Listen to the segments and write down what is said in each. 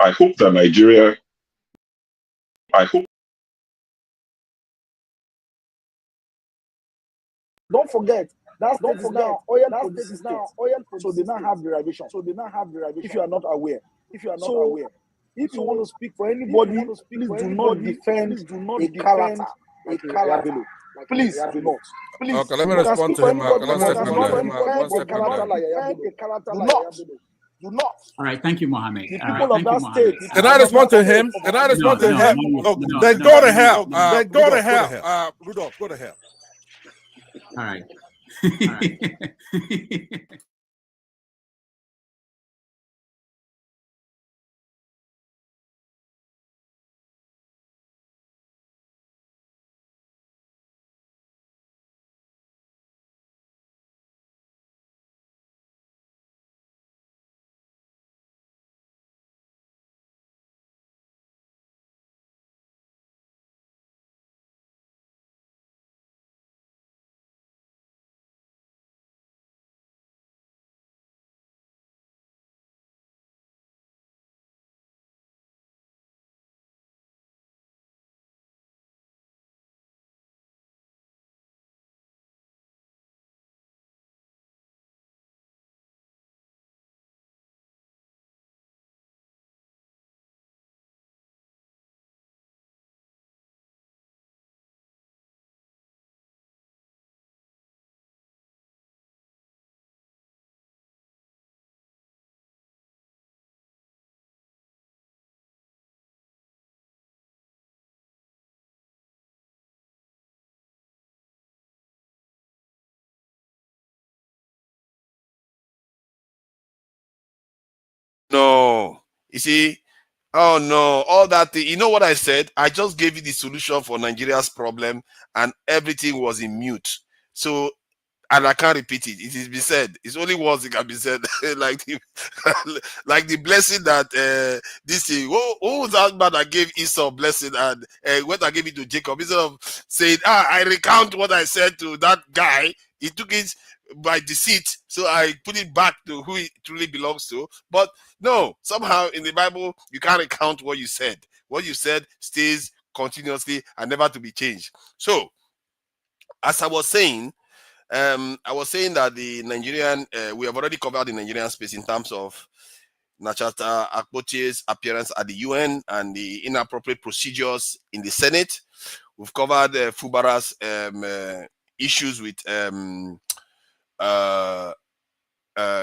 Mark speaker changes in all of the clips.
Speaker 1: I hope that Nigeria, I hope.
Speaker 2: Don't forget, that state is now oil producing state. So they now have derivation. If you are not aware. If you want to speak for anybody, please do not defend a character like Yabelo. Please do not. Please.
Speaker 3: Okay, let me respond to him.
Speaker 2: Do not.
Speaker 4: All right, thank you, Mohammed.
Speaker 2: The people of that state.
Speaker 3: Can I respond to him? Can I respond to him? Then go to hell. Then go to hell. Rudolph, go to hell.
Speaker 4: All right.
Speaker 5: No, you see, oh no, all that thing. You know what I said? I just gave you the solution for Nigeria's problem, and everything was in mute. So, and I can't repeat it. It has been said. It's only words that can be said. like the like the blessing that this thing. Who was that man that gave Esau blessing and when I gave it to Jacob? Instead of saying, I recount what I said to that guy, he took it by deceit, so I put it back to who it truly belongs to. But no, somehow in the Bible you can't recount what you said. What you said stays continuously and never to be changed. So, as I was saying that the Nigerian, we have already covered the Nigerian space in terms of Nachata Akpoti's appearance at the UN and the inappropriate procedures in the Senate. We've covered Fubara's issues with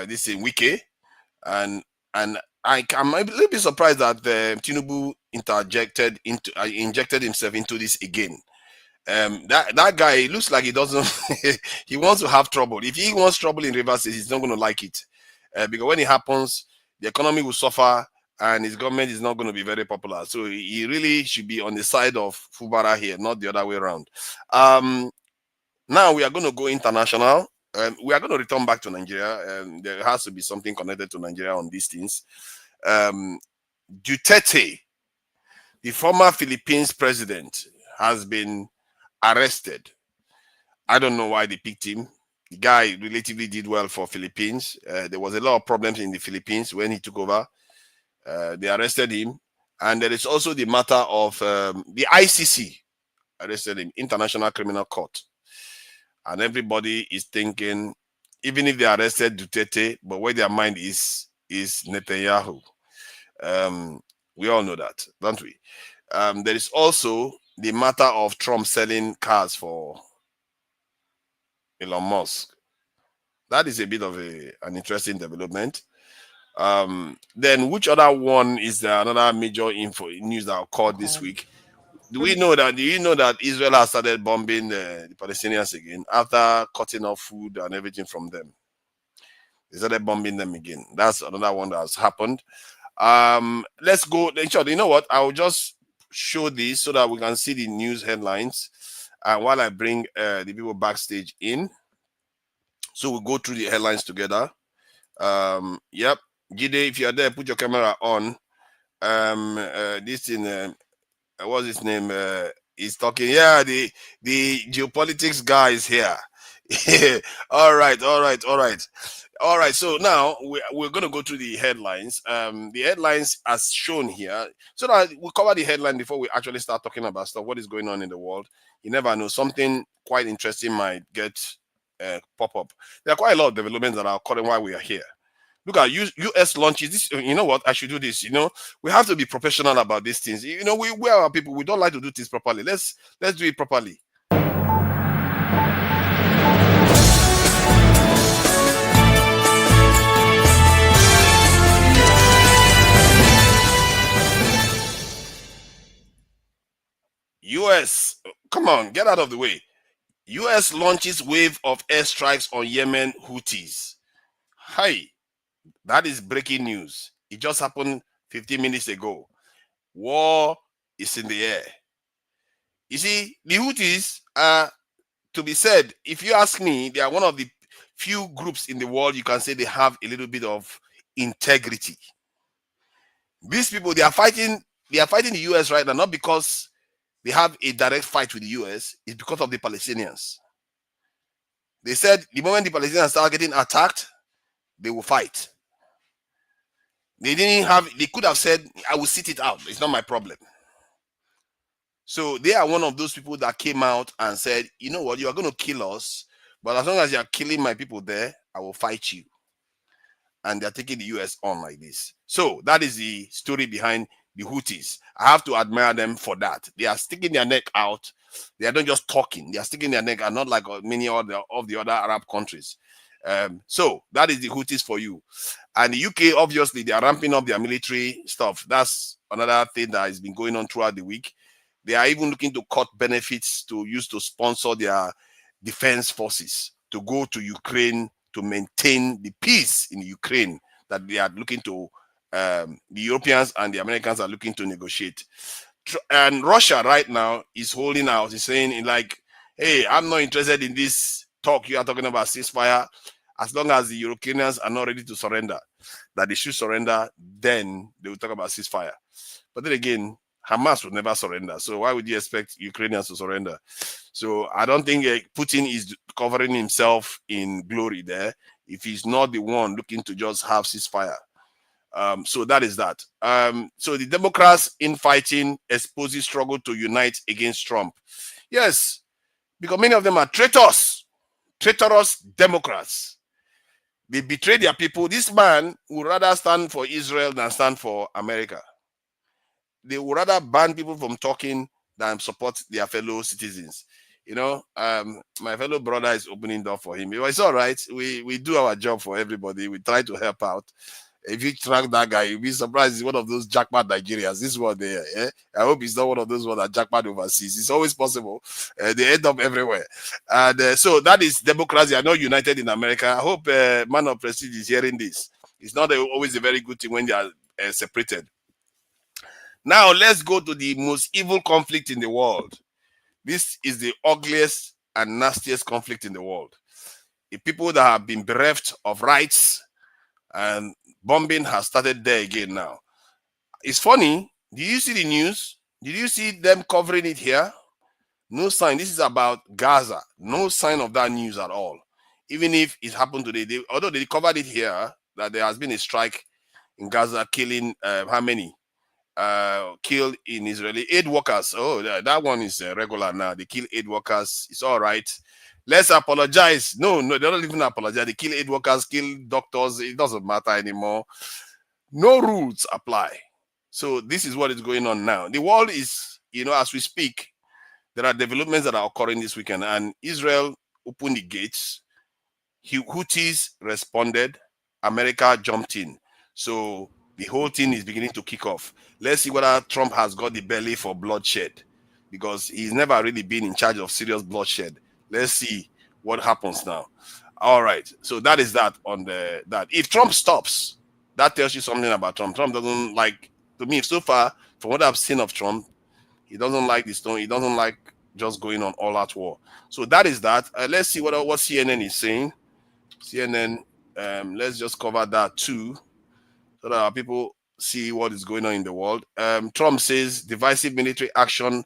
Speaker 5: this in Wike, and I'm a little bit surprised that Tinubu injected himself into this again. That guy looks like he doesn't he wants to have trouble. If he wants trouble in Rivers State, he's not going to like it, because when it happens, the economy will suffer and his government is not going to be very popular. So he really should be on the side of Fubara here, not the other way around. Now we are going to go international. We are going to return back to Nigeria. There has to be something connected to Nigeria on these things. Duterte, the former Philippines president, has been arrested. I don't know why they picked him. The guy relatively did well for Philippines. There was a lot of problems in the Philippines when he took over. They arrested him. And there is also the matter of the ICC arrested him, International Criminal Court. And everybody is thinking, even if they arrested Duterte, but where their mind is Nethanyahu. We all know that, don't we? There is also the matter of Trump selling cars for Elon Musk. That is a bit of an interesting development. Then which other one is there? Another major news that occurred this week? Do you know that Israel has started bombing the Palestinians again after cutting off food and everything from them? They started bombing them again. That's another one that has happened. Let's go. You know what? I'll just show this so that we can see the news headlines, and while I bring the people backstage in, so we'll go through the headlines together. Yep, Jide, if you're there, put your camera on. This in what's his name? He's talking. Yeah, the geopolitics guy is here. all right. All right, so now we're going to go through the headlines. The headlines as shown here, so that we cover the headline before we actually start talking about stuff. What is going on in the world? You never know. Something quite interesting might get pop up. There are quite a lot of developments that are occurring while we are here. Look at U.S. launches. This, you know what? I should do this. You know, we have to be professional about these things. You know, we are people. We don't like to do things properly. Let's do it properly. U.S. Come on, get out of the way. U.S. launches wave of airstrikes on Yemen Houthis. Hi, that is breaking news. It just happened 15 minutes ago. War is in the air. You see, the Houthis are, to be said, if you ask me, they are one of the few groups in the world you can say they have a little bit of integrity. These people, they are fighting the U.S. right now, not because they have a direct fight with the U.S., it's because of the Palestinians. They said the moment the Palestinians start getting attacked, they will fight. They could have said, I will sit it out. It's not my problem. So they are one of those people that came out and said, you know what, you are going to kill us, but as long as you are killing my people there, I will fight you. And they're taking the U.S. on like this. So that is the story behind the Houthis. I have to admire them for that. They are sticking their neck out. They are not just talking. They are sticking their neck out, not like many of the other Arab countries. So that is the Houthis for you. And the UK, obviously, they are ramping up their military stuff. That's another thing that has been going on throughout the week. They are even looking to cut benefits to use to sponsor their defense forces to go to Ukraine to maintain the peace in Ukraine that they are looking to, the Europeans and the Americans are looking to negotiate. And Russia right now is holding out. He's saying like, hey, I'm not interested in this talk you are talking about ceasefire. As long as the Ukrainians are not ready to surrender, that they should surrender, then they will talk about ceasefire. But then again, Hamas would never surrender. So why would you expect Ukrainians to surrender? So I don't think Putin is covering himself in glory there if he's not the one looking to just have ceasefire. So that is that. So the Democrats infighting exposes struggle to unite against Trump. Yes, because many of them are traitors, traitorous Democrats. They betray their people. This man would rather stand for Israel than stand for America. They would rather ban people from talking than support their fellow citizens. You know, my fellow brother is opening door for him. It's all right. We do our job for everybody. We try to help out. If you track that guy, you'll be surprised he's one of those jackpot Nigerians. This is what they are. Yeah? I hope he's not one of those ones that jackpot overseas. It's always possible. They end up everywhere. And so that is democracy. I know united in America. I hope man of prestige is hearing this. It's not always a very good thing when they are separated. Now let's go to the most evil conflict in the world. This is the ugliest and nastiest conflict in the world. The people that have been bereft of rights, and bombing has started there again now. It's funny. Did you see the news? Did you see them covering it here? No sign. This is about Gaza. No sign of that news at all. Even if it happened today, although they covered it here, that there has been a strike in Gaza killing how many? Killed in Israeli aid workers. Oh, that one is regular now. They kill aid workers. It's all right. Let's apologize. No, they don't even apologize. They kill aid workers, kill doctors. It doesn't matter anymore. No rules apply. So this is what is going on now. The world is, as we speak, there are developments that are occurring this weekend, and Israel opened the gates. Houthis responded. America jumped in. So the whole thing is beginning to kick off. Let's see whether Trump has got the belly for bloodshed, because he's never really been in charge of serious bloodshed. Let's see what happens now. All right. So that is that on that. If Trump stops, that tells you something about Trump. Trump doesn't like, to me, so far, from what I've seen of Trump, he doesn't like this tone. He doesn't like just going on all-out war. So that is that. Let's see what CNN is saying. CNN, let's just cover that too, so that our people see what is going on in the world. Trump says decisive military action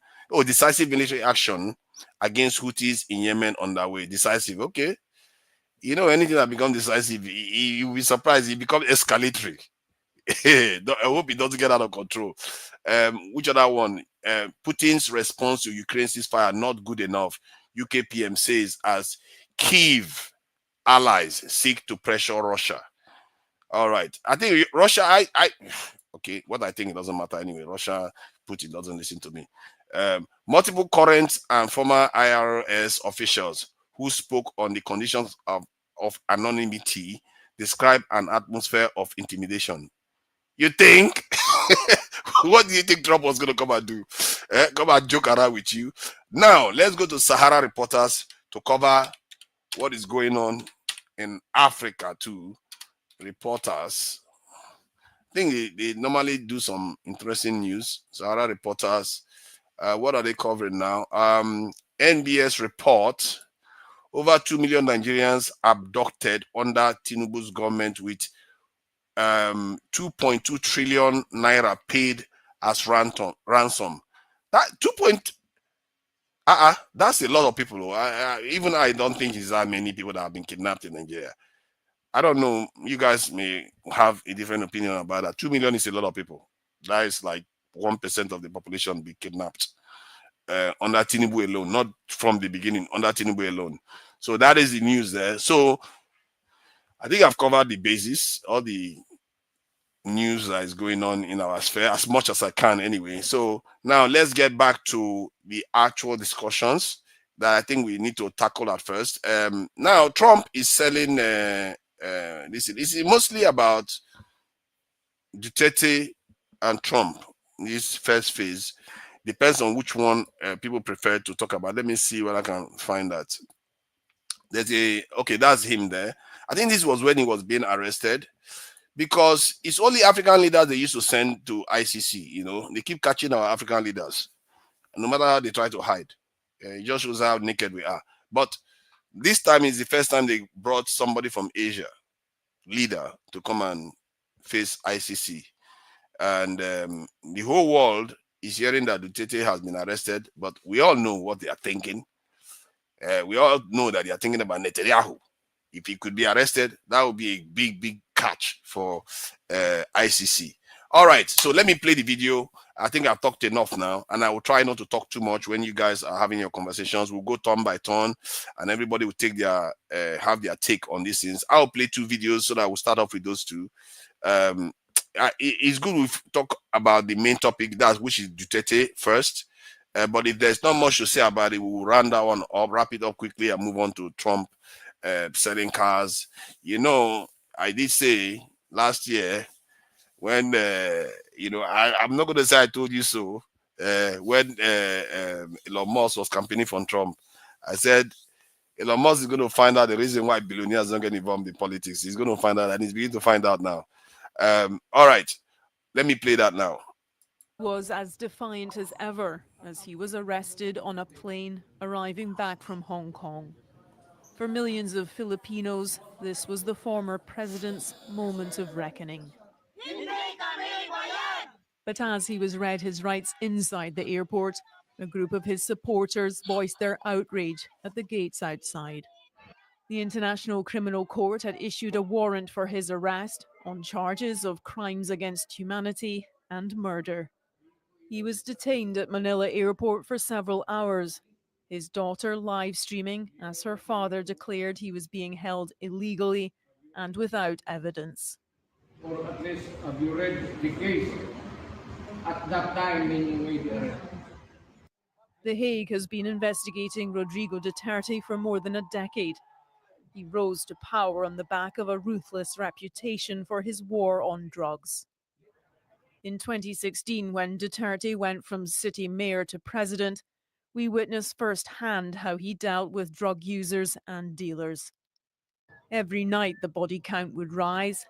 Speaker 5: against Houthis in Yemen underway. Decisive, okay. You know, anything that becomes decisive, you'll be surprised. It becomes escalatory. I hope it doesn't get out of control. Which other one? Putin's response to Ukraine ceasefire not good enough. UK PM says as Kyiv allies seek to pressure Russia. All right. I think Russia, okay, what I think it doesn't matter anyway. Russia, Putin doesn't listen to me. Multiple current and former IRS officials who spoke on the conditions of anonymity describe an atmosphere of intimidation. You think? What do you think Trump was going to come and do? Come and joke around with you? Now, let's go to Sahara Reporters to cover what is going on in Africa too. Reporters, I think they normally do some interesting news. Sahara Reporters, what are they covering now? NBS report, over 2 million Nigerians abducted under Tinubu's government with 2.2 trillion naira paid as ransom. That 2. That's a lot of people. Even I don't think it's that many people that have been kidnapped in Nigeria. I don't know. You guys may have a different opinion about that. 2 million is a lot of people. That is like 1% of the population be kidnapped under Tinubu alone, not from the beginning, under Tinubu alone. So that is the news there. So I think I've covered the basis, all the news that is going on in our sphere as much as I can anyway. So now let's get back to the actual discussions that I think we need to tackle at first. Now Trump is selling this is mostly about Duterte and Trump. This first phase depends on which one people prefer to talk about. Let me see what I can find that. There's that's him there. I think this was when he was being arrested, because it's only African leaders they used to send to ICC. You know, they keep catching our African leaders, no matter how they try to hide. It just shows how naked we are. But this time is the first time they brought somebody from Asia, leader, to come and face ICC. And the whole world is hearing that Duterte has been arrested, but we all know what they are thinking. We all know that they are thinking about Netanyahu. If he could be arrested, that would be a big, big catch for ICC. All right, so let me play the video. I think I've talked enough now, and I will try not to talk too much when you guys are having your conversations. We'll go turn by turn, and everybody will take their have their take on these things. I'll play 2 videos so that we'll start off with those 2. It's good we talk about the main topic, that which is Duterte first. But if there's not much to say about it, we'll round that one up, wrap it up quickly, and move on to Trump selling cars. You know, I did say last year when I'm not going to say I told you so. When Elon Musk was campaigning for Trump, I said Elon Musk is going to find out the reason why billionaires don't get involved in politics. He's going to find out, and he's beginning to find out now. All right, let me play that now.
Speaker 6: Was as defiant as ever as he was arrested on a plane arriving back from Hong Kong. For millions of Filipinos, this was the former president's moment of reckoning. But as he was read his rights inside the airport, a group of his supporters voiced their outrage at the gates outside. The International Criminal Court had issued a warrant for his arrest on charges of crimes against humanity and murder. He was detained at Manila Airport for several hours, his daughter live streaming as her father declared he was being held illegally and without evidence.
Speaker 7: Or at least have you read the case at that time when you made the arrest?
Speaker 6: The Hague has been investigating Rodrigo Duterte for more than a decade. He rose to power on the back of a ruthless reputation for his war on drugs. In 2016, when Duterte went from city mayor to president, we witnessed firsthand how he dealt with drug users and dealers. Every night the body count would rise,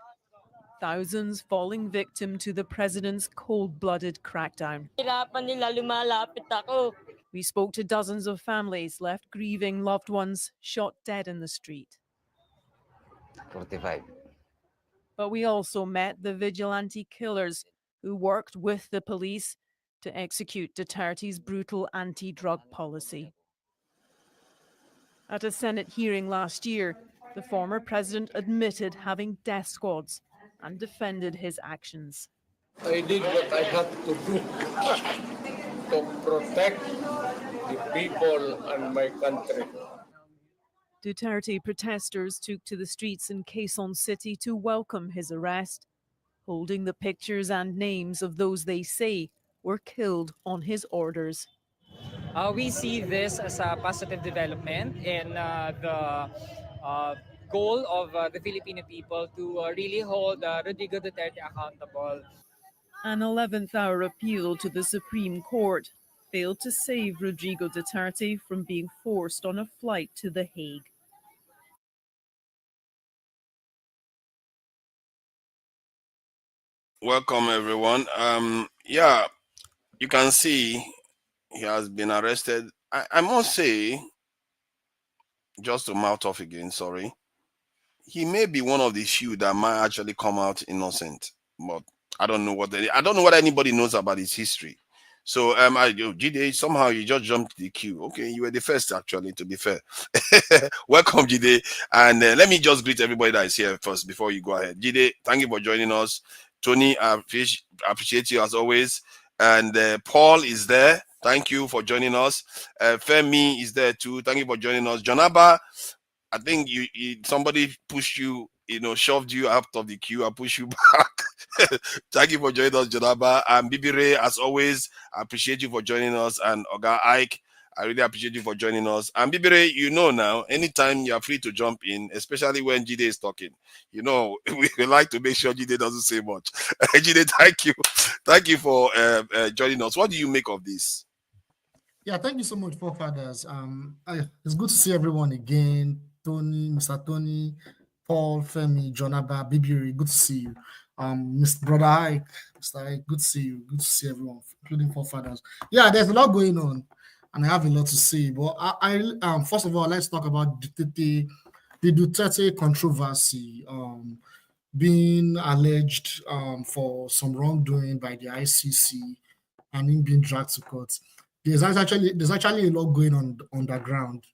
Speaker 6: thousands falling victim to the president's cold-blooded crackdown. We spoke to dozens of families left grieving loved ones shot dead in the street.
Speaker 8: 45.
Speaker 6: But we also met the vigilante killers who worked with the police to execute Duterte's brutal anti-drug policy. At a Senate hearing last year, The former president admitted having death squads and defended his actions.
Speaker 7: I did what I had to do to protect the people and my country.
Speaker 6: Duterte protesters took to the streets in Quezon City to welcome his arrest, holding the pictures and names of those they say were killed on his orders.
Speaker 9: We see this as a positive development in the goal of the Filipino people to really hold Rodrigo Duterte accountable.
Speaker 6: An 11th hour appeal to the Supreme Court failed to save Rodrigo Duterte from being forced on a flight to The Hague.
Speaker 5: Welcome, everyone. Yeah, you can see he has been arrested. I must say, just to mouth off again, sorry, he may be one of the few that might actually come out innocent, but I don't know what anybody knows about his history. So Jide, somehow you just jumped the queue. Okay, you were the first actually, to be fair. Welcome, Jide, and let me just greet everybody that is here first before you go ahead. Jide, thank you for joining us. Tony, I appreciate you as always, and Paul is there. Thank you for joining us. Femi is there too. Thank you for joining us. Jonaba, I think somebody pushed you, shoved you out of the queue and pushed you back. Thank you for joining us, Jonaba. And Bibi Ray, as always, I appreciate you for joining us. And Oga Ike, I really appreciate you for joining us. And Bibi Ray, now, anytime you're free to jump in, especially when Jide is talking. We like to make sure Jide doesn't say much. Jide, thank you. Thank you for joining us. What do you make of this?
Speaker 10: Yeah, thank you so much, forefathers. It's good to see everyone again. Tony, Mr. Tony, Paul, Femi, Jonaba, Bibiri, good to see you. Mr. Brother Ike, Mr. Ike, good to see you. Good to see everyone, including forefathers. Yeah, there's a lot going on, and I have a lot to say. But I first of all, let's talk about the Duterte controversy, being alleged for some wrongdoing by the ICC and him being dragged to court. There's actually a lot going on the ground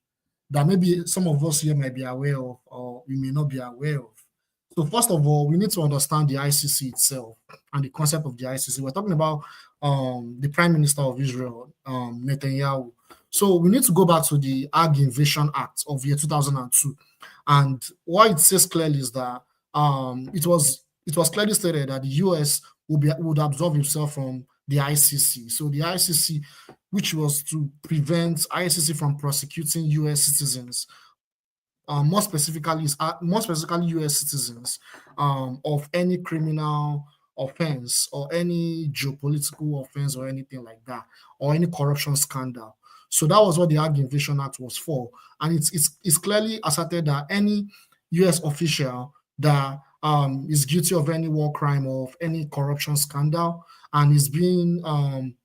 Speaker 10: that maybe some of us here might be aware of, or we may not be aware of. So first of all, we need to understand the ICC itself and the concept of the ICC. We're talking about the Prime Minister of Israel, Nethanyahu. So we need to go back to the Hague Invasion Act of year 2002, and what it says clearly is that it was clearly stated that the US would absolve himself from the ICC. So the ICC, which was to prevent ICC from prosecuting US citizens, more specifically US citizens, of any criminal offense or any geopolitical offense or anything like that, or any corruption scandal. So that was what the Hague Invasion Act was for. And it's clearly asserted that any US official that is guilty of any war crime or of any corruption scandal and is being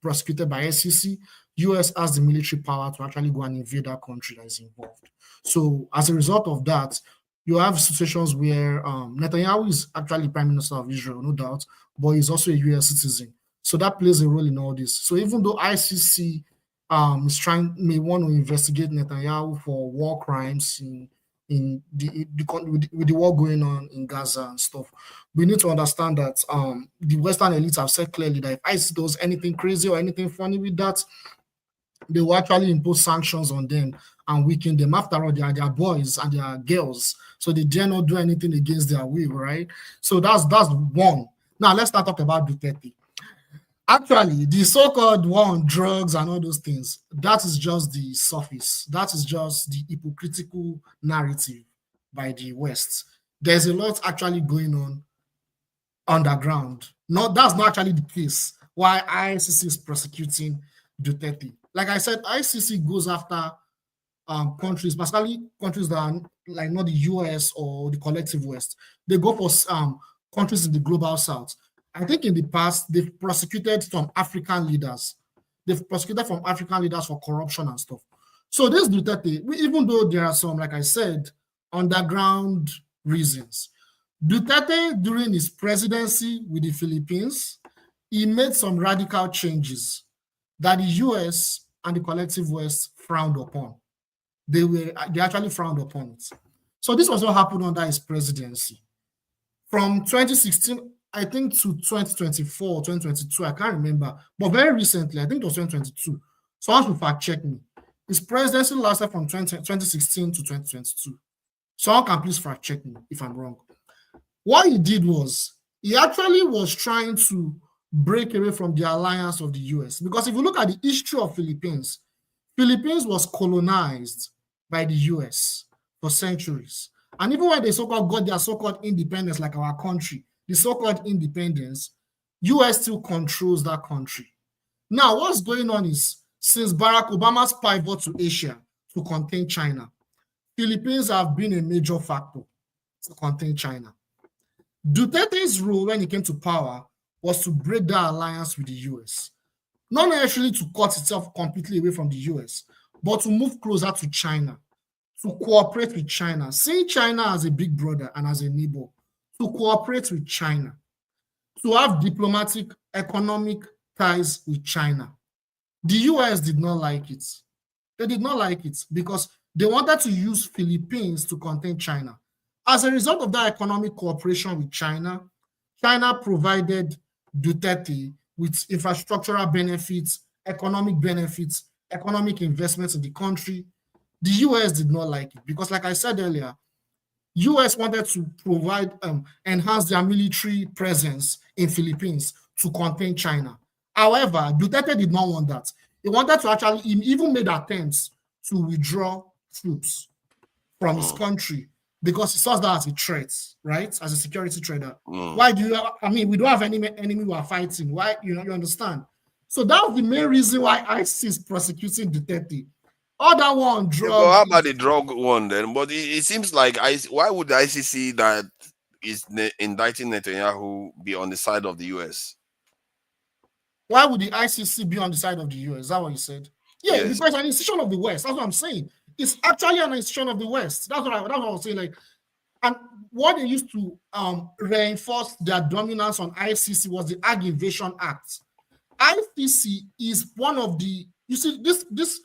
Speaker 10: prosecuted by SEC, US has the military power to actually go and invade that country that is involved. So as a result of that, you have situations where Netanyahu is actually Prime Minister of Israel, no doubt, but he's also a US citizen. So that plays a role in all this. So even though ICC may want to investigate Netanyahu for war crimes with the war going on in Gaza and stuff, we need to understand that the Western elites have said clearly that if ICC does anything crazy or anything funny with that, they will actually impose sanctions on them and weaken them. After all, they are their boys and their girls, so they dare not do anything against their will, right? So that's one. Now let's start talking about Duterte. Actually, the so-called war on drugs and all those things, that is just the surface. That is just the hypocritical narrative by the West. There's a lot actually going on underground. No, that's not actually the case. Why ICC is prosecuting Duterte. Like I said, ICC goes after countries, particularly countries that are like not the US or the collective West. They go for countries in the global South. I think in the past, they've prosecuted some African leaders. They've prosecuted from African leaders for corruption and stuff. So this Duterte, even though there are some, like I said, underground reasons, Duterte, during his presidency with the Philippines, he made some radical changes that the US and the collective West frowned upon. They actually frowned upon it. So this was what happened under his presidency. From 2016, I think, to 2024, 2022, I can't remember. But very recently, I think it was 2022. Someone should fact check me. His presidency lasted from 2016 to 2022. Someone can please fact check me if I'm wrong. What he did was, he actually was trying to break away from the alliance of the US. Because if you look at the history of Philippines was colonized by the US for centuries. And even when they so-called got their so-called independence, like our country, the so-called independence, US still controls that country. Now, what's going on is, since Barack Obama's pivot to Asia to contain China, Philippines have been a major factor to contain China. Duterte's role when he came to power was to break that alliance with the US. Not necessarily to cut itself completely away from the US, but to move closer to China, to cooperate with China, seeing China as a big brother and as a neighbor, to cooperate with China, to have diplomatic, economic ties with China. The US did not like it. They did not like it because they wanted to use Philippines to contain China. As a result of that economic cooperation with China, China provided Duterte with infrastructural benefits, economic investments in the country. The US did not like it because, like I said earlier, US wanted to provide, enhance their military presence in Philippines to contain China. However, Duterte did not want that. He wanted to actually, he even made attempts to withdraw troops from his country because he saw that as a threat, right? As a security threat. Why do you, we don't have any enemy we are fighting. Why, you understand? So that was the main reason why ICC is prosecuting Duterte. Other one, drug.
Speaker 5: Well, how about the drug one then? But it seems like, why would the ICC that is indicting Netanyahu be on the side of the US?
Speaker 10: Why would the ICC be on the side of the US? Is that what you said? Yeah, yes. Because it's an institution of the West. That's what I'm saying. It's actually an institution of the West. That's what I was saying. Like, and what they used to reinforce their dominance on ICC was the Ag Invasion Act. ICC is one of the, you see, this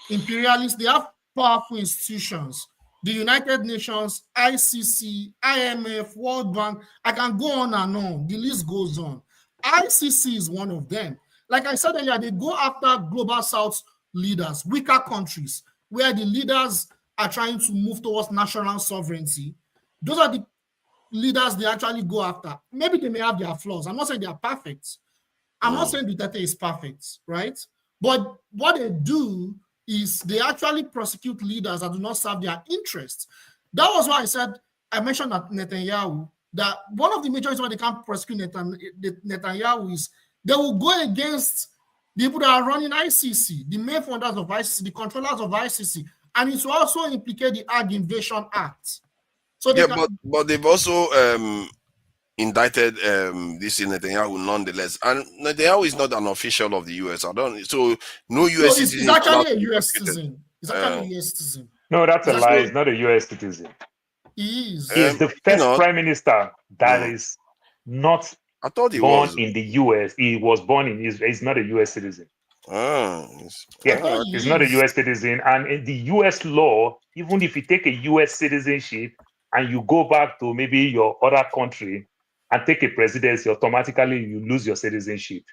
Speaker 10: imperialists, they have powerful institutions. The United Nations, ICC, IMF, World Bank. I can go on and on. The list goes on. ICC is one of them. Like I said earlier, they go after global South leaders, weaker countries, where the leaders are trying to move towards national sovereignty. Those are the leaders they actually go after. Maybe they may have their flaws. I'm not saying they are perfect. I'm not saying Duterte is perfect, right? But what they do is they actually prosecute leaders that do not serve their interests. That was why I mentioned that Netanyahu, that one of the major reasons why they can't prosecute Netanyahu is they will go against the people that are running ICC, the main funders of ICC, the controllers of ICC, and it will also implicate the Ag Invasion Act. So
Speaker 5: but they've also indicted this Netanyahu nonetheless, and Netanyahu is not an official of the US. So no US citizen.
Speaker 10: He's actually a US citizen. He's actually a US citizen.
Speaker 11: No, that's a lie. He's not a US citizen.
Speaker 10: He is.
Speaker 11: He is the first prime minister that is not born in the US. He was born in Israel. He's not a US citizen. He's not a US citizen. And in the US law, even if you take a US citizenship and you go back to maybe your other country and take a presidency, automatically you lose your citizenship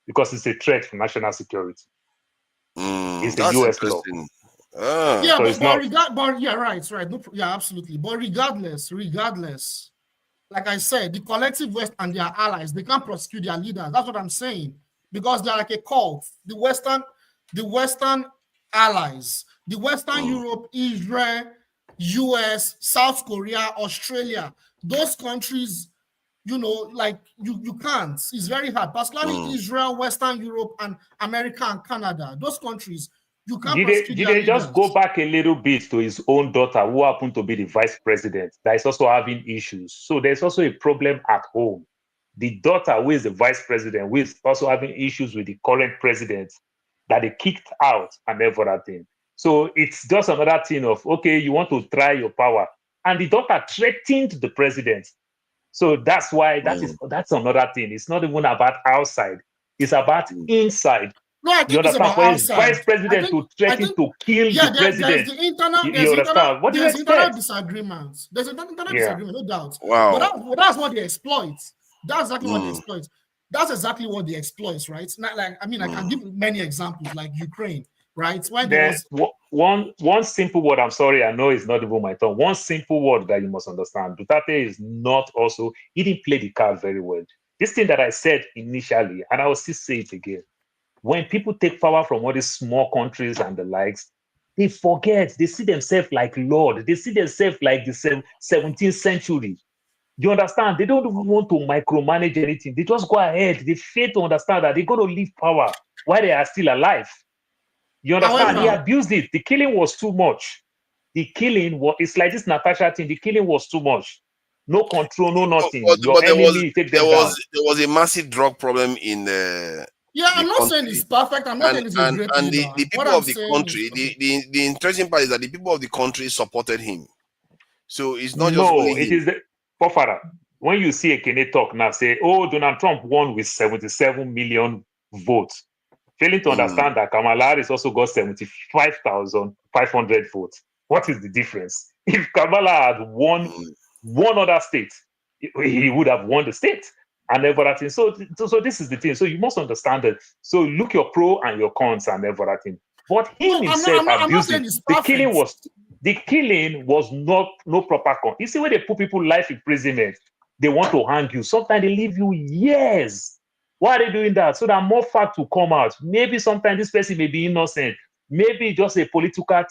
Speaker 11: because it's a threat for national security. It's the US law.
Speaker 10: Yeah, so but yeah, right. No, yeah, absolutely. But regardless, like I said, the collective West and their allies, they can't prosecute their leaders. That's what I'm saying. Because they're like a cult. The Western allies, the Western Europe, Israel, US, South Korea, Australia, those countries, like you can't. It's very hard. Particularly Israel, Western Europe, and America and Canada. Those countries, you can't.
Speaker 11: Did they just go back a little bit to his own daughter, who happened to be the vice president, that is also having issues? So there's also a problem at home. The daughter, who is the vice president, who is also having issues with the current president, that they kicked out and everything. So it's just another thing of, okay, you want to try your power. And the daughter threatened the president. So that's why that's another thing. It's not even about outside. It's about inside.
Speaker 10: No, I think
Speaker 11: You
Speaker 10: it's
Speaker 11: understand?
Speaker 10: about
Speaker 11: For his
Speaker 10: outside.
Speaker 11: vice president to threaten to kill the
Speaker 10: There's
Speaker 11: president.
Speaker 10: the internal,
Speaker 11: You understand? What do you
Speaker 10: there's internal
Speaker 11: expect?
Speaker 10: disagreements. There's an internal
Speaker 11: Yeah.
Speaker 10: disagreement, no doubt.
Speaker 5: Wow.
Speaker 10: But that's what they exploit. That's exactly what they exploit. That's exactly what they exploit, right? It's not like, I mean, I can give many examples, like Ukraine, right? When there was
Speaker 11: one simple word, I'm sorry, I know it's not even my turn. One simple word that you must understand. Duterte is not also, he didn't play the card very well. This thing that I said initially, and I will still say it again. When people take power from all these small countries and the likes, they forget, they see themselves like Lord. They see themselves like the 17th century. You understand? They don't even want to micromanage anything. They just go ahead. They fail to understand that they're going to leave power while they are still alive. You understand? He abused it. The killing was too much. The killing was, it's like this Natasha thing. The killing was too much. No control, no nothing. Your enemy, take them down.
Speaker 5: There was a massive drug problem in
Speaker 10: I'm not saying it's perfect. I'm not saying it's a great leader.
Speaker 5: The people of the country, the interesting part is that the people of the country supported him. So it's not just only him.
Speaker 11: It is the Fubara. When you see a Kene talk now, say, oh, Donald Trump won with 77 million votes. Failing to understand that Kamala Harris also got 75,500 votes. What is the difference? If Kamala had won one other state, he would have won the state and everything. So this is the thing. So you must understand that. So look your pro and your cons and everything. But him himself abused it. The killing was not no proper con. You see, when they put people life imprisonment, they want to hang you. Sometimes they leave you years. Why are they doing that? So that more facts will come out. Maybe sometimes this person may be innocent. Maybe just a political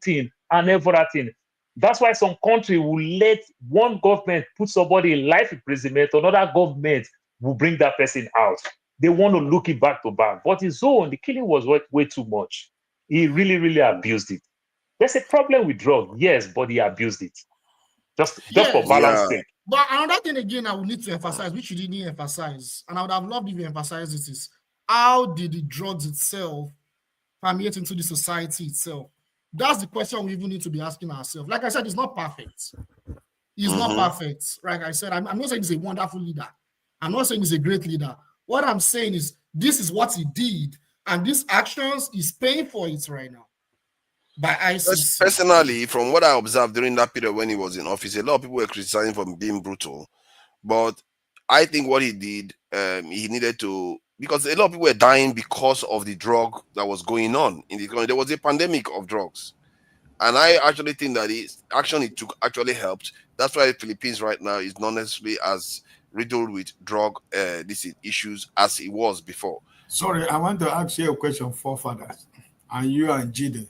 Speaker 11: thing and everything. That's why some country will let one government put somebody in life imprisonment, another government will bring that person out. They want to look it back to back. But his own, the killing was way too much. He really, really abused it. There's a problem with drugs, yes, but he abused it. Just for balance sake.
Speaker 10: But another thing again I would need to emphasize, which you didn't emphasize, and I would have loved if you emphasize this, is how did the drugs itself permeate into the society itself? That's the question we even need to be asking ourselves. Like I said, it's not perfect. He's not perfect. Like I said, I'm not saying he's a wonderful leader. I'm not saying he's a great leader. What I'm saying is this is what he did, and these actions is paying for it right now. By ICC.
Speaker 5: Personally, from what I observed during that period when he was in office, a lot of people were criticizing him for being brutal. But I think what he did, he needed to, because a lot of people were dying because of the drug that was going on in the economy. There was a pandemic of drugs. And I actually think that the action he took actually helped. That's why the Philippines right now is not necessarily as riddled with drug issues as it was before.
Speaker 12: Sorry, I want to ask you a question, forefathers, and you and Jide.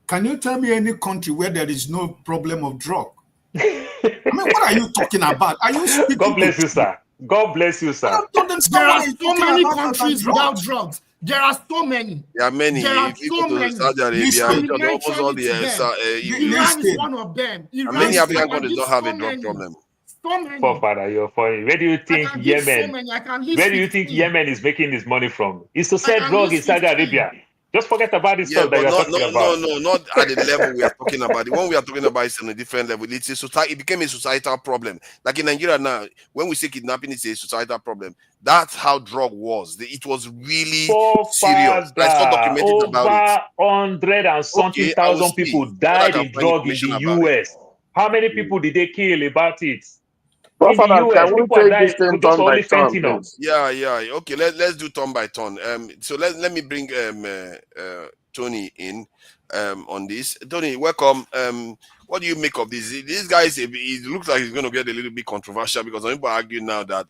Speaker 12: Can you tell me any country where there is no problem of drug? I mean, what are you talking about? Are you speaking?
Speaker 11: God bless you, sir. God bless you, sir.
Speaker 10: There are so many countries without drugs. There are so many.
Speaker 5: There are many.
Speaker 10: There are
Speaker 5: if you
Speaker 10: so
Speaker 5: go to
Speaker 10: many.
Speaker 5: Saudi Arabia, almost all the
Speaker 10: Iran is one of them.
Speaker 5: many African countries don't have a drug problem.
Speaker 10: So many.
Speaker 11: Father, you're funny. Where do you think Yemen? Where do you think Yemen is making this money from? It's to sell drugs in Saudi Arabia. Just forget about this stuff that you're talking about.
Speaker 5: No, not at the level we are talking about. The one we are talking about is on a different level. It's a society. It became a societal problem. Like in Nigeria now, when we say kidnapping, it's a societal problem. That's how drug was. It was really serious. I saw documented about it.
Speaker 11: Over 100 and something thousand people died in drug in the US. How many people did they kill about it? In the US, people are dying just only fentanyl.
Speaker 5: Yeah. Okay, let's do turn by turn. So let me bring Tony in on this. Tony, welcome. What do you make of this? This guy it looks like he's going to get a little bit controversial because some people argue now that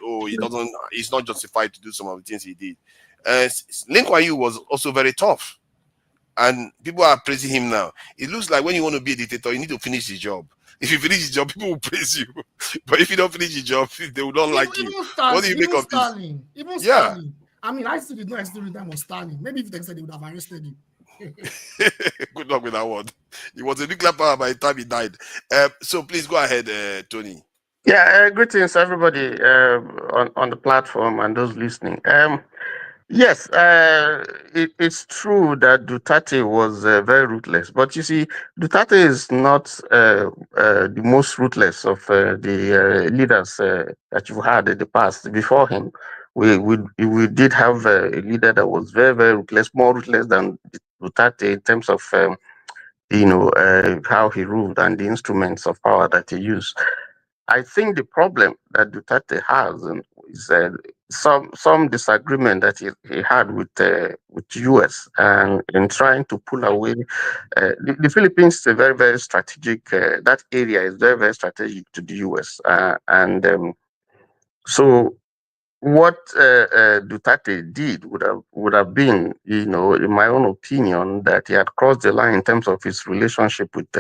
Speaker 5: he's not justified to do some of the things he did. Nethanyahu was also very tough, and people are praising him now. It looks like when you want to be a dictator, you need to finish the job. If you finish the job, people will praise you. But if you don't finish the job, they will not like you. What do you make of this?
Speaker 10: Stalin. I mean, I still did not exist during the time of Stalin. Maybe if they said they would have arrested him.
Speaker 5: Good luck with that one. He was a nuclear power by the time he died. So please go ahead, Tony.
Speaker 13: Yeah, greetings everybody on the platform and those listening. Yes, it's true that Duterte was very ruthless, but you see, Duterte is not the most ruthless of the leaders that you've had in the past before him. we did have a leader that was very, very ruthless, more ruthless than Duterte in terms of how he ruled and the instruments of power that he used. I think the problem that Duterte has is some disagreement that he had with US and in trying to pull away. The Philippines is a very, very strategic. That area is very, very strategic to the US, and so what Duterte did would have been, in my own opinion, that he had crossed the line in terms of his relationship with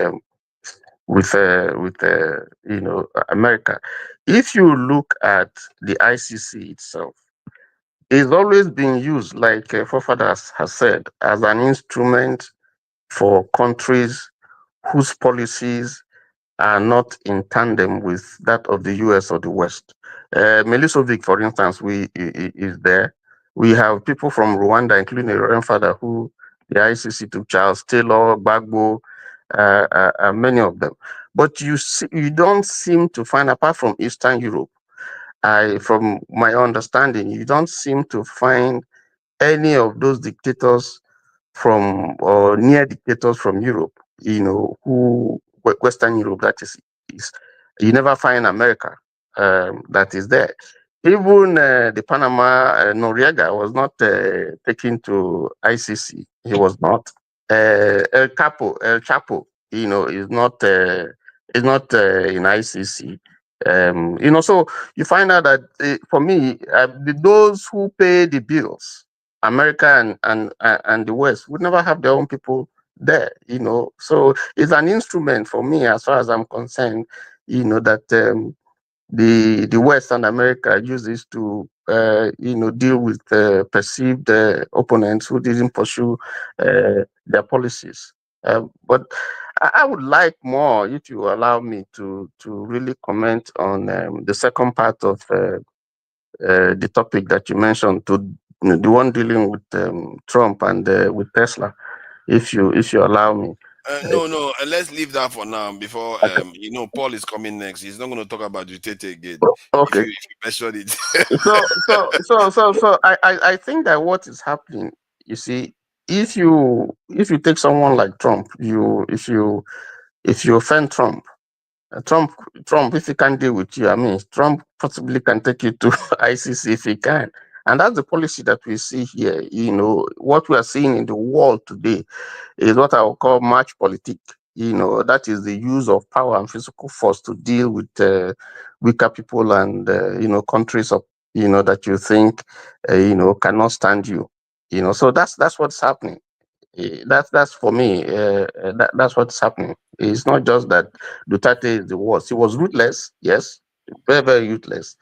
Speaker 13: America. If you look at the ICC itself, it's always been used, like Forefather has said, as an instrument for countries whose policies are not in tandem with that of the US or the West. Milicevic, for instance, is there. We have people from Rwanda, including a grandfather who the ICC took, Charles Taylor, Gbagbo, many of them. But you don't seem to find, apart from Eastern Europe, from my understanding, you don't seem to find any of those dictators from or near dictators from Europe, who Western Europe that is you never find America that is there. Even the Panama Noriega was not taken to ICC. He was not. El Chapo, is not in ICC. So you find out that for me, those who pay the bills, America and the West, would never have their own people there. So it's an instrument for me, as far as I'm concerned. That the West and America uses to deal with perceived opponents who didn't pursue their policies. But I would like more, if you allow me, to really comment on the second part of the topic that you mentioned, to the one dealing with Trump and with Tesla, if you allow me.
Speaker 5: No, let's leave that for now before
Speaker 13: Okay.
Speaker 5: Paul is coming next. He's not going to talk about Duterte again.
Speaker 13: Okay.
Speaker 5: If you mention it.
Speaker 13: So I think that what is happening, you see, if you take someone like Trump, if you offend Trump, Trump, if he can't deal with you, I mean, Trump possibly can take you to ICC if he can. And that's the policy that we see here. What we are seeing in the world today is what I would call match politique. That is the use of power and physical force to deal with weaker people and, countries of, that you think, cannot stand you. So that's what's happening. That's for me. That's what's happening. It's not just that Duterte is the worst. He was ruthless, yes, very, very ruthless.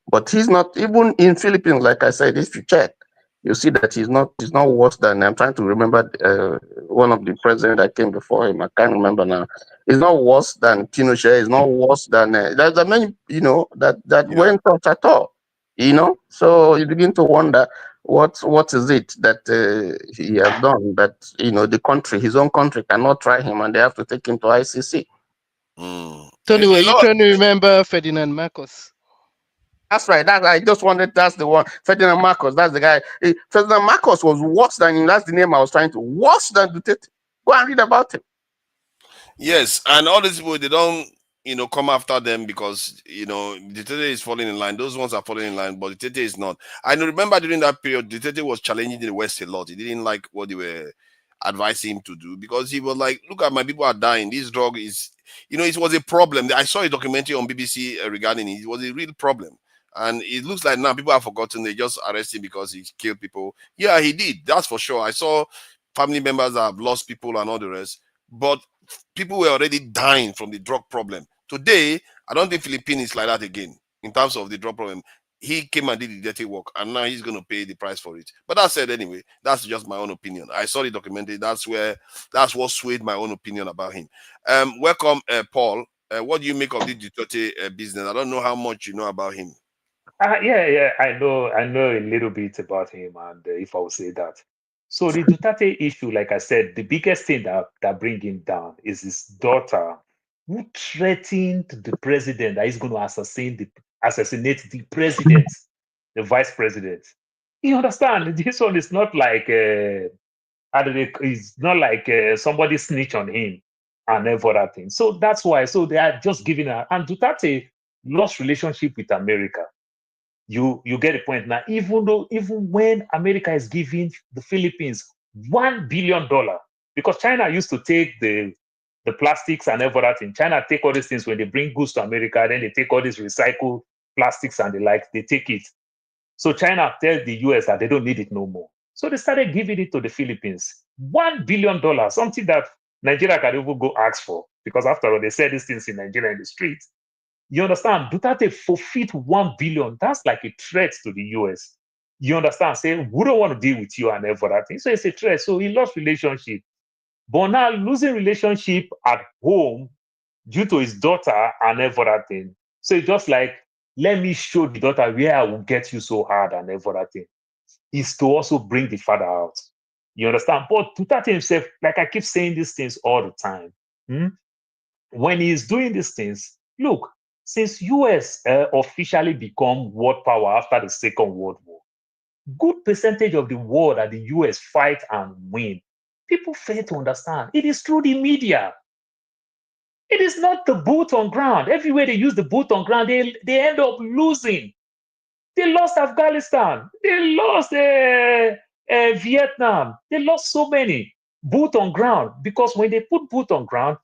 Speaker 13: But he's not, even in Philippines. Like I said, if you check, you see that he's not worse than, I'm trying to remember one of the presidents that came before him. I can't remember now. He's not worse than Pinochet. He's not worse than there's a many that went out at all. So you begin to wonder what is it that he has done that the country, his own country, cannot try him and they have to take him to ICC.
Speaker 14: Tony, were you trying to remember Ferdinand Marcos?
Speaker 13: That's right. I just wanted. That's the one. Ferdinand Marcos. That's the guy. Ferdinand Marcos was worse than him. That's the name I was trying to. Worse than Duterte. Go and read about him.
Speaker 5: Yes, and all these people, they don't come after them because Duterte is falling in line. Those ones are falling in line, but Duterte is not. I remember during that period, Duterte was challenging the West a lot. He didn't like what they were advising him to do because he was like, "Look at my people are dying. This drug is, it was a problem." I saw a documentary on BBC regarding it. It was a real problem. And it looks like now people have forgotten. They just arrest him because he killed people. Yeah, he did. That's for sure. I saw family members that have lost people and all the rest. But people were already dying from the drug problem. Today, I don't think Philippines is like that again in terms of the drug problem. He came and did the dirty work, and now he's going to pay the price for it. But that said, anyway, that's just my own opinion. I saw the documentary. That's what swayed my own opinion about him. Welcome, Paul. What do you make of the Duterte business? I don't know how much you know about him.
Speaker 11: Yeah, I know a little bit about him, and if I would say that. So the Duterte issue, like I said, the biggest thing that bring him down is his daughter, who threatened the president that he's going to assassinate the president. the vice president. You understand? This one is not like it's not like somebody snitch on him and every other thing. So that's why. So they are just giving her. And Duterte lost relationship with America. You get the point now. Even when America is giving the Philippines $1 billion, because China used to take the plastics and every other thing. China take all these things when they bring goods to America, then they take all these recycled plastics and the like, they take it. So China tells the US that they don't need it no more. So they started giving it to the Philippines. $1 billion, something that Nigeria can even go ask for. Because after all, they said these things in Nigeria in the streets. You understand? Duterte forfeit $1 billion. That's like a threat to the US. You understand? Saying, we don't want to deal with you and everything. So it's a threat. So he lost relationship. But now losing relationship at home due to his daughter and everything. So it's just like, let me show the daughter where I will get you so hard and everything. Is to also bring the father out. You understand? But Duterte himself, like I keep saying these things all the time. When he's doing these things, look, since US officially become world power after the Second World War, good percentage of the war that the US fight and win, people fail to understand. It is through the media. It is not the boot on ground. Everywhere they use the boot on ground, they end up losing. They lost Afghanistan. They lost Vietnam. They lost so many boot on ground, because when they put boot on ground,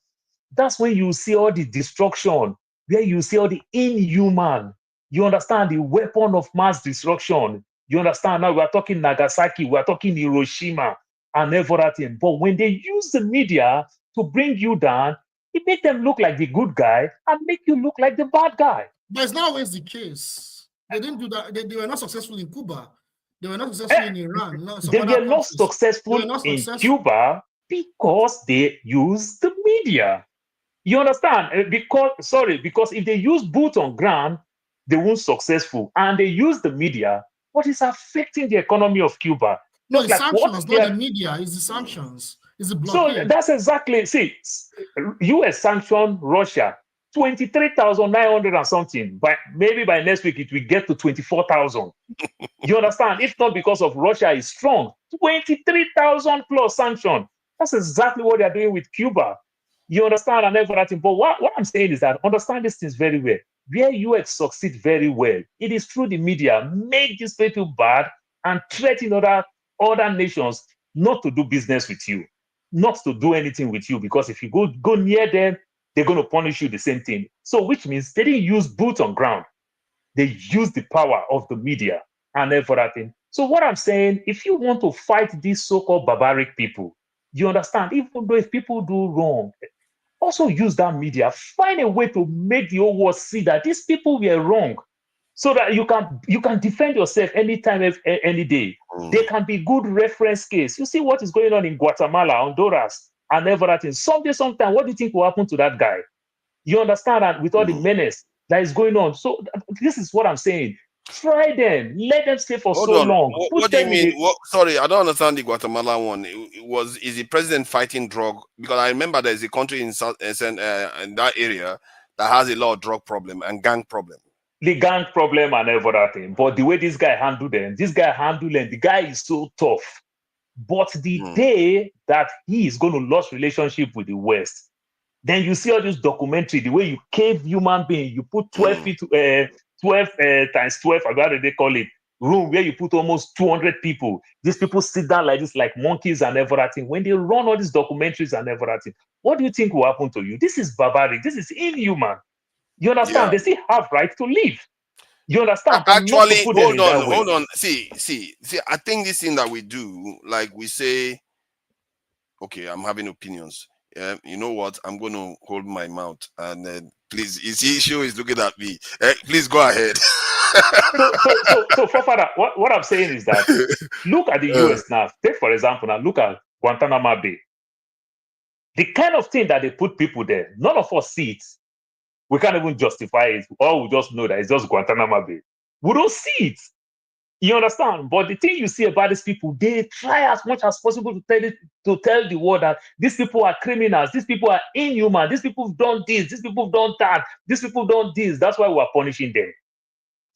Speaker 11: that's when you see all the destruction, where you see all the inhuman. You understand, the weapon of mass destruction. You understand, now we are talking Nagasaki, we are talking Hiroshima and everything. But when they use the media to bring you down, it makes them look like the good guy and make you look like the bad guy.
Speaker 10: But it's not always the case. They didn't do that. They were not successful in Cuba. They were not successful in Iran.
Speaker 11: They were not successful in Cuba because they used the media. You understand? Because if they use boot on ground, they weren't successful. And they use the media, what is affecting the economy of Cuba?
Speaker 10: No, it's sanctions, not the media. It's the sanctions. It's the blockade.
Speaker 11: So that's exactly, see, US sanctioned Russia, 23,900 and something. Maybe by next week, it will get to 24,000. You understand? If not because of Russia is strong, 23,000 plus sanction. That's exactly what they're doing with Cuba. You understand? And everything. But what I'm saying is that understand these things very well. Where US succeed very well, it is through the media, make these people bad and threaten other nations not to do business with you, not to do anything with you, because if you go near them, they're going to punish you the same thing. So which means they didn't use boots on ground. They use the power of the media and everything. So what I'm saying, if you want to fight these so-called barbaric people, you understand, even though if people do wrong, also use that media, find a way to make the whole world see that these people were wrong, so that you can defend yourself anytime, any day. They can be good reference case. You see what is going on in Guatemala, Honduras, and everything. Sometime, what do you think will happen to that guy? You understand that with all the menace that is going on. So this is what I'm saying. Try them. Let them stay for so long.
Speaker 5: What do you mean? Sorry, I don't understand the Guatemala one. Is the president fighting drug? Because I remember there's a country in that area that has a lot of drug problem and gang problem.
Speaker 11: The gang problem and everything. But the way this guy handled them, the guy is so tough. But the day that he is going to lose relationship with the West, then you see all this documentary, the way you cave human being, you put 12 feet, 12 times 12, how do they call it, room where you put almost 200 people. These people sit down like this, like monkeys and everything. When they run all these documentaries and everything, what do you think will happen to you? This is barbaric. This is inhuman. You understand? Yeah. They still have right to live. You understand?
Speaker 5: Actually, hold on. See. I think this thing that we do, like we say, okay, I'm having opinions. You know what? I'm going to hold my mouth and please. Issue is looking at me. Please go ahead.
Speaker 11: So Father, what I'm saying is that look at the US now. Take for example now. Look at Guantanamo Bay. The kind of thing that they put people there. None of us see it. We can't even justify it. Or we just know that it's just Guantanamo Bay. We don't see it. You understand? But the thing you see about these people, they try as much as possible to tell the world that these people are criminals, these people are inhuman, these people have done this, these people have done that, these people have done this. That's why we are punishing them.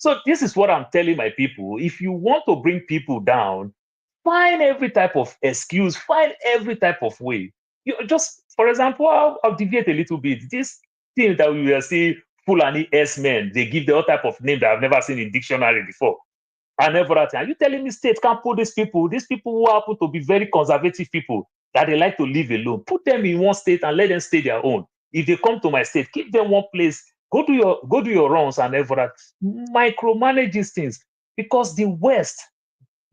Speaker 11: So this is what I'm telling my people. If you want to bring people down, find every type of excuse, find every type of way. You just, for example, I'll deviate a little bit. This thing that we will see Fulani S-men, they give the all type of name that I've never seen in dictionary before. And everything. Are you telling me states can't put these people who happen to be very conservative people that they like to live alone, put them in one state and let them stay their own. If they come to my state, keep them one place, go do your runs and everything. Micromanage these things, because the West,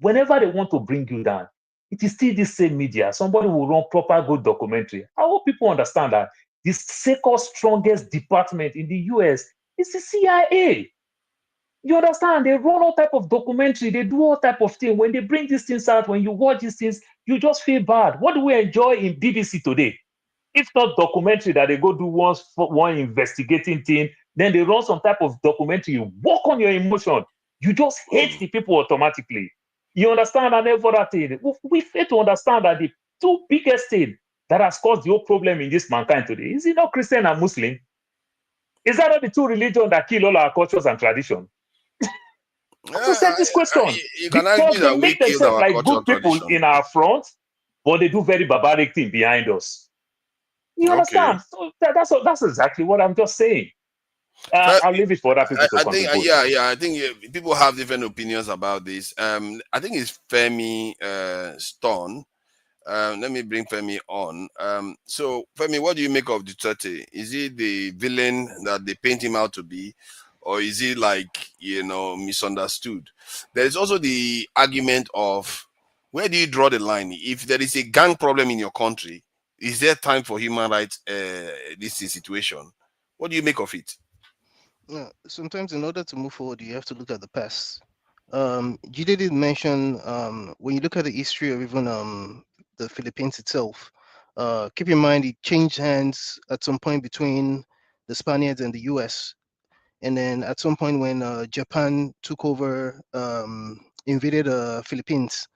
Speaker 11: whenever they want to bring you down, it is still the same media. Somebody will run proper good documentary. I hope people understand that the second strongest department in the US is the CIA. You understand? They run all type of documentary. They do all type of thing. When they bring these things out, when you watch these things, you just feel bad. What do we enjoy in BBC today? If not documentary that they go do one investigating thing, then they run some type of documentary. You work on your emotion. You just hate the people automatically. You understand? And every other thing. We fail to understand that the two biggest things that has caused the whole problem in this mankind today is it not Christian and Muslim? Is that not the two religions that kill all our cultures and tradition? To set this question,
Speaker 5: you can
Speaker 11: because
Speaker 5: argue
Speaker 11: they
Speaker 5: that we
Speaker 11: make
Speaker 5: killed
Speaker 11: themselves
Speaker 5: our
Speaker 11: like
Speaker 5: culture
Speaker 11: good
Speaker 5: and
Speaker 11: people
Speaker 5: tradition.
Speaker 11: in our front, but they do very barbaric thing behind us. You understand? So that's exactly what I'm just saying. I'll leave it for other people to
Speaker 5: I think,
Speaker 11: contribute.
Speaker 5: I think people have different opinions about this. I think it's Femi Stone. Let me bring Femi on. So, Femi, what do you make of Duterte? Is he the villain that they paint him out to be, or is he misunderstood? There is also the argument of where do you draw the line? If there is a gang problem in your country, is there time for human rights? This situation. What do you make of it?
Speaker 14: Sometimes in order to move forward, you have to look at the past. Jide did mention when you look at the history of even the Philippines itself, keep in mind it changed hands at some point between the Spaniards and the US. And then at some point when Japan took over, invaded Philippines,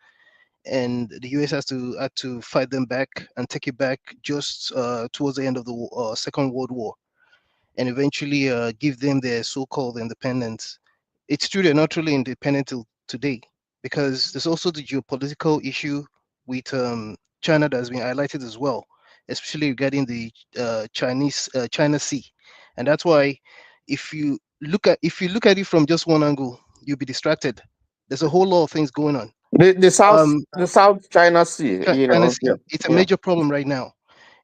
Speaker 14: and the US had to fight them back and take it back just towards the end of the Second World War, and eventually give them their so-called independence. It's true they're not really independent till today, because there's also the geopolitical issue with China that has been highlighted as well, especially regarding the China Sea, and that's why if you look at it from just one angle, you'll be distracted. There's a whole lot of things going on.
Speaker 13: The South China Sea,
Speaker 14: China Sea,
Speaker 13: yeah,
Speaker 14: it's a
Speaker 13: yeah.
Speaker 14: major problem right now.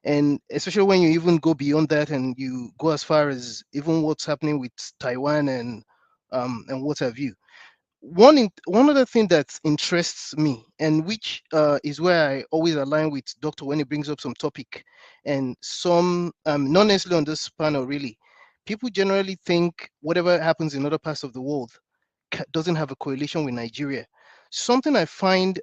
Speaker 14: And especially when you even go beyond that and you go as far as even what's happening with Taiwan and what have you. One other thing that interests me, and which is where I always align with Doctor when he brings up some topic, and some not necessarily on this panel really, people generally think whatever happens in other parts of the world doesn't have a correlation with Nigeria. Something I find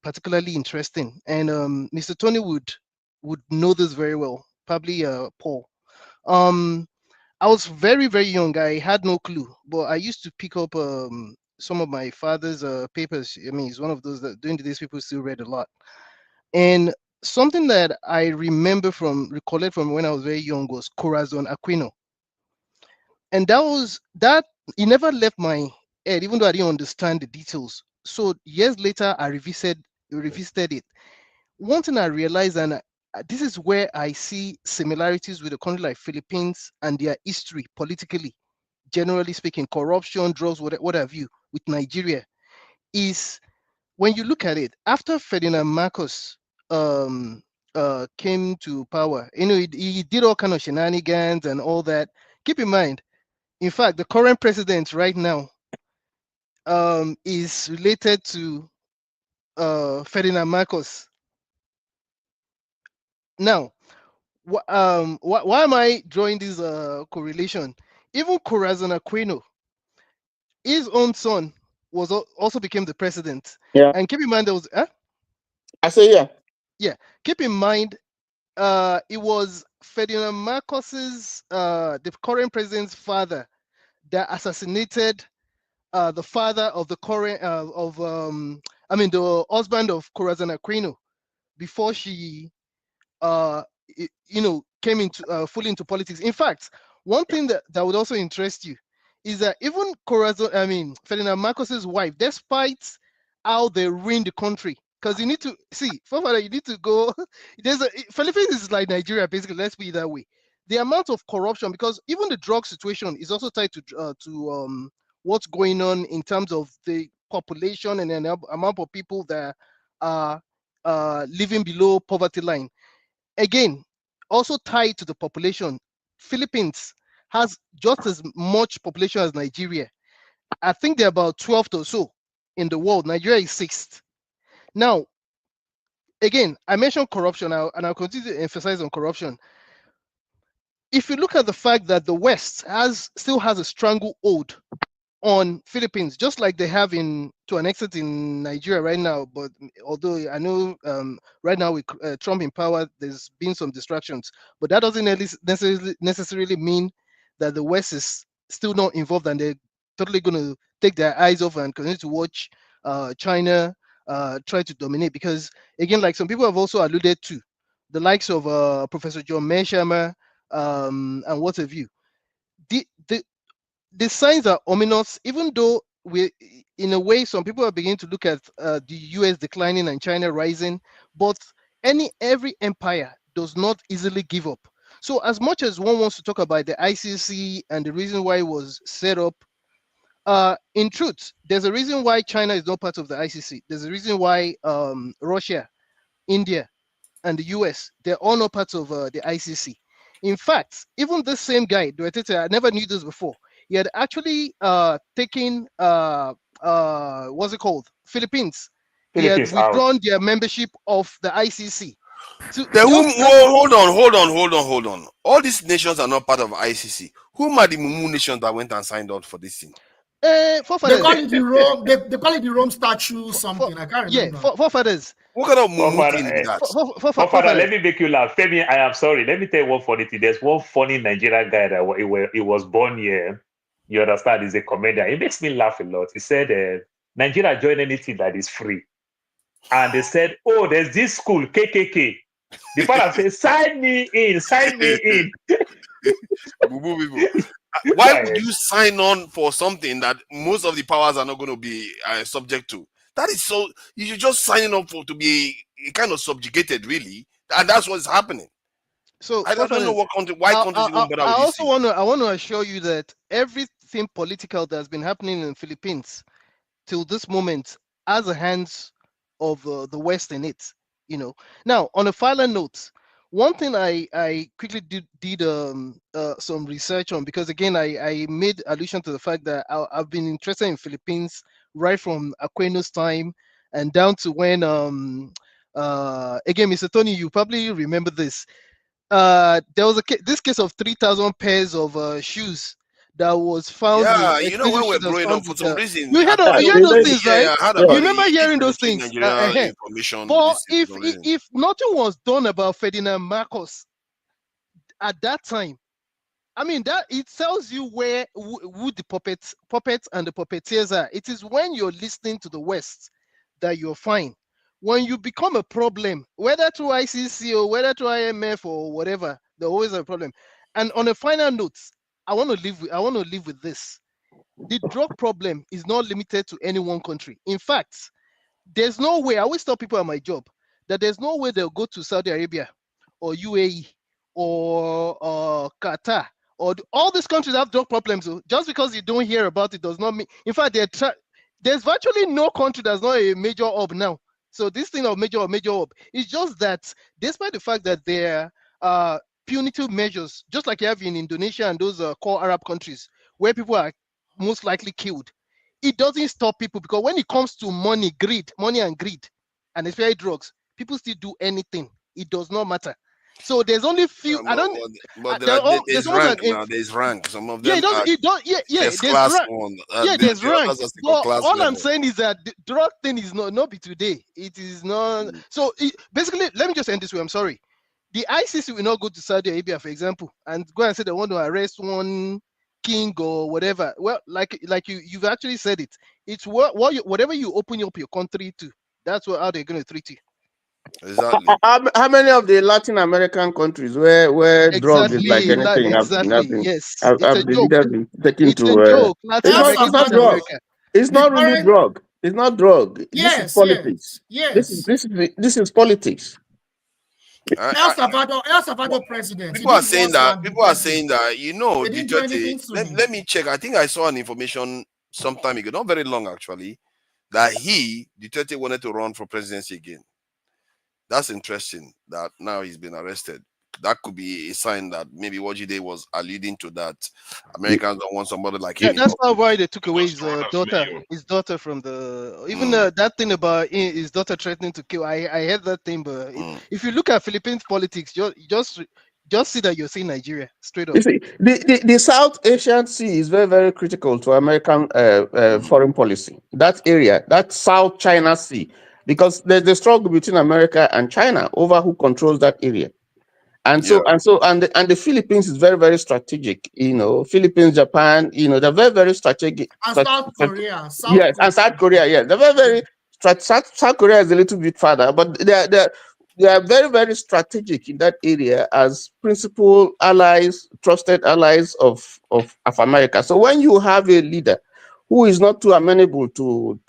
Speaker 14: particularly interesting, and Mr. Tony would know this very well, probably Paul. I was very, very young. I had no clue, but I used to pick up some of my father's papers. I mean, he's one of those that during the days people still read a lot. And something that I recollect from when I was very young was Corazon Aquino. And that he never left my head, even though I didn't understand the details. So years later, I revisited it. One thing I realized, and this is where I see similarities with a country like Philippines and their history politically, generally speaking, corruption, drugs, what have you, with Nigeria, is when you look at it, after Ferdinand Marcos came to power, he did all kind of shenanigans and all that. Keep in mind, in fact, the current president right now is related to Ferdinand Marcos. Now, why am I drawing this correlation? Even Corazon Aquino, his own son also became the president.
Speaker 13: Yeah.
Speaker 14: And keep in mind there was
Speaker 13: I say yeah.
Speaker 14: Yeah. Keep in mind it was Ferdinand Marcos's the current president's father that assassinated the father of the current the husband of Corazon Aquino before she came into fully into politics. In fact, one thing that would also interest you is that even Ferdinand Marcos's wife, despite how they ruined the country, because you need to see, you need to go. Philippines is like Nigeria, basically. Let's be that way. The amount of corruption, because even the drug situation is also tied to what's going on in terms of the population and the amount of people that are living below poverty line. Again, also tied to the population. Philippines has just as much population as Nigeria. I think they're about 12th or so in the world. Nigeria is 6th. Now, again, I mentioned corruption now, and I'll continue to emphasize on corruption. If you look at the fact that the West still has a stranglehold on Philippines, just like they have to an extent in Nigeria right now. But although I know right now with Trump in power, there's been some distractions, but that doesn't necessarily mean that the West is still not involved and they're totally going to take their eyes off and continue to watch China try to dominate. Because again, like some people have also alluded to, the likes of Professor John Mearsheimer and what have you. The signs are ominous, even though in a way, some people are beginning to look at the US declining and China rising, but every empire does not easily give up. So as much as one wants to talk about the ICC and the reason why it was set up, in truth, there's a reason why China is not part of the ICC. There's a reason why Russia, India, and the US, they're all not part of the ICC. In fact, even this same guy, Duterte, I never knew this before. He had actually taken what's it called? Philippines. He had withdrawn their membership of the ICC.
Speaker 5: Hold on. All these nations are not part of ICC. Whom are the Mumu nations that went and signed up for this thing?
Speaker 10: They call it the Rome. They call it the Rome statue something. I can't remember.
Speaker 14: Yeah, forefathers.
Speaker 5: What kind of Mumu thing is that?
Speaker 11: Forefather, let me make you laugh. Femi, I am sorry. Let me tell you one funny thing. There's one funny Nigerian guy that he was born here. You understand? He's a comedian. He makes me laugh a lot. He said, Nigeria join anything that is free. And they said, oh, there's this school, KKK. The father said, sign me in.
Speaker 5: Why would you sign on for something that most of the powers are not going to be subject to? That is so. You should just sign up to be kind of subjugated, really, and that's what's happening.
Speaker 14: So
Speaker 5: I don't know what country. Why countries even bother with this?
Speaker 14: I want to assure you that everything political that's been happening in the Philippines till this moment has the hands of the West in it. Now on a final note, one thing I quickly did some research on, because again I made allusion to the fact that I've been interested in Philippines right from Aquino's time and down to when again, Mr. Tony, you probably remember this. There was this case of 3,000 pairs of shoes that was found.
Speaker 5: Yeah, when we're growing up, for some reason,
Speaker 14: you heard those things, right? You remember hearing those things.
Speaker 5: Information.
Speaker 14: But if nothing was done about Ferdinand Marcos at that time, I mean, that it tells you who the puppets and the puppeteers are. It is when you're listening to the West that you're fine. When you become a problem, whether through ICC or whether through IMF or whatever, there's always a problem. And on a final note, I want to live with this. The drug problem is not limited to any one country. In fact, there's no way. I always tell people at my job that there's no way they'll go to Saudi Arabia or UAE or Qatar or all these countries have drug problems. So just because you don't hear about it does not mean. In fact, there's virtually no country that's not a major hub now. So this thing of major hub, it's just that despite the fact that there are punitive measures, just like you have in Indonesia and those core Arab countries where people are most likely killed, it doesn't stop people, because when it comes to money and greed, and especially drugs, people still do anything. It does not matter. So there's only few.
Speaker 5: There's rank now. There's rank. Some of them. There's class
Speaker 14: rank.
Speaker 5: one.
Speaker 14: There's rank. But all
Speaker 5: level.
Speaker 14: I'm saying is that the drug thing is not be today. It is not. So basically, let me just end this way. I'm sorry. The ICC will not go to Saudi Arabia, for example, and go and say they want to arrest one king or whatever. Well, like you've actually said it. It's whatever you open up your country to. That's how they're going to treat you.
Speaker 5: Exactly.
Speaker 13: How many of the Latin American countries where drug is like
Speaker 14: Exactly,
Speaker 13: anything
Speaker 14: exactly. Yes, it's
Speaker 13: have
Speaker 14: a
Speaker 13: the
Speaker 14: joke.
Speaker 13: leaders been taken
Speaker 14: It's a
Speaker 13: to?
Speaker 14: joke. Latin
Speaker 12: El
Speaker 14: America is
Speaker 13: It's not
Speaker 14: Latin
Speaker 12: Salvador,
Speaker 13: drug.
Speaker 14: America.
Speaker 13: It's
Speaker 12: the
Speaker 13: not really
Speaker 12: current,
Speaker 13: drug. It's not drug. This is
Speaker 12: yes,
Speaker 13: politics.
Speaker 12: yes.
Speaker 13: This is politics.
Speaker 12: El Salvador president, he
Speaker 5: People are
Speaker 12: did
Speaker 5: saying
Speaker 12: worse
Speaker 5: that.
Speaker 12: than
Speaker 5: People are
Speaker 12: Duterte.
Speaker 5: saying that.
Speaker 12: They didn't do
Speaker 5: Duterte.
Speaker 12: anything to
Speaker 5: Let,
Speaker 12: him.
Speaker 5: let me check. I think I saw an information some time ago, not very long actually, that Duterte wanted to run for presidency again. That's interesting. That now he's been arrested. That could be a sign that maybe Wajide was alluding to that Americans don't want somebody like
Speaker 14: Yeah,
Speaker 5: him in
Speaker 14: that's not
Speaker 5: office.
Speaker 14: why they took away
Speaker 11: Just
Speaker 14: his
Speaker 11: run as
Speaker 14: daughter.
Speaker 11: mayor.
Speaker 14: His daughter from the even
Speaker 5: Mm,
Speaker 14: that thing about his daughter threatening to kill. I heard that thing, but
Speaker 5: mm.
Speaker 14: if you look at Philippines politics, just see that you're seeing Nigeria straight up.
Speaker 13: You see, the South Asian Sea is very, very critical to American foreign policy. That area, that South China Sea, because there's a struggle between America and China over who controls that area. And
Speaker 5: Yeah.
Speaker 13: and the Philippines is very, very strategic. You know, Philippines, Japan, they're very, very strategic.
Speaker 12: And South Korea, South
Speaker 13: Yes, and
Speaker 12: Korea.
Speaker 13: South Korea, yes, they're very, very South Korea is a little bit further, but they are very, very strategic in that area as principal allies, trusted allies of America. So when you have a leader who is not too amenable to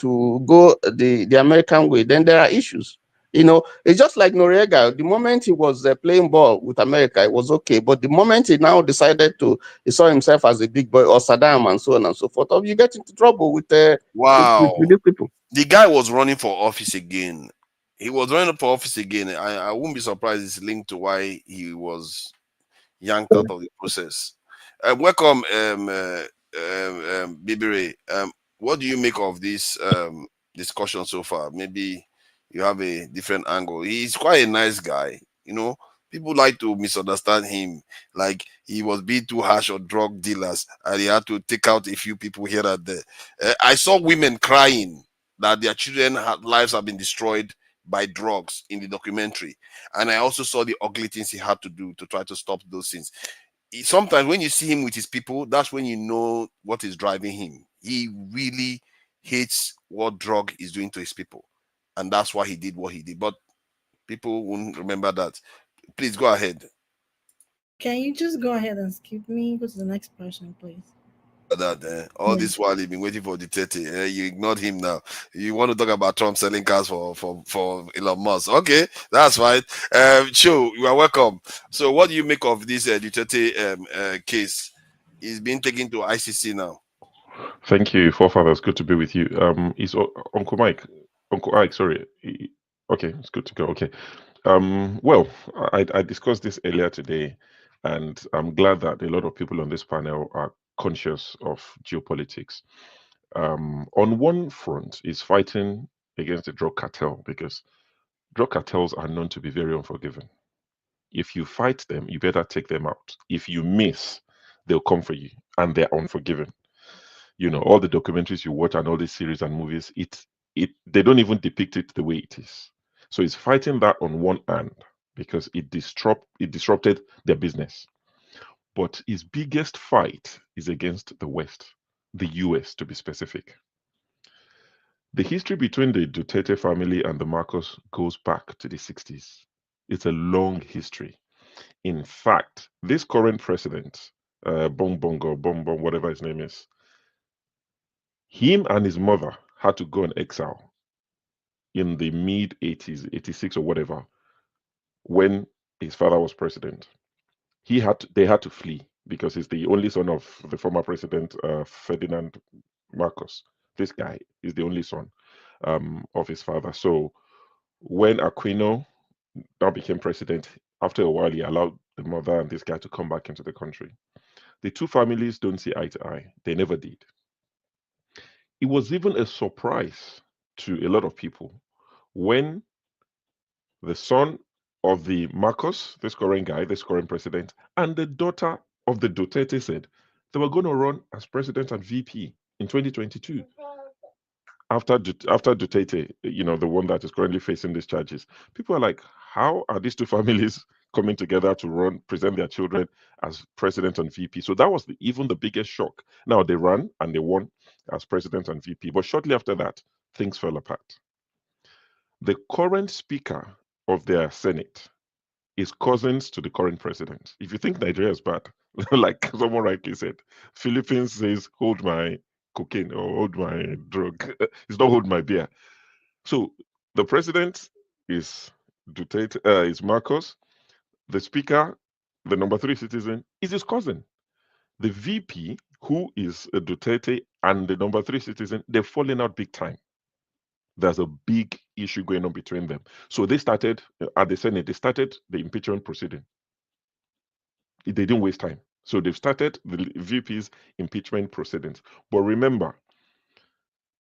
Speaker 13: go the American way, then there are issues. It's just like Noriega. The moment he was playing ball with America, it was okay. But the moment he now decided he saw himself as a big boy, or Saddam, and so on and so forth, you get into trouble with
Speaker 5: Wow.
Speaker 13: these people.
Speaker 5: The guy was running for office again. He was running for office again. I wouldn't be surprised it's linked to why he was yanked out of the process. Welcome, Bibire. What do you make of this discussion so far? Maybe you have a different angle. He's quite a nice guy. People like to misunderstand him, like he was being too harsh on drug dealers, and he had to take out a few people here and there. I saw women crying that their lives have been destroyed by drugs in the documentary, and I also saw the ugly things he had to do to try to stop those things. Sometimes when you see him with his people, that's when you know what is driving him. He really hates what drug is doing to his people, and that's why he did what he did. But people won't remember that. Please go ahead.
Speaker 15: Can you just go ahead and skip me? Go to the next person, please.
Speaker 5: That all
Speaker 15: Yeah.
Speaker 5: this while you've been waiting for the 30, you ignored him now. You want to talk about Trump selling cars for Elon Musk? Okay, that's fine. Cho, you are welcome. So, what do you make of this Duterte case? He's been taken to ICC now.
Speaker 16: Thank you, forefathers. Good to be with you. Is Uncle Mike, Uncle Ike? Sorry. Okay, it's good to go. Okay. Well, I discussed this earlier today, and I'm glad that a lot of people on this panel are conscious of geopolitics. On one front, is fighting against the drug cartel because drug cartels are known to be very unforgiving. If you fight them, you better take them out. If you miss, they'll come for you, and they're unforgiving. All the documentaries you watch and all these series and movies, they don't even depict it the way it is. So it's fighting that on one hand because it disrupted their business. But his biggest fight is against the West, the US to be specific. The history between the Duterte family and the Marcos goes back to the 60s. It's a long history. In fact, this current president, Bong Bongo, Bong Bong, whatever his name is, him and his mother had to go in exile in the mid 80s, 86 or whatever, when his father was president. They had to flee because he's the only son of the former president, Ferdinand Marcos. This guy is the only son of his father. So when Aquino now became president, after a while, he allowed the mother and this guy to come back into the country. The two families don't see eye to eye. They never did. It was even a surprise to a lot of people when the son of the Marcos, this current guy, this current president, and the daughter of the Duterte said they were going to run as president and VP in 2022 after Duterte, the one that is currently facing these charges. People are like, how are these two families coming together to present their children as president and VP? So that was even the biggest shock. Now they ran and they won as president and VP, but shortly after that, things fell apart. The current speaker of their Senate is cousins to the current president. If you think Nigeria is bad, like someone rightly said, Philippines says, hold my cocaine or hold my drug. It's not hold my beer. So the president is Duterte, is Marcos. The speaker, the number 3 citizen, is his cousin. The VP, who is a Duterte, and the number 3 citizen, they've fallen out big time. There's a big issue going on between them. So they started at the Senate, they started the impeachment proceeding. They didn't waste time. So they've started the VP's impeachment proceedings. But remember,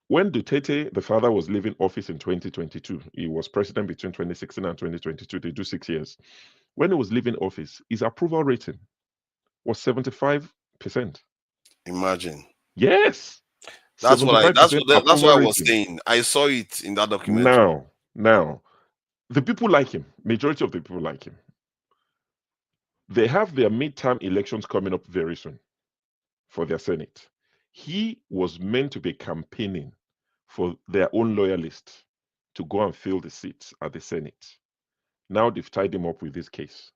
Speaker 16: when Duterte, the father, was leaving office in 2022, he was president between 2016 and 2022, they do 6 years. When he was leaving office, his approval rating was 75%.
Speaker 5: Imagine.
Speaker 16: Yes.
Speaker 5: That's what I was
Speaker 16: rating.
Speaker 5: saying. I saw it in that document.
Speaker 16: Now, the people like him. Majority of the people like him. They have their midterm elections coming up very soon for their Senate. He was meant to be campaigning for their own loyalists to go and fill the seats at the Senate. Now they've tied him up with this case.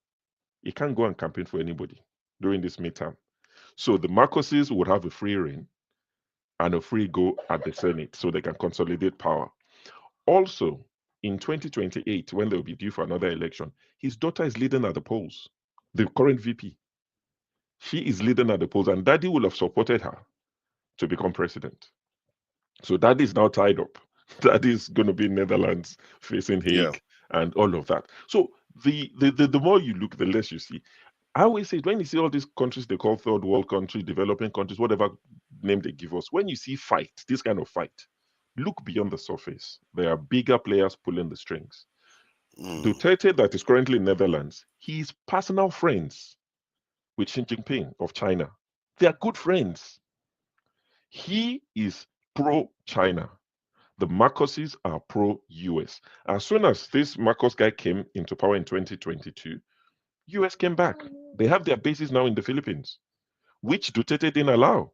Speaker 16: He can't go and campaign for anybody during this midterm. So the Marcoses would have a free reign and a free go at the Senate so they can consolidate power. Also, in 2028, when they'll be due for another election, his daughter is leading at the polls, the current VP. She is leading at the polls, and Daddy will have supported her to become president. So Daddy is now tied up. Daddy is going to be in Netherlands facing Hague and all of that. So the more you look, the less you see. I always say, when you see all these countries they call third world countries, developing countries, whatever name they give us, when you see fight, this kind of fight, look beyond the surface. There are bigger players pulling the strings. Duterte, that is currently in Netherlands, he's personal friends with Xi Jinping of China. They are good friends. He is pro-China. The Marcoses are pro-US. As soon as this Marcos guy came into power in 2022, US came back. They have their bases now in the Philippines, which Duterte didn't allow.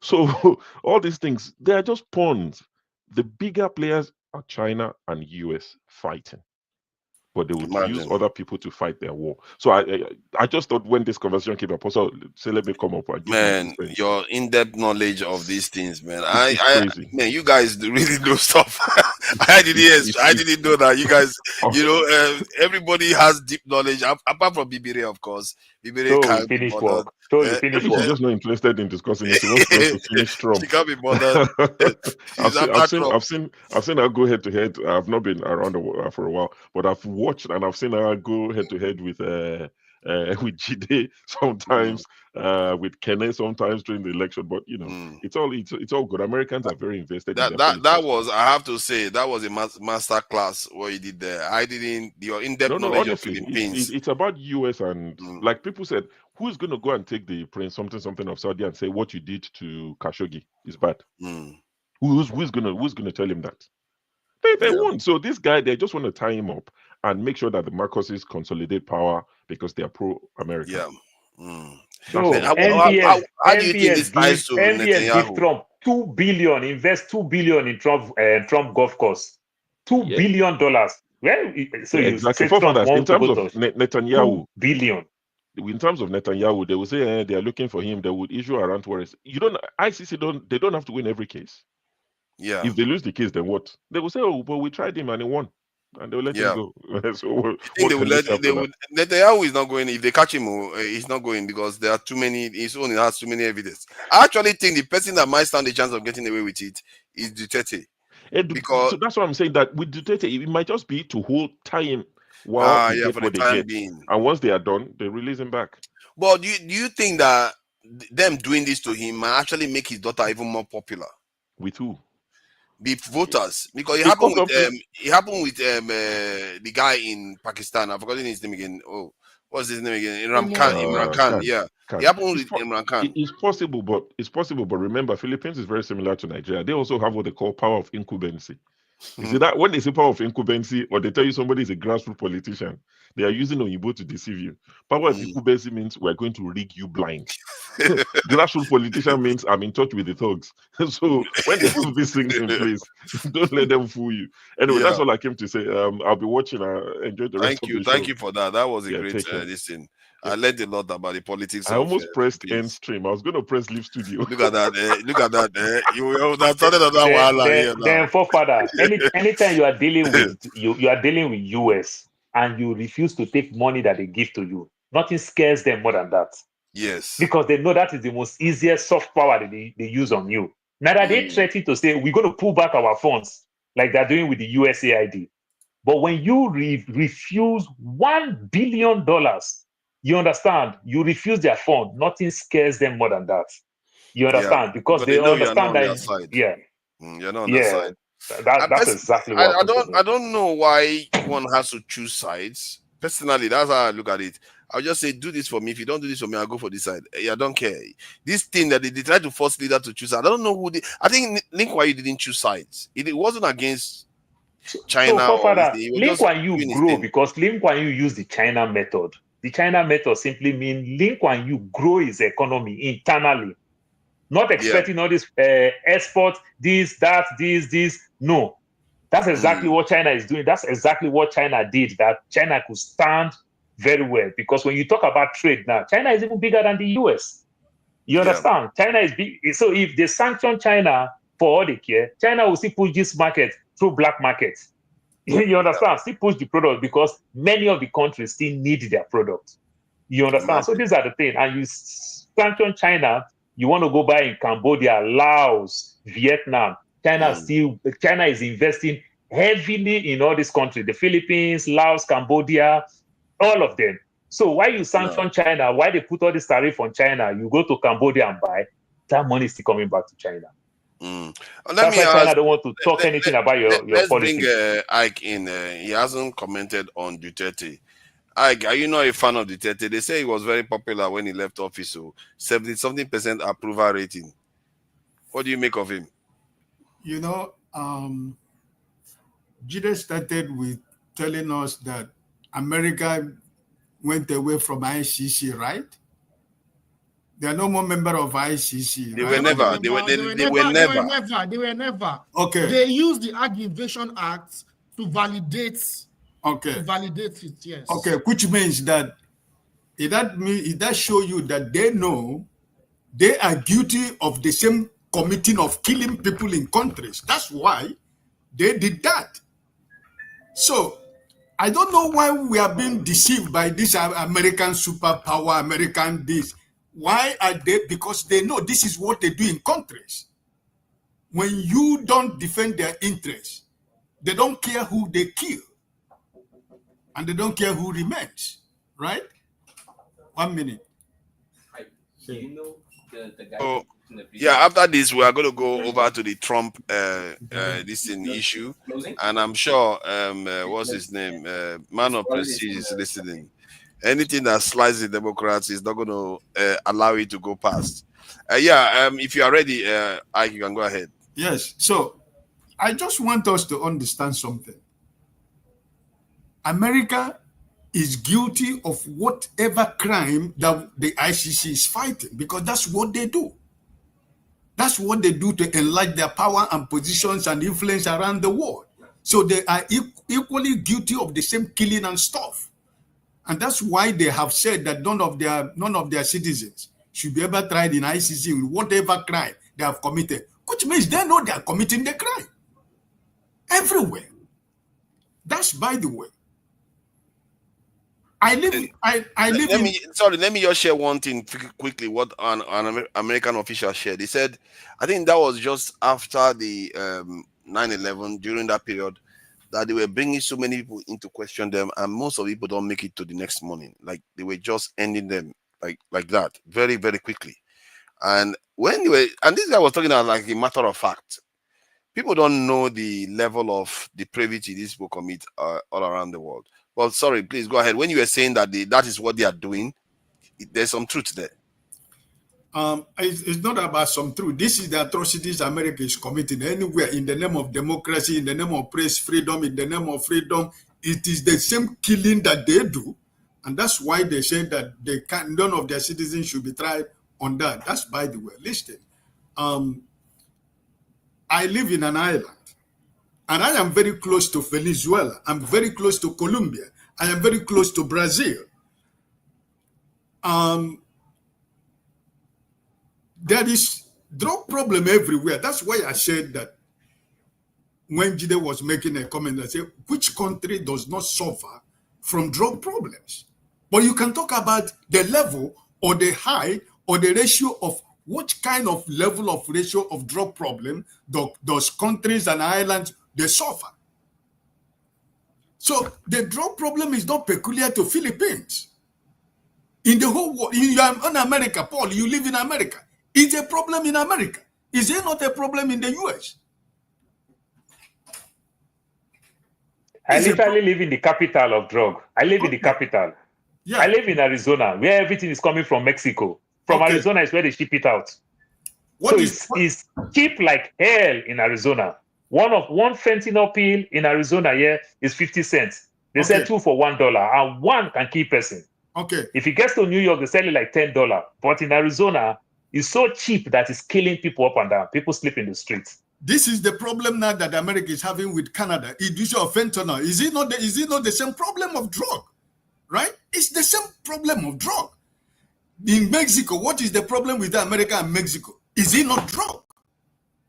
Speaker 16: So all these things, they are just pawns. The bigger players are China and US fighting, but they would use other people to fight their war. So I just thought when this conversation came up, also say let me come up and give
Speaker 5: man, your in-depth knowledge of these things, man.
Speaker 16: Crazy.
Speaker 5: Man, you guys really know stuff. I didn't know that. You guys, everybody has deep knowledge apart from Bibire, of course. Bibire can't be bothered.
Speaker 16: She's just not interested in discussing it. She wants us to finish Trump.
Speaker 5: She can't be bothered.
Speaker 16: I've seen her go head to head. I've not been around for a while, but I've watched and I've seen her go head to head with Jide sometimes, with Kenne sometimes during the election. But it's all good. Americans are very invested.
Speaker 5: That was, I have to say, that was a master class what you did there. Your in-depth knowledge
Speaker 16: honestly,
Speaker 5: of Philippines.
Speaker 16: It's about US and like people said, who's going to go and take the Prince something of Saudi and say what you did to Khashoggi is bad? Who's gonna tell him that? They won't. So this guy, they just want to tie him up and make sure that the Marcoses consolidate power because they are pro-American.
Speaker 11: So
Speaker 5: how do you think this ties to
Speaker 11: MBS
Speaker 5: Netanyahu?
Speaker 11: give Trump $2 billion, invest $2 billion in Trump golf course. $2 billion. Well, so
Speaker 16: exactly.
Speaker 11: you say Trump
Speaker 16: in terms of
Speaker 11: $2
Speaker 16: Netanyahu,
Speaker 11: billion.
Speaker 16: In terms of Netanyahu, they will say they are looking for him. They would issue warrant warrants. ICC they don't have to win every case.
Speaker 5: Yeah.
Speaker 16: If they lose the case, then what? They will say, oh, but we tried him and he won. And they'll let him go. So
Speaker 5: Netanyahu is not going. If they catch him, he's not going because there are too many. His own has too many evidence. I actually think the person that might stand the chance of getting away with it is Duterte.
Speaker 16: So that's why I'm saying that with Duterte, it might just be to hold time while they get what they get. And once they are done, they release him back.
Speaker 5: But do you think that them doing this to him might actually make his daughter even more popular?
Speaker 16: With who?
Speaker 5: The voters, because it happened with the guy in Pakistan. I've forgotten his name again. Oh, what's his name again? Imran Khan. Yeah, it happened with Imran Khan.
Speaker 16: It's possible, but remember, Philippines is very similar to Nigeria. They also have what they call power of incumbency. You see that when they say power of incumbency, or they tell you somebody is a grassroots politician, they are using Oyibo to deceive you. Power of incumbency means we're going to rig you blind. Grassroots politician means I'm in touch with the thugs. So when they have these things in place, don't let them fool you. Anyway, that's all I came to say. I'll be watching. Enjoy the rest of the show.
Speaker 5: Thank you for that. That was a great
Speaker 16: take care.
Speaker 5: listen. I learned a lot about the politics.
Speaker 16: I almost pressed end stream. I was going to press leave studio.
Speaker 5: Look at that. Look at that. You have started on that
Speaker 11: then forefather, anytime you are dealing with you are dealing with US and you refuse to take money that they give to you, nothing scares them more than that.
Speaker 5: Yes.
Speaker 11: Because they know that is the most easiest soft power that they use on you. Now they threaten to say we're going to pull back our funds like they're doing with the USAID. But when you refuse $1 billion, you understand, you refuse their fund, nothing scares them more than that. You understand? Because they understand that
Speaker 5: you're not on their side.
Speaker 11: That's exactly what
Speaker 5: I don't know why one has to choose sides. Personally, that's how I look at it. I'll just say, do this for me. If you don't do this for me, I'll go for this side. I don't care. This thing that they try to force leader to choose, I don't know who I think Lin Kuan Yew didn't choose sides. It wasn't against China.
Speaker 11: So, Lin Kuan Yew grew because Lin Kuan Yew used the China method. The China method simply means Lin Kuan Yew grow his economy internally, not expecting all this export, this. No, that's exactly what China is doing. That's exactly what China did. That China could stand very well because when you talk about trade now, China is even bigger than the US. You understand? China is big. So if they sanction China for all they care, China will still push this market through black markets. You understand? Still push the product because many of the countries still need their product. You understand? So these are the things. And you sanction China, you want to go buy in Cambodia, Laos, Vietnam. China is investing heavily in all these countries, the Philippines, Laos, Cambodia, all of them. So why you sanction China? Why they put all this tariff on China? You go to Cambodia and buy, that money is still coming back to China. That's why China don't want to talk anything about your
Speaker 5: let's
Speaker 11: policy.
Speaker 5: Bring Ike in. He hasn't commented on Duterte. Ike, are you not a fan of Duterte? They say he was very popular when he left office. So 70-something% approval rating. What do you make of him?
Speaker 12: You know, Jide started with telling us that America went away from ICC, right? They are no more member of ICC.
Speaker 5: They
Speaker 12: right?
Speaker 5: were never. They were never.
Speaker 10: Okay.
Speaker 12: Okay.
Speaker 10: They used the Ag Invasion Act to validate.
Speaker 12: Okay.
Speaker 10: To validate it, yes.
Speaker 12: Okay, which means that that show you that they know they are guilty of the same committing of killing people in countries. That's why they did that. So I don't know why we are being deceived by this American superpower, American this. Why are they? Because they know this is what they do in countries. When you don't defend their interests, they don't care who they kill. And they don't care who remains. Right? 1 minute.
Speaker 17: Do you know the guy?
Speaker 5: Oh, yeah, after this, we are going to go over to the Trump issue. And I'm sure, what's his name? Man of Prestige is listening. Anything that slices the Democrats is not going to allow it to go past. If you are ready, Ike, you can go ahead.
Speaker 12: Yes. So I just want us to understand something. America is guilty of whatever crime that the ICC is fighting because that's what they do. That's what they do to enlarge their power and positions and influence around the world. So they are equally guilty of the same killing and stuff. And that's why they have said that none of their citizens should be ever tried in ICC with whatever crime they have committed, which means they know they are committing the crime everywhere. That's by the way.
Speaker 5: Let me just share one thing quickly. What an American official shared. He said, I think that was just after the 9/11, during that period, that they were bringing so many people in to question them, and most of the people don't make it to the next morning. Like they were just ending them like that very, very quickly. And when they were, and this guy was talking about like a matter of fact. People don't know the level of depravity these people commit all around the world. Well, sorry, please go ahead. When you were saying that that is what they are doing, there's some truth there.
Speaker 12: It's not about some truth. This is the atrocities America is committing anywhere in the name of democracy, in the name of press freedom, in the name of freedom. It is the same killing that they do. And that's why they say that none of their citizens should be tried on that. That's by the way. Listen, I live in an island, and I am very close to Venezuela. I'm very close to Colombia. I am very close to Brazil. There is drug problem everywhere. That's why I said that when Jide was making a comment, I said, which country does not suffer from drug problems? But you can talk about the level or the high or the ratio of what kind of level of ratio of drug problem those countries and islands, they suffer. So the drug problem is not peculiar to Philippines. In the whole world, you are in America, Paul, you live in America. It's a problem in America. Is it not a problem in the US?
Speaker 11: I literally live in the capital of drug. I live in the capital.
Speaker 12: Yeah.
Speaker 11: I live in Arizona, where everything is coming from Mexico. From Arizona is where they ship it out. It's cheap like hell in Arizona. One fentanyl pill in Arizona here is 50 cents. They sell 2 for $1, and one can kill person.
Speaker 12: Okay.
Speaker 11: If it gets to New York, they sell it like $10. But in Arizona, it's so cheap that it's killing people up and down. People sleep in the streets.
Speaker 12: This is the problem now that America is having with Canada. Issue of fentanyl. Is it not the same problem of drug? Right? It's the same problem of drug. In Mexico, what is the problem with America and Mexico? Is it not drug?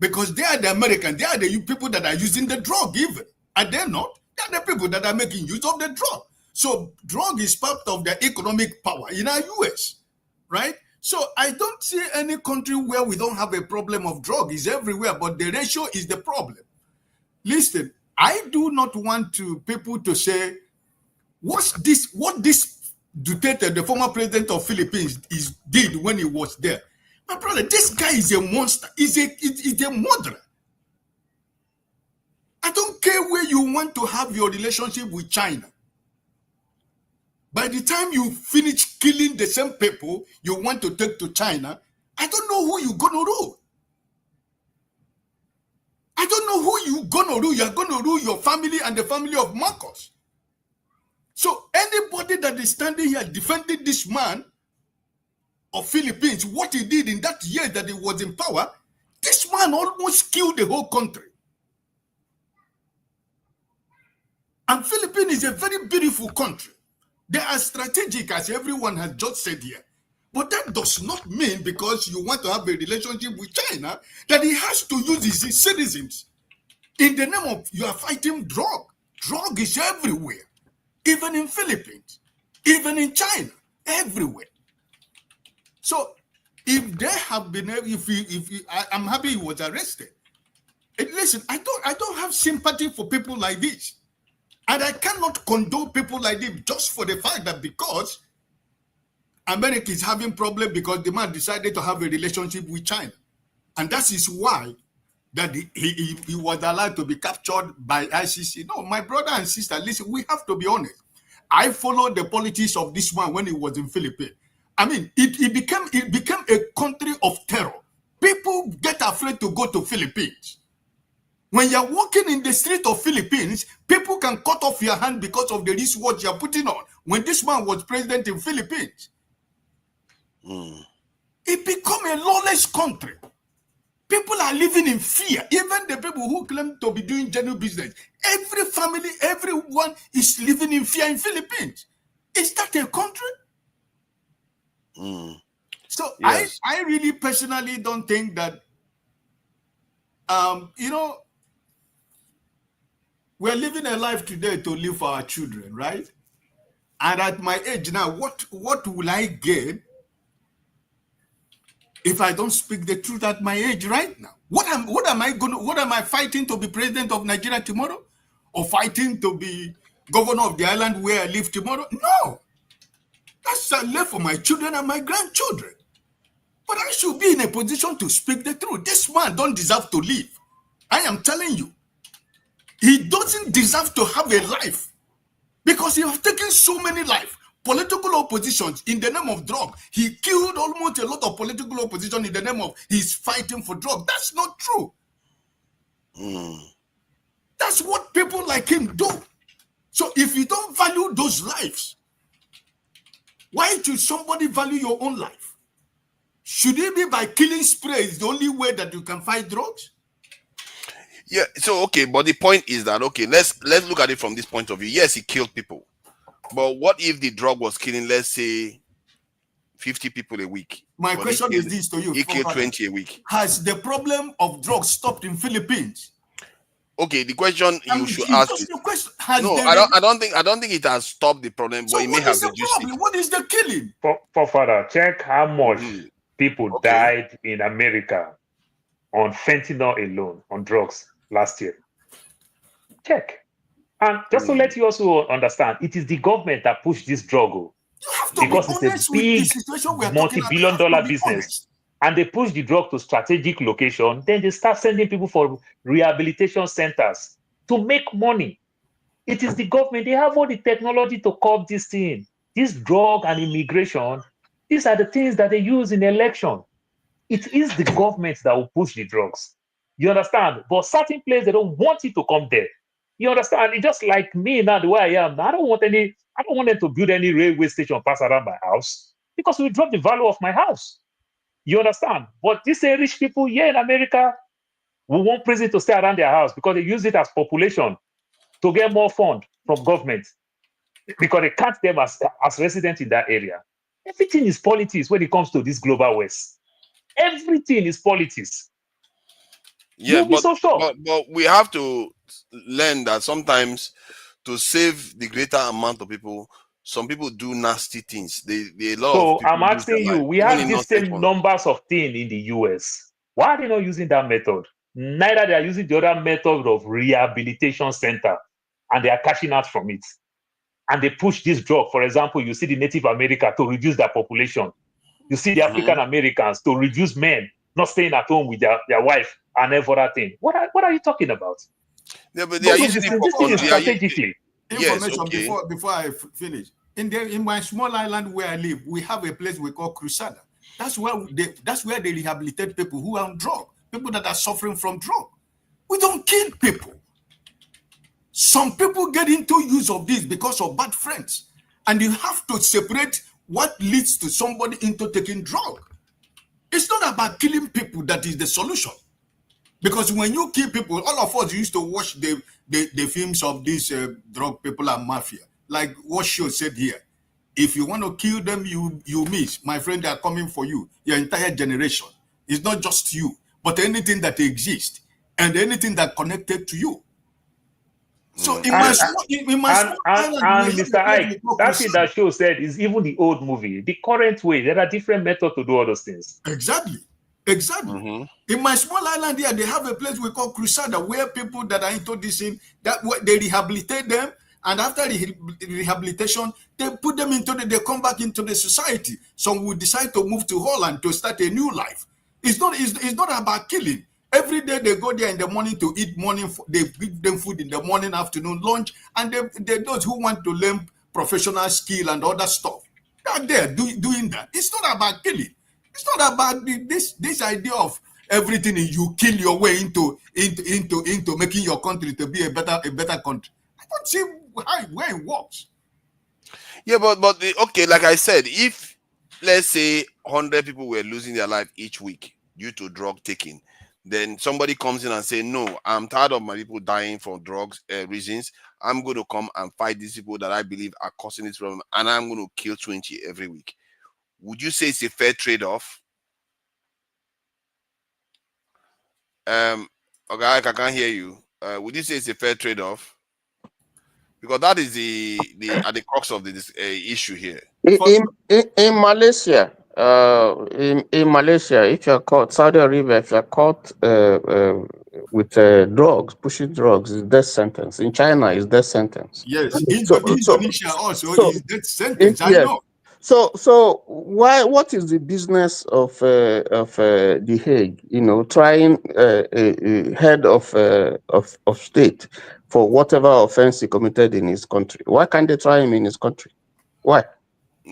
Speaker 12: Because they are the Americans, they are the people that are using the drug even. Are they not? They are the people that are making use of the drug. So drug is part of the economic power in our US, right? So I don't see any country where we don't have a problem of drug. It's everywhere, but the ratio is the problem. Listen, I do not want people to say, what this Duterte, the former president of Philippines, did when he was there. My brother, this guy is a monster. He's a murderer. I don't care where you want to have your relationship with China. By the time you finish killing the same people you want to take to China, I don't know who you're going to rule. I don't know who you're going to rule. You're going to rule your family and the family of Marcos. So anybody that is standing here defending this man of Philippines, what he did in that year that he was in power, this man almost killed the whole country. And Philippines is a very beautiful country. They are strategic, as everyone has just said here. But that does not mean because you want to have a relationship with China that he has to use his citizens in the name of you are fighting drug. Drug is everywhere, even in Philippines, even in China, everywhere. So if they have been, I'm happy he was arrested. And listen, I don't have sympathy for people like this. And I cannot condone people like this just for the fact that because America is having problem because the man decided to have a relationship with China. And that is why that he was allowed to be captured by ICC. No, my brother and sister, listen, we have to be honest. I followed the politics of this man when he was in Philippines. I mean, it became a country of terror. People get afraid to go to Philippines. When you're walking in the street of Philippines, people can cut off your hand because of the wristwatch you're putting on. When this man was president in Philippines, it became a lawless country. People are living in fear. Even the people who claim to be doing genuine business. Every family, everyone is living in fear in Philippines. Is that a country? So yes. I really personally don't think that, we're living a life today to live for our children, right? And at my age now, what will I gain if I don't speak the truth at my age right now? What am I fighting to be president of Nigeria tomorrow? Or fighting to be governor of the island where I live tomorrow? No. That's left for my children and my grandchildren. But I should be in a position to speak the truth. This man don't deserve to live. I am telling you. He doesn't deserve to have a life because he has taken so many lives. Political oppositions in the name of drug. He killed almost a lot of political opposition in the name of he's fighting for drug. That's not true. That's what people like him do. So if you don't value those lives, why should somebody value your own life? Should it be by killing spray is the only way that you can fight drugs?
Speaker 5: Yeah, so okay, but the point is that okay, let's look at it from this point of view. Yes, he killed people, but what if the drug was killing, let's say, 50 people a week?
Speaker 12: My question is this to you:
Speaker 5: he killed 20 a week.
Speaker 12: Has the problem of drugs stopped in Philippines?
Speaker 5: Okay, the question you should ask is, no, I don't think it has stopped the problem, but it may have reduced it.
Speaker 12: What is the killing?
Speaker 11: For further, check how much people died in America on fentanyl alone, on drugs last year. Check. And just to let you also understand, it is the government that pushed this drug because it's a big multi-billion-dollar business. And they push the drug to strategic location. Then they start sending people for rehabilitation centers to make money. It is the government. They have all the technology to curb this thing. This drug and immigration, these are the things that they use in election. It is the government that will push the drugs. You understand? But certain places, they don't want it to come there. You understand? It's just like me now, the way I am. I don't want them to build any railway station pass around my house because we drop the value of my house. You understand? But these rich people here in America, we want prison to stay around their house because they use it as population to get more fund from government because they count them as residents in that area. Everything is politics when it comes to this global West. Everything is politics.
Speaker 5: Yeah, but we have to learn that sometimes to save the greater amount of people, some people do nasty things.
Speaker 11: So I'm asking you, we have the same numbers of things in the US. Why are they not using that method? Neither they are using the other method of rehabilitation center, and they are cashing out from it. And they push this drug. For example, you see the Native America to reduce their population. You see the African Americans to reduce men not staying at home with their wife and every other thing. What are you talking about?
Speaker 5: Yeah, but they are using it
Speaker 11: strategically.
Speaker 12: Information before I finish. In my small island where I live, we have a place we call Crusader. That's where they rehabilitate people who are on drug, people that are suffering from drug. We don't kill people. Some people get into use of this because of bad friends, and you have to separate what leads to somebody into taking drug. It's not about killing people that is the solution. Because when you kill people, all of us used to watch the films of these drug people and mafia. Like what Show said here. If you want to kill them, you miss. My friend, they are coming for you. Your entire generation. It's not just you, but anything that exists and anything that connected to you. So
Speaker 11: Mr. Ike, that thing that Show said is even the old movie. The current way, there are different methods to do all those things.
Speaker 12: Exactly. In my small island here, they have a place we call Crusader, where people that are into this thing, they rehabilitate them, and after rehabilitation, they put them they come back into the society. Some will decide to move to Holland to start a new life. It's not about killing. Every day they go there in the morning to eat they give them food in the morning, afternoon, lunch, and those who want to learn professional skill and other stuff, they're there doing that. It's not about killing. It's not about this idea of everything you kill your way into making your country to be a better country. I don't see where it works.
Speaker 5: Yeah, but okay, like I said, if let's say 100 people were losing their life each week due to drug taking, then somebody comes in and say, no, I'm tired of my people dying for drugs reasons. I'm going to come and fight these people that I believe are causing this problem, and I'm going to kill 20 every week. Would you say it's a fair trade-off? Okay, I can't hear you. Would you say it's a fair trade-off? Because that is at the crux of this issue here.
Speaker 13: In Malaysia, in Malaysia, if you're caught, Saudi Arabia, if you're caught with drugs, pushing drugs, is death sentence. In China, is death sentence.
Speaker 12: Yes, Indonesia also is death sentence. I know.
Speaker 13: So what is the business of The Hague? Trying a head of state for whatever offense he committed in his country. Why can't they try him in his country? Why?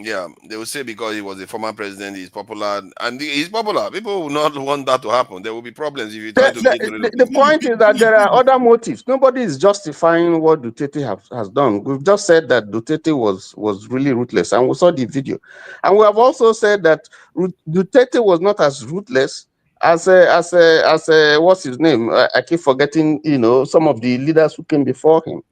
Speaker 5: Yeah, they will say because he was a former president, he's popular, and he's popular. People will not want that to happen. There will be problems if you try to get rid of
Speaker 13: The point is that there are other motives. Nobody is justifying what Duterte has done. We've just said that Duterte was really ruthless, and we saw the video. And we have also said that Duterte was not as ruthless as what's his name? I keep forgetting. Some of the leaders who came before him.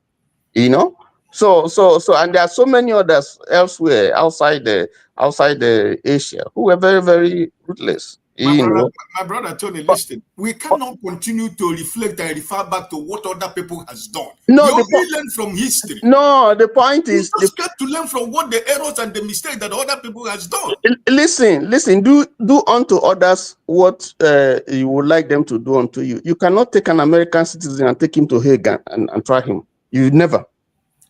Speaker 13: So, and there are so many others elsewhere outside the Asia who were very, very ruthless.
Speaker 12: My brother Tony, listen, we cannot continue to reflect and refer back to what other people has done.
Speaker 13: No,
Speaker 12: we only learn from history.
Speaker 13: No, the point is
Speaker 12: we just got to learn from what the errors and the mistakes that other people has done.
Speaker 13: Listen, do unto others what you would like them to do unto you. You cannot take an American citizen and take him to Hague and try him. You never.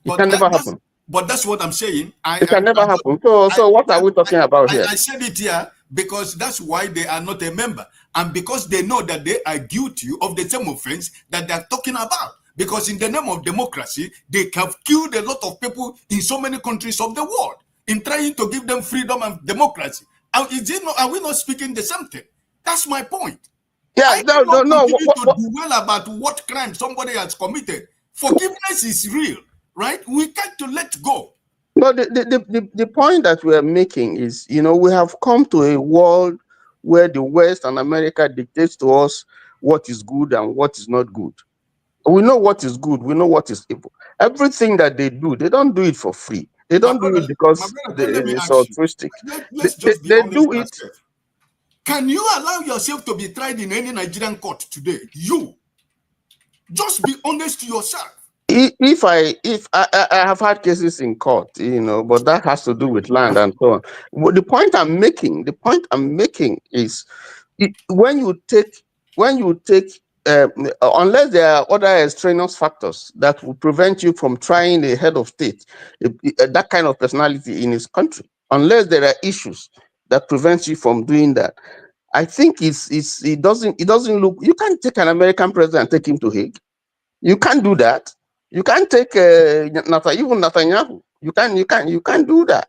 Speaker 13: It can never happen.
Speaker 12: But that's what I'm saying.
Speaker 13: It can never happen. So what are we talking about here?
Speaker 12: I said it here because that's why they are not a member. And because they know that they are guilty of the same offense that they're talking about. Because in the name of democracy, they have killed a lot of people in so many countries of the world in trying to give them freedom and democracy. And are we not speaking the same thing? That's my point.
Speaker 13: Yeah,
Speaker 12: no. To dwell about what crime somebody has committed. Forgiveness is real, right? We got to let go.
Speaker 13: No, the point that we are making is, we have come to a world where the West and America dictates to us what is good and what is not good. We know what is good. We know what is evil. Everything that they do, they don't do it for free. They don't do it because it's altruistic.
Speaker 12: Let's just be honest do it. Can you allow yourself to be tried in any Nigerian court today? You just be honest to yourself.
Speaker 13: If I have had cases in court, but that has to do with land and so on. The point I'm making is when you take unless there are other extraneous factors that will prevent you from trying a head of state, that kind of personality in his country, unless there are issues that prevent you from doing that, I think it doesn't look. You can't take an American president and take him to Hague. You can't do that. You can't take even Nethanyahu. You can't do that.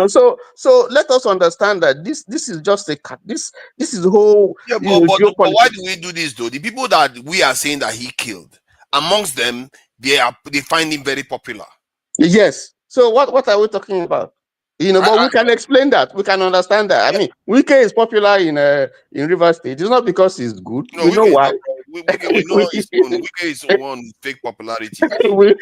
Speaker 13: So let us understand that this is just this is the whole.
Speaker 5: Yeah, but why do we do this though? The people that we are saying that he killed, amongst them, they find him very popular.
Speaker 13: Yes. So what are we talking about? But we can explain that. We can understand that. I mean, Wike is popular in Rivers State. It's not because he's good.
Speaker 5: No,
Speaker 13: we know why.
Speaker 5: We know Wike is one fake popularity.
Speaker 13: we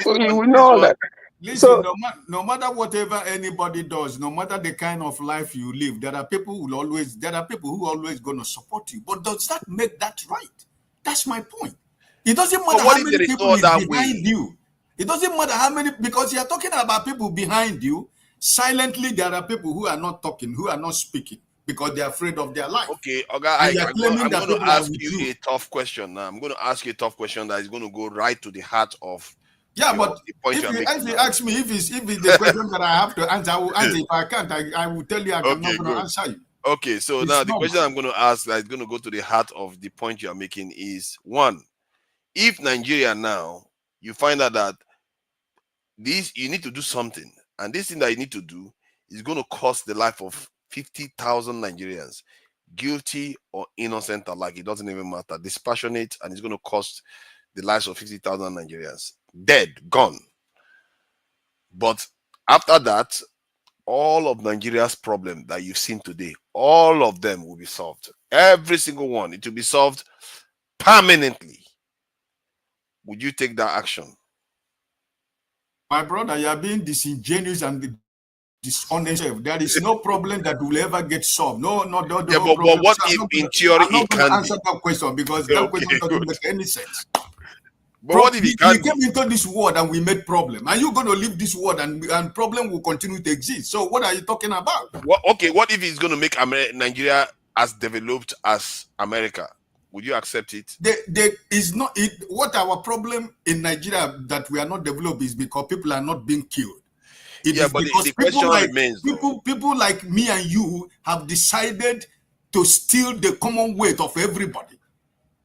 Speaker 13: know that.
Speaker 12: Listen, no matter whatever anybody does, no matter the kind of life you live, there are people who always going to support you. But does that make that right? That's my point. It doesn't matter how many people is behind you. It doesn't matter how many, because you're talking about people behind you. Silently, there are people who are not talking, who are not speaking because they're afraid of their life.
Speaker 5: Okay, I'm going to ask you a tough question now. I'm going to ask you a tough question that is going to go right to the heart of.
Speaker 12: Yeah, but if you ask me if it's the question that I have to answer, I will answer. If I can't, I will tell you I'm not going to answer you.
Speaker 5: Okay, so now the question I'm going to ask that is going to go to the heart of the point you are making is, one, if Nigeria now, you find out that you need to do something, and this thing that you need to do is going to cost the life of 50,000 Nigerians, guilty or innocent alike. It doesn't even matter. Dispassionate, and it's going to cost the lives of 50,000 Nigerians. Dead, gone. But after that, all of Nigeria's problem that you've seen today, all of them will be solved. Every single one. It will be solved permanently. Would you take that action?
Speaker 12: My brother, you are being disingenuous and dishonest. There is no problem that will ever get solved. No.
Speaker 5: Yeah, but what if in theory it can
Speaker 12: answer that question because that question doesn't make any sense.
Speaker 5: But what if
Speaker 12: we came into this world and we made problem? Are you going to leave this world and problem will continue to exist? So what are you talking about?
Speaker 5: What if it's going to make Nigeria as developed as America? Would you accept it?
Speaker 12: There is not it. What our problem in Nigeria that we are not developed is because people are not being killed. But
Speaker 5: the question remains.
Speaker 12: People like me and you have decided to steal the common weight of everybody.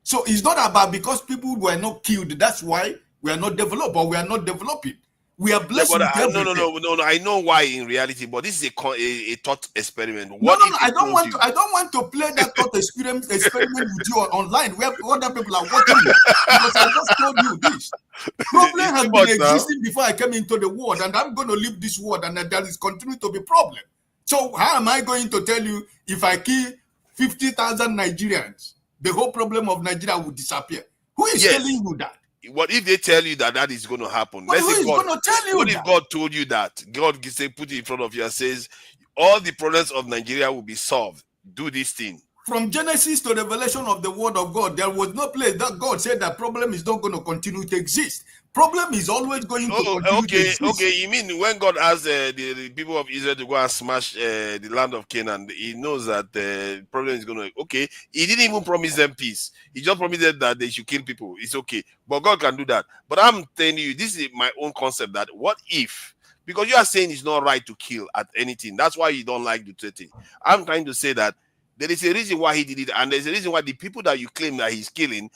Speaker 12: So it's not about because people were not killed. That's why we are not developed or we are not developing. We are blessed with everything.
Speaker 5: No. I know why in reality, but this is a thought experiment.
Speaker 12: No. I don't want to play that thought experiment with you online where other people are watching you, because I just told you this. Problem has been existing before I came into the world, and I'm going to leave this world, and there is continue to be problem. So how am I going to tell you if I kill 50,000 Nigerians, the whole problem of Nigeria will disappear? Who is telling you that?
Speaker 5: What if they tell you that is going to happen?
Speaker 12: But who is going to tell you
Speaker 5: what
Speaker 12: that?
Speaker 5: If God told you that? God put it in front of you and says, all the problems of Nigeria will be solved. Do this thing.
Speaker 12: From Genesis to Revelation of the Word of God, there was no place that God said that problem is not going to continue to exist. Problem is always going to continue to exist.
Speaker 5: Okay. You mean when God asked the people of Israel to go and smash the land of Canaan, he knows that the problem is going to... Okay, he didn't even promise them peace. He just promised them that they should kill people. It's okay. But God can do that. But I'm telling you, this is my own concept, that what if... Because you are saying it's not right to kill at anything. That's why you don't like Duterte. I'm trying to say that there is a reason why he did it, and there's a reason why the people that you claim that he's killing,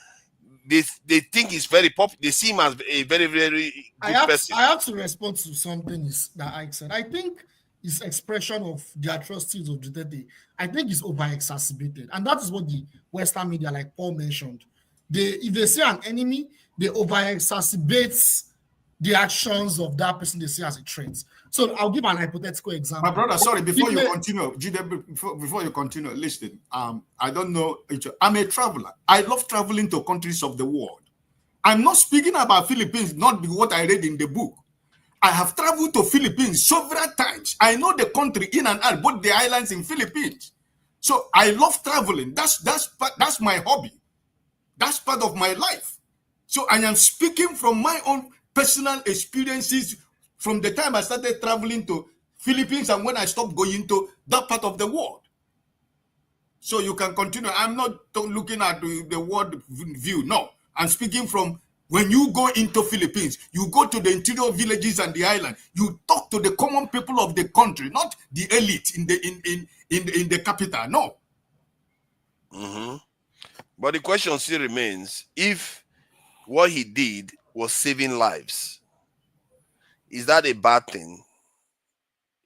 Speaker 5: they think he's very popular. They see him as a very, very good person.
Speaker 10: I have to respond to something that Ike said. I think his expression of the atrocities of Duterte, I think is over-exacerbated. And that is what the Western media, like Paul mentioned, if they see an enemy, they over-exacerbate the actions of that person they see as a threat. So I'll give an hypothetical example.
Speaker 12: My brother, sorry, before you continue, listen, I don't know, I'm a traveler. I love traveling to countries of the world. I'm not speaking about Philippines, not what I read in the book. I have traveled to Philippines several times. I know the country in and out, both the islands in Philippines. So I love traveling. That's my hobby. That's part of my life. So I am speaking from my own personal experiences from the time I started traveling to Philippines and when I stopped going to that part of the world. So you can continue. I'm not looking at the world view. No, I'm speaking from when you go into Philippines, you go to the interior villages and the island. You talk to the common people of the country, not the elite in the capital. No.
Speaker 5: But the question still remains: if what he did was saving lives, is that a bad thing?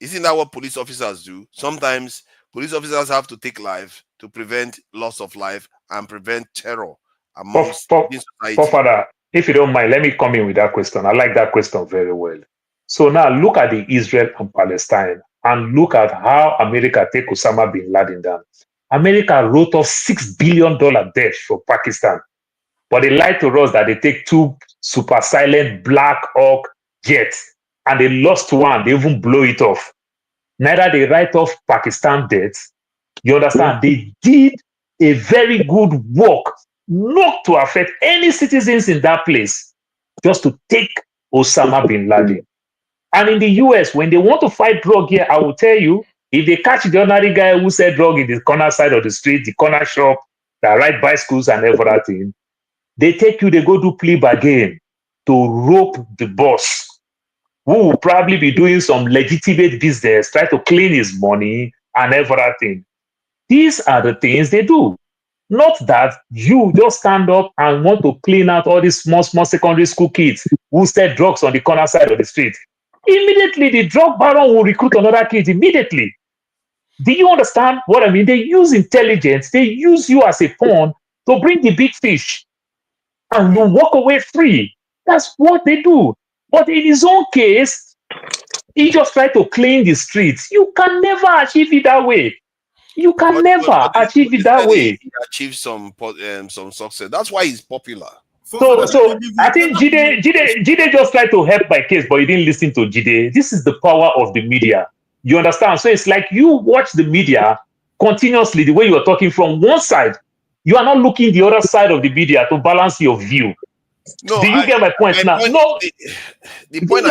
Speaker 5: Isn't that what police officers do? Sometimes police officers have to take life to prevent loss of life and prevent terror amongst society.
Speaker 11: Father, if you don't mind, let me come in with that question. I like that question very well. So now look at the Israel and Palestine and look at how America take Osama bin Laden down. America wrote off $6 billion debt for Pakistan. But they lied to us that they take 2 super silent Black Hawk jets and they lost one. They even blow it off. Neither they write off Pakistan debts. You understand? They did a very good work not to affect any citizens in that place, just to take Osama bin Laden. And in the US, when they want to fight drug here, I will tell you, if they catch the ordinary guy who sell drug in the corner side of the street, the corner shop, that ride bicycles and everything, they take you, they go do plea bargain to rope the boss, who will probably be doing some legitimate business, try to clean his money and everything. These are the things they do. Not that you just stand up and want to clean out all these small secondary school kids who sell drugs on the corner side of the street. Immediately, the drug baron will recruit another kid immediately. Do you understand what I mean? They use intelligence. They use you as a pawn to bring the big fish. And you walk away free. That's what they do. But in his own case, he just tried to clean the streets. You can never achieve it that way. You can never achieve it that way.
Speaker 5: He achieved some success. That's why he's popular.
Speaker 11: So I think Jide just tried to help my case, but he didn't listen to Jide. This is the power of the media. You understand? So it's like you watch the media continuously, the way you are talking from one side. You are not looking the other side of the media to balance your view. No, do you get my point now?
Speaker 5: The point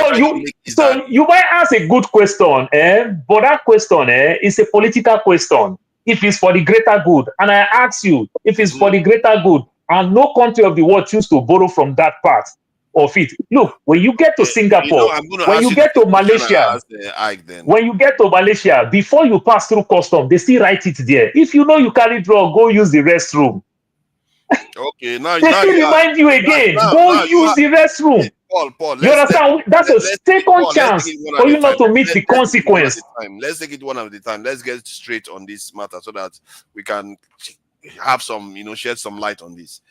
Speaker 11: you might ask a good question, but that question is a political question. If it's for the greater good, and I ask you, if it's for the greater good, and no country of the world choose to borrow from that part of it. Look, when you get to Singapore, when you get to Malaysia, when you get to Malaysia, before you pass through custom, they still write it there. If you know you carry drug, go use the restroom.
Speaker 5: Okay,
Speaker 11: they still remind you again. Go use the restroom.
Speaker 5: Paul,
Speaker 11: You understand? That's a second chance for you not to meet the consequence.
Speaker 5: Let's take it one at a time. Let's get straight on this matter so that we can have some, shed some light on this.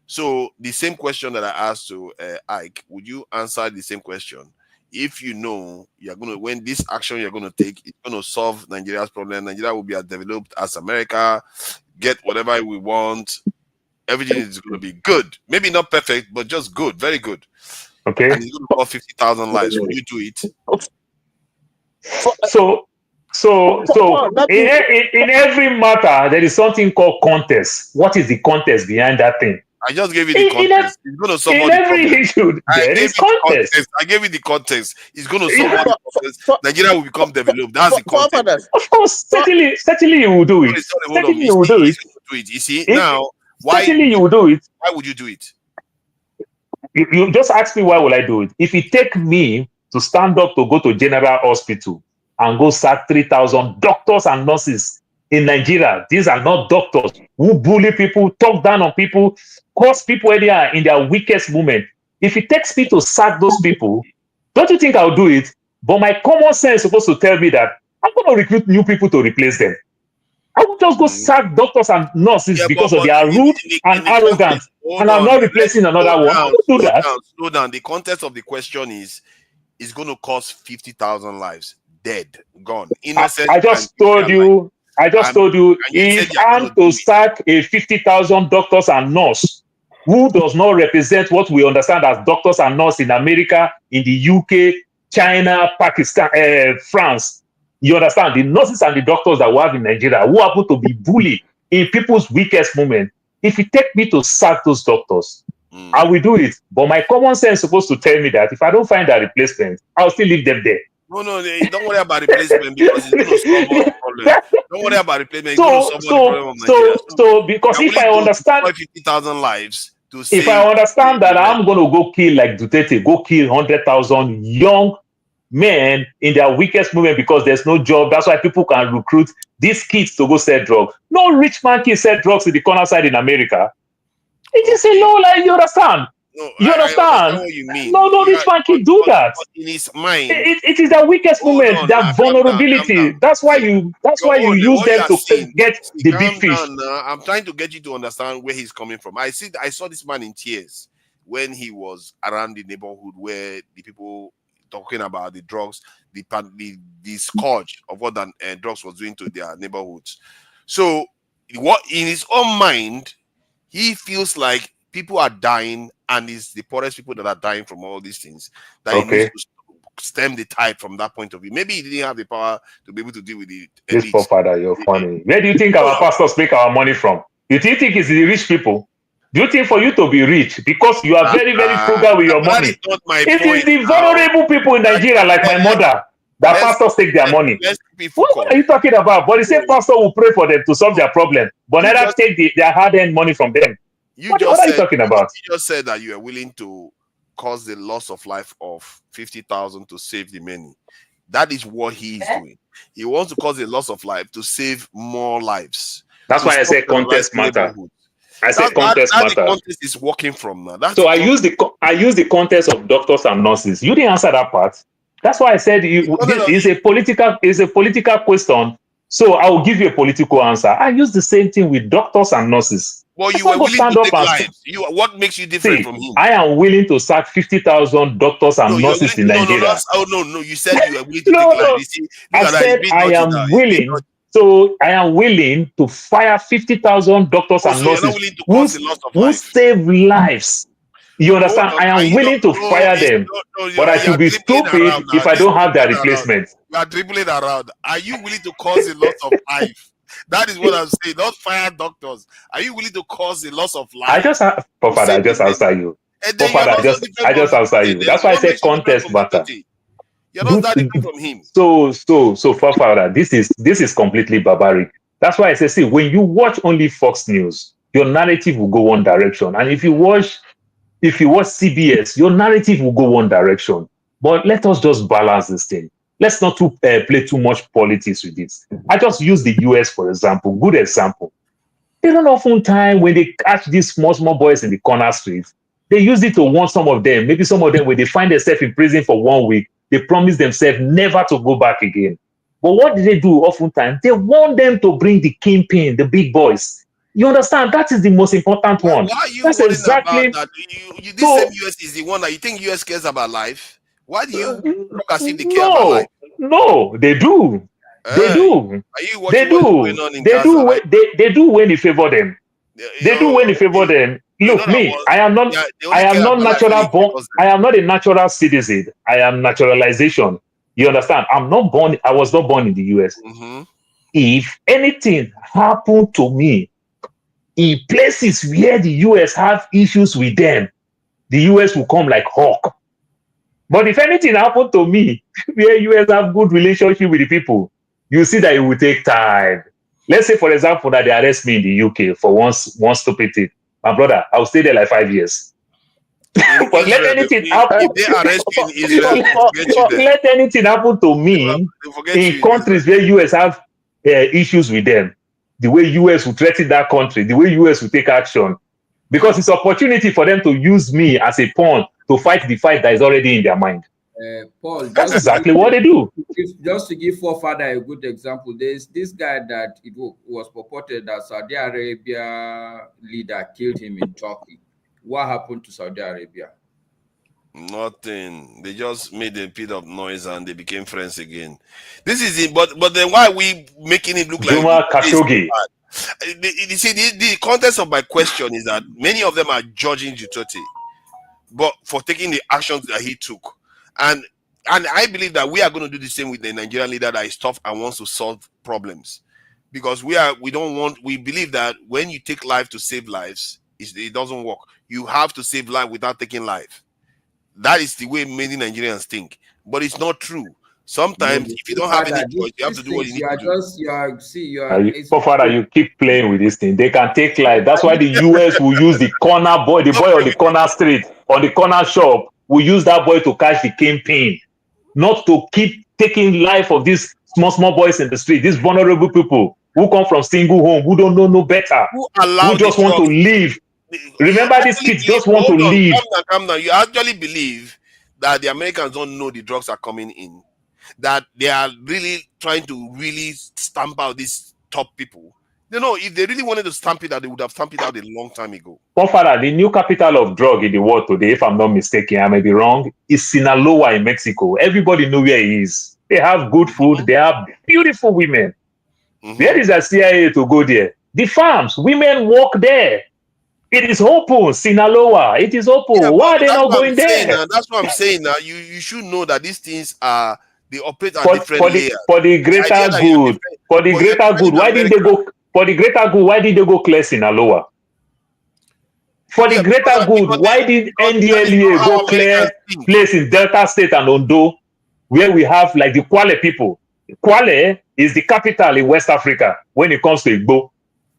Speaker 5: So the same question that I asked to Ike, would you answer the same question? If you know when this action you're going to take is going to solve Nigeria's problem, Nigeria will be as developed as America, get whatever we want, everything is going to be good. Maybe not perfect, but just good, very good.
Speaker 11: Okay.
Speaker 5: And it's going to cost 50,000 lives. Would you do it?
Speaker 11: So in every matter, there is something called contest. What is the contest behind that thing?
Speaker 5: I just gave you the context. It's going to solve all the
Speaker 11: issue. There is context.
Speaker 5: I gave you the context. It's going to solve all the context. Nigeria will become developed. That's the context.
Speaker 11: Of course, certainly you will do it. Certainly you will do it.
Speaker 5: You see, now, why?
Speaker 11: Certainly you will do it.
Speaker 5: Why would you do it?
Speaker 11: You just ask me why will I do it. If it take me to stand up to go to General Hospital and go sack 3,000 doctors and nurses in Nigeria, these are not doctors who bully people, talk down on people, cause people in their weakest moment. If it takes me to sack those people, don't you think I'll do it? But my common sense is supposed to tell me that I'm going to recruit new people to replace them. I won't just go sack doctors and nurses because of their rude and arrogant, and I'm not replacing another one. I won't do that.
Speaker 5: Slow down. The context of the question is going to cost 50,000 lives, dead, gone. Innocent.
Speaker 11: I just told you. If I'm to sack a 50,000 doctors and nurse who does not represent what we understand as doctors and nurses in America, in the UK, China, Pakistan, France. You understand? The nurses and the doctors that we have in Nigeria who happen to be bullied in people's weakest moment. If you take me to sack those doctors, I will do it. But my common sense is supposed to tell me that if I don't find a replacement, I'll still leave them there.
Speaker 5: No, don't worry about replacement because it's going to solve all the problem. Don't worry about replacement. It's going to solve all the problem of Nigeria.
Speaker 11: So because if I understand
Speaker 5: 50,000 lives to
Speaker 11: if I understand that I'm going to go kill like Duterte, go kill 100,000 young men in their weakest moment because there's no job. That's why people can recruit these kids to go sell drugs. No rich man can sell drugs in the corner side in America. It is a law, like you understand. You understand?
Speaker 5: What you mean.
Speaker 11: No rich man can do that.
Speaker 5: In his mind,
Speaker 11: it is their weakest moment, their vulnerability. That's why you use them to get the big fish.
Speaker 5: I'm trying to get you to understand where he's coming from. I saw this man in tears when he was around the neighborhood where the people talking about the drugs, the scourge of what drugs was doing to their neighborhoods. So, what in his own mind, he feels like people are dying, and it's the poorest people that are dying from all these things. That he needs to stem the tide from that point of view. Maybe he didn't have the power to be able to deal with it.
Speaker 11: This forefather, you're funny. Where do you think our pastors make our money from? Do you think it's the rich people? Do you think for you to be rich, because you are very, very frugal with your money, it is the vulnerable people in Nigeria, like my mother, that pastors take their money? What are you talking about? But the same pastor will pray for them to solve their problem, but neither take their hard-earned money from them. What are you talking about?
Speaker 5: You just said that you are willing to cause the loss of life of 50,000 to save the many. That is what he is doing. He wants to cause a loss of life to save more lives.
Speaker 11: That's why I say contest matter. I say contest matter.
Speaker 5: The contest is working from now.
Speaker 11: So I use the contest of doctors and nurses. You didn't answer that part. That's why I said this is a political question. So I will give you a political answer. I use the same thing with doctors and nurses.
Speaker 5: Well, you are willing to take lives. What makes you different from him?
Speaker 11: I am willing to sack 50,000 doctors and nurses in Nigeria.
Speaker 5: No. You said you are willing to take lives.
Speaker 11: I said I am willing. So I am willing to fire 50,000 doctors and nurses who save lives. You understand? I am willing to fire them, but I should be stupid if I don't have their replacement.
Speaker 5: You are dribbling around. Are you willing to cause a loss of life? That is what I'm saying. Not fire doctors. Are you willing to cause a loss of life?
Speaker 11: I just answer you. I just answer you. That's why I said contest matter.
Speaker 5: You're not that different from him.
Speaker 11: So Father, this is completely barbaric. That's why I say, see, when you watch only Fox News, your narrative will go one direction, and if you watch CBS, your narrative will go one direction. But let us just balance this thing. Let's not play too much politics with it. I just use the US, for example. Good example. They don't often time when they catch these small boys in the corner streets, They use it to warn some of them. Maybe some of them, when they find themselves in prison for 1 week, they promise themselves never to go back again. But what do they do oftentimes? They want them to bring the kingpin, the big boys. You understand? That is the most important one.
Speaker 5: Why are you
Speaker 11: That's
Speaker 5: worrying
Speaker 11: exactly
Speaker 5: about that? This same US is the one that you think US cares about life. Why do you look as if they care about life?
Speaker 11: No, they do. They do.
Speaker 5: Are you
Speaker 11: They
Speaker 5: watching what's
Speaker 11: do.
Speaker 5: going on in
Speaker 11: They
Speaker 5: Gaza?
Speaker 11: do. They do when they favor them. They do when they favor them. Look, me, I am not. I am not natural born. I am not a natural citizen. I am naturalization. You understand? I'm not born. I was not born in the US. If anything happened to me in places where the US have issues with them, the US will come like hawk. But if anything happened to me where US have good relationship with the people, you see that it will take time. Let's say, for example, that they arrest me in the UK for one stupid thing. My brother, I'll stay there like 5 years. But let anything happen.
Speaker 5: If they arrest you in Israel, forget you there.
Speaker 11: Let anything happen to me in countries where US have issues with them. The way US will threaten that country, the way US will take action, because it's opportunity for them to use me as a pawn to fight the fight that is already in their mind.
Speaker 18: Paul,
Speaker 11: that's exactly what they do.
Speaker 18: Just to give forefather a good example, there's this guy that it was purported that Saudi Arabia leader killed him in Turkey. What happened to Saudi Arabia?
Speaker 5: Nothing. They just made a bit of noise and they became friends again. This is it. But then why are we making it look
Speaker 11: Duma
Speaker 5: like
Speaker 11: Khashoggi?
Speaker 5: You see, the context of my question is that many of them are judging Duterte, but for taking the actions that he took, and I believe that we are going to do the same with the Nigerian leader that is tough and wants to solve problems, because we believe that when you take life to save lives, it doesn't work. You have to save life without taking life. That is the way many Nigerians think, but it's not true. Sometimes, if you don't have any choice, you have to do what you need to do.
Speaker 11: Father, you keep playing with this thing. They can take life. That's why the US will use the corner boy, the boy on the corner street, on the corner shop, will use that boy to catch the kingpin, not to keep taking life of these small boys in the street, these vulnerable people who come from single home, who don't know no better, who just want to live. Remember, these kids just want to live.
Speaker 5: Calm down. You actually believe that the Americans don't know the drugs are coming in, that they are really trying to really stamp out these top people. You know, if they really wanted to stamp it out, they would have stamped it out a long time ago.
Speaker 11: Father, the new capital of drug in the world today, if I'm not mistaken, I may be wrong, is Sinaloa in Mexico. Everybody knows where it is. They have good food. They have beautiful women. Where is the CIA to go there? The farms, women work there. It is open, Sinaloa. It is open.
Speaker 5: Yeah,
Speaker 11: why are they not going there?
Speaker 5: That's what I'm saying now. You should know that these things are, they operate at different layers.
Speaker 11: For the greater good. For the greater good. Why didn't they go? For the greater good, why did they go clear Sinaloa? For the greater good, why did NDLEA go clear place in Delta State and Ondo, where we have like the Kwale people? Kwale is the capital in West Africa when it comes to Igbo.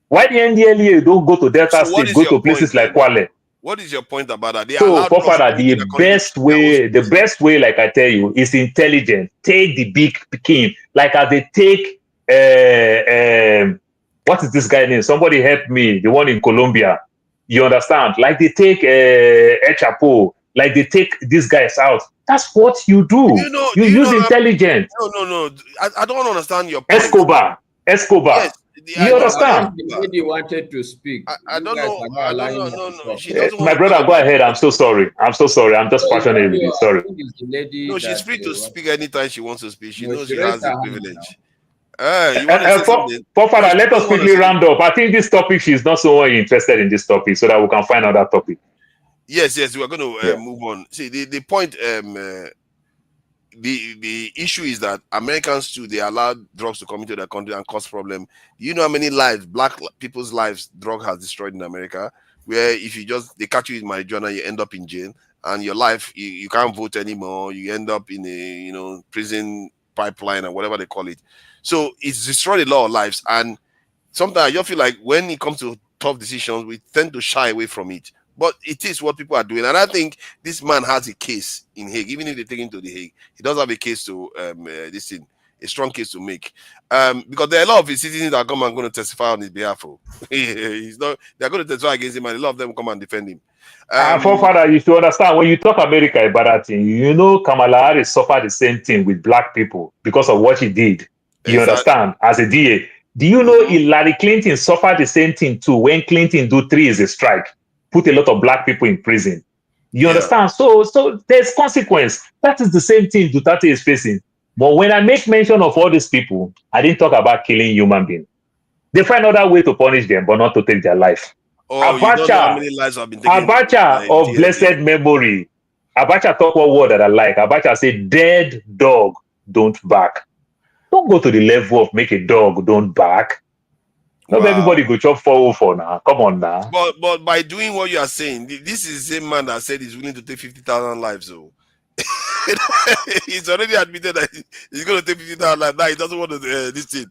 Speaker 11: Why the NDLEA don't go to Delta State, go to places like Kwale?
Speaker 5: What is your point about that?
Speaker 11: So, Father, the best way, like I tell you, is intelligent. Take the big king, like as they take, what is this guy name? Somebody help me. The one in Colombia. You understand? Like they take El Chapo, like they take these guys out. That's what you do. You use intelligence.
Speaker 5: No. I don't understand your
Speaker 11: point. Escobar.
Speaker 5: Yes.
Speaker 11: You understand?
Speaker 18: The lady wanted to speak.
Speaker 5: I don't know. No. She doesn't
Speaker 11: my brother, go ahead. I'm so sorry. I'm just passionate with it. Sorry.
Speaker 5: No, she's free to speak anytime she wants to speak. She knows she has the privilege.
Speaker 11: Father, let us quickly round up. I think this topic, she's not so interested in this topic, so that we can find another topic.
Speaker 5: Yes, we are going to move on. See, the point, the issue is that Americans too, they allow drugs to come into their country and cause problem. You know how many lives, black people's lives, drug has destroyed in America, where if they catch you with marijuana, you end up in jail, and your life, you can't vote anymore. You end up in a prison pipeline or whatever they call it. So it's destroyed a lot of lives, and sometimes I just feel like when it comes to tough decisions, we tend to shy away from it. But it is what people are doing, and I think this man has a case in Hague. Even if they take him to the Hague, he does have a case to this thing. a strong case to make. Because there are a lot of his citizens that come and going to testify on his behalf. He's not. They're going to testify against him, and a lot of them come and defend him.
Speaker 11: Forefather, you should understand when you talk America about that thing, you know Kamala Harris suffered the same thing with black people because of what she did. You understand? As a DA. Do you know Hillary Clinton suffered the same thing too when Clinton do 3 is a strike, put a lot of black people in prison. You understand? So there's consequence. That is the same thing Duterte is facing. But when I make mention of all these people, I didn't talk about killing human beings. They find other way to punish them, but not to take their life.
Speaker 5: Oh, you don't know how many lives have been taken.
Speaker 11: Abacha of blessed memory. Abacha talk one word that I like. Abacha said, dead dog don't bark. Don't go to the level of make a dog don't bark. Not everybody go chop 404 now. Come on now.
Speaker 5: But by doing what you are saying, this is the same man that said he's willing to take 50,000 lives. So he's already admitted that he's going to take 50,000 lives. Now he doesn't want to this thing.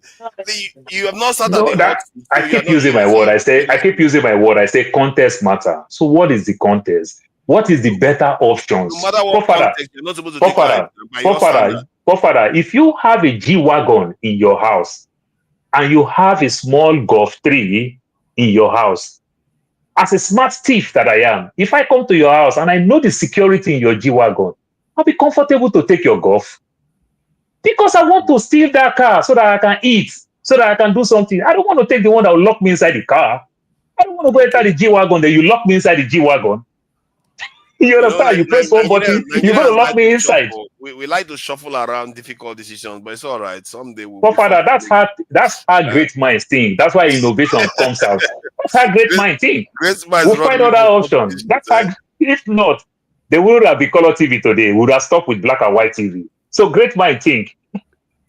Speaker 5: You have not sat at the hot seat, so
Speaker 11: I keep using my word. I keep using my word. I say contest matter. So what is the contest? What is the better options?
Speaker 5: No matter what context, you're not supposed to take life by your standard.
Speaker 11: Father, if you have a G-Wagon in your house and you have a small Golf 3 in your house, as a smart thief that I am, if I come to your house and I know the security in your G-Wagon, I'll be comfortable to take your Golf. Because I want to steal that car so that I can eat, so that I can do something. I don't want to take the one that will lock me inside the car. I don't want to go enter the G-Wagon, then you lock me inside the G-Wagon. You understand? You press one button, you're going to lock me inside.
Speaker 5: We like to shuffle around difficult decisions, but it's all right. Someday we'll
Speaker 11: But Father, that's how great minds think. That's why innovation comes out. That's how great minds think. We'll find other options. That's how, if not, they would have been color TV today. We would have stopped with black and white TV. So great mind think.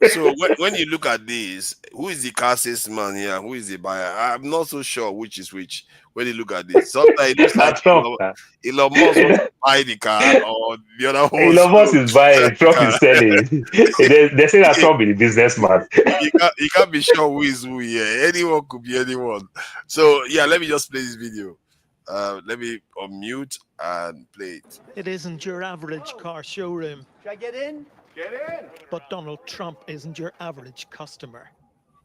Speaker 5: So when you look at this, who is the car salesman here? Who is the buyer? I'm not so sure which is which. When you look at this, sometimes it looks like Elon Musk wants to buy the car, or the other one.
Speaker 11: Elon Musk is buying, Trump is selling. they say that Trump is a businessman.
Speaker 5: You can't be sure who is who here. Anyone could be anyone. So yeah, let me just play this video. Let me unmute and play it.
Speaker 19: It isn't your average car showroom.
Speaker 20: Should I get in? Get in.
Speaker 19: But Donald Trump isn't your average customer.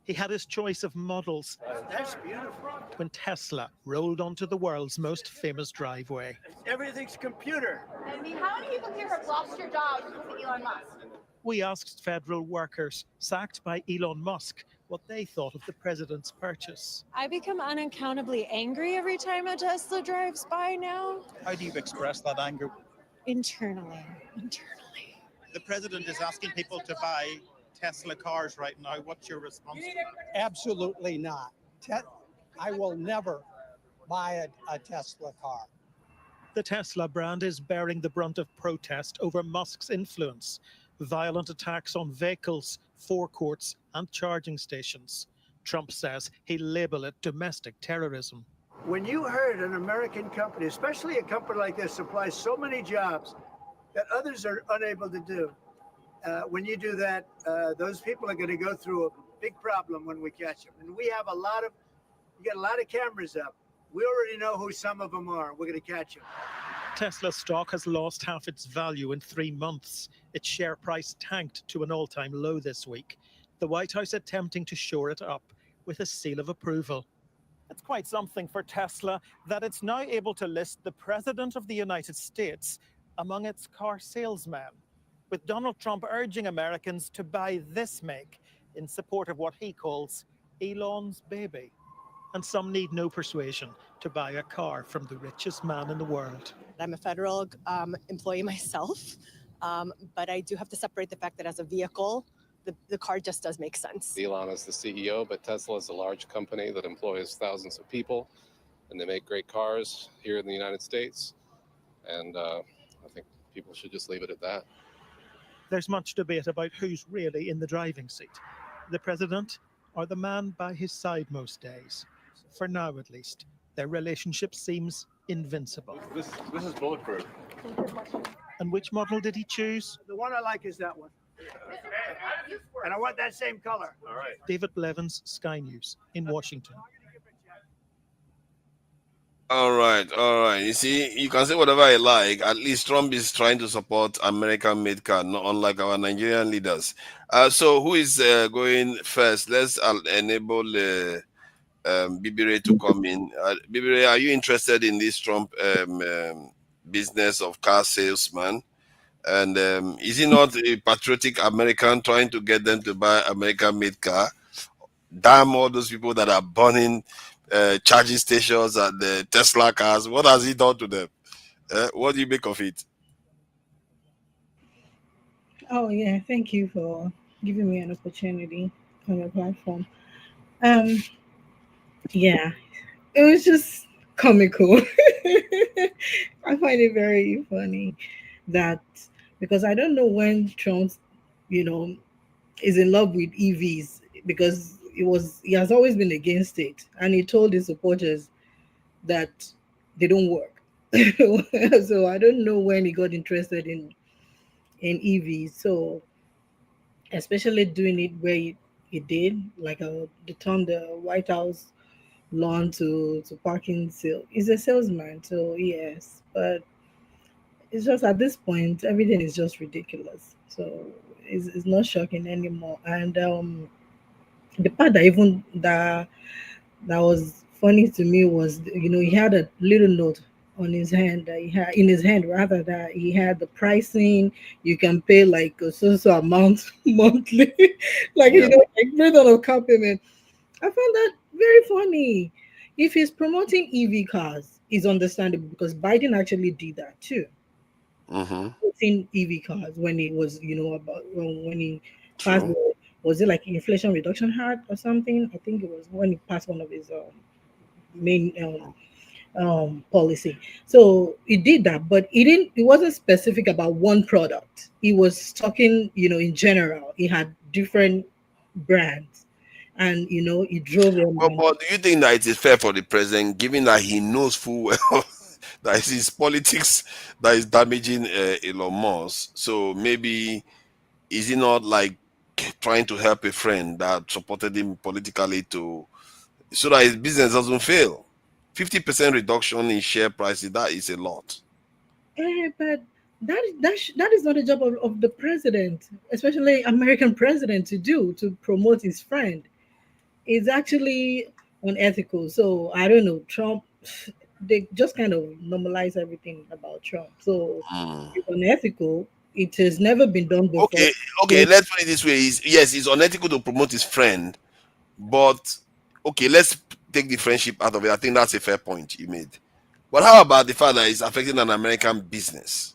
Speaker 19: He had his choice of models.
Speaker 20: That's beautiful.
Speaker 19: When Tesla rolled onto the world's most famous driveway.
Speaker 20: Everything's computer.
Speaker 21: I mean, how many people here have lost your jobs because of Elon Musk?
Speaker 19: We asked federal workers sacked by Elon Musk what they thought of the president's purchase.
Speaker 22: I become unaccountably angry every time a Tesla drives by now.
Speaker 23: How do you express that anger?
Speaker 22: Internally.
Speaker 23: The president is asking people to buy Tesla cars right now. What's your response?
Speaker 20: Absolutely not. I will never buy a Tesla car.
Speaker 19: The Tesla brand is bearing the brunt of protest over Musk's influence. Violent attacks on vehicles, forecourts, and charging stations. Trump says he'll label it domestic terrorism.
Speaker 20: When you heard an American company, especially a company like this, supplies so many jobs that others are unable to do, when you do that, those people are going to go through a big problem when we catch them. And we got a lot of cameras up. We already know who some of them are. We're going to catch them.
Speaker 19: Tesla stock has lost half its value in 3 months. Its share price tanked to an all-time low this week. The White House attempting to shore it up with a seal of approval. It's quite something for Tesla that it's now able to list the President of the United States among its car salesmen, with Donald Trump urging Americans to buy this make in support of what he calls Elon's baby. And some need no persuasion to buy a car from the richest man in the world.
Speaker 24: I'm a federal employee myself, but I do have to separate the fact that as a vehicle, the car just does make sense.
Speaker 25: Elon is the CEO, but Tesla is a large company that employs thousands of people, and they make great cars here in the United States. And I think people should just leave it at that.
Speaker 19: There's much debate about who's really in the driving seat, the president or the man by his side most days. For now, at least, their relationship seems invincible.
Speaker 23: This is bulletproof.
Speaker 19: And which model did he choose?
Speaker 20: The one I like is that one. And I want that same color.
Speaker 23: All right.
Speaker 19: David Blevins, Sky News in Washington.
Speaker 5: All right, all right. You see, you can say whatever you like. At least Trump is trying to support American-made car, not unlike our Nigerian leaders. So, who is going first? Let's enable Bibire to come in. Bibire, are you interested in this Trump business of car salesman? And is he not a patriotic American trying to get them to buy American-made car? Damn all those people that are burning charging stations and the Tesla cars. What has he done to them? What do you make of it?
Speaker 15: Oh yeah, thank you for giving me an opportunity on your platform. Um, yeah, it was just comical. I find it very funny that because I don't know when Trump, you know, is in love with EVs because he has always been against it, and he told his supporters that they don't work. So I don't know when he got interested in EVs. So especially doing it where he did, like the time the White House lawn to parking sale. He's a salesman, so yes, but it's just at this point everything is just ridiculous. So it's not shocking anymore. And the part that even that was funny to me was, he had a little note on his hand that he had in his hand, rather, that he had the pricing. You can pay like a so amount monthly, like,
Speaker 5: Yeah.
Speaker 15: like based on a car payment. I found that very funny. If he's promoting EV cars, it's understandable because Biden actually did that too.
Speaker 5: Mm-hmm.
Speaker 15: Promoting EV cars when he was, about when he passed,
Speaker 5: True.
Speaker 15: was it like Inflation Reduction Act or something? I think it was when he passed one of his main policy. So he did that, but he didn't. It wasn't specific about one product. He was talking, in general. He had different brands, and he drove them.
Speaker 5: Well, but do you think that it is fair for the president, given that he knows full well that it's his politics that is damaging Elon Musk? So maybe is he not like trying to help a friend that supported him politically to so that his business doesn't fail? 50% reduction in share prices, that is a lot.
Speaker 15: But that is not a job of the president, especially American president, to do to promote his friend. It's actually unethical. So I don't know. Trump, they just kind of normalize everything about Trump. So
Speaker 5: Mm.
Speaker 15: it's unethical. It has never been done before.
Speaker 5: Okay, okay, let's put it this way. Yes, it's unethical to promote his friend, but okay, let's take the friendship out of it. I think that's a fair point you made. But how about the fact that it's affecting an American business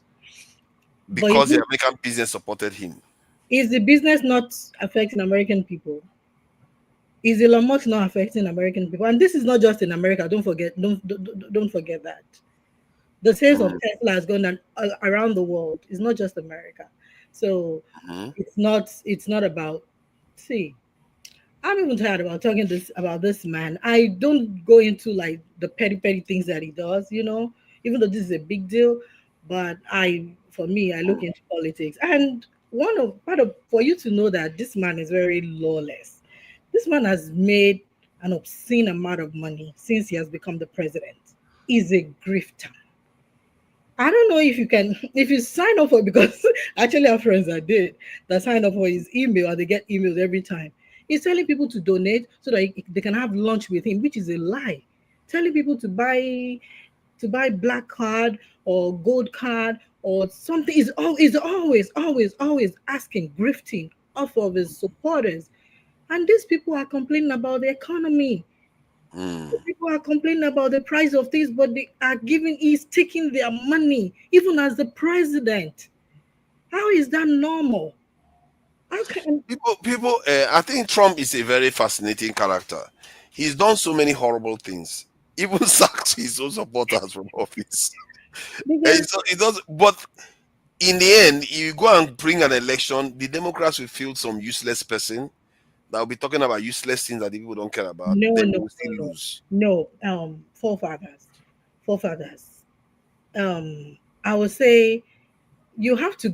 Speaker 15: But
Speaker 5: because the American business supported him?
Speaker 15: is the business not affecting American people? Is Elon Musk not affecting American people? And this is not just in America. Don't forget. Don't forget that the sales of
Speaker 5: Mm.
Speaker 15: Tesla has gone around the world. It's not just America. So
Speaker 5: Mhm.
Speaker 15: it's not about. See, I'm even tired about talking this man. I don't go into like the petty things that he does, even though this is a big deal. But for me, I look into politics, and one of part of for you to know that this man is very lawless. This man has made an obscene amount of money since he has become the president. He's a grifter. I don't know if you can if you sign up for, because actually our friends that did that sign up for his email, and they get emails every time. He's telling people to donate so that they can have lunch with him, which is a lie. Telling people to buy black card or gold card or something is always asking, grifting off of his supporters. And these people are complaining about the economy.
Speaker 5: Mm.
Speaker 15: People are complaining about the price of things, but they are giving, he's taking their money, even as the president. How is that normal? How can
Speaker 5: People. I think Trump is a very fascinating character. He's done so many horrible things. Even sacked his own supporters from office.
Speaker 15: because
Speaker 5: It does, but in the end, you go and bring an election, the Democrats will field some useless person that will be talking about useless things that the people don't care about.
Speaker 15: no,
Speaker 5: Then
Speaker 15: no,
Speaker 5: they will still
Speaker 15: no,
Speaker 5: lose.
Speaker 15: no, no. Forefathers. I would say you have to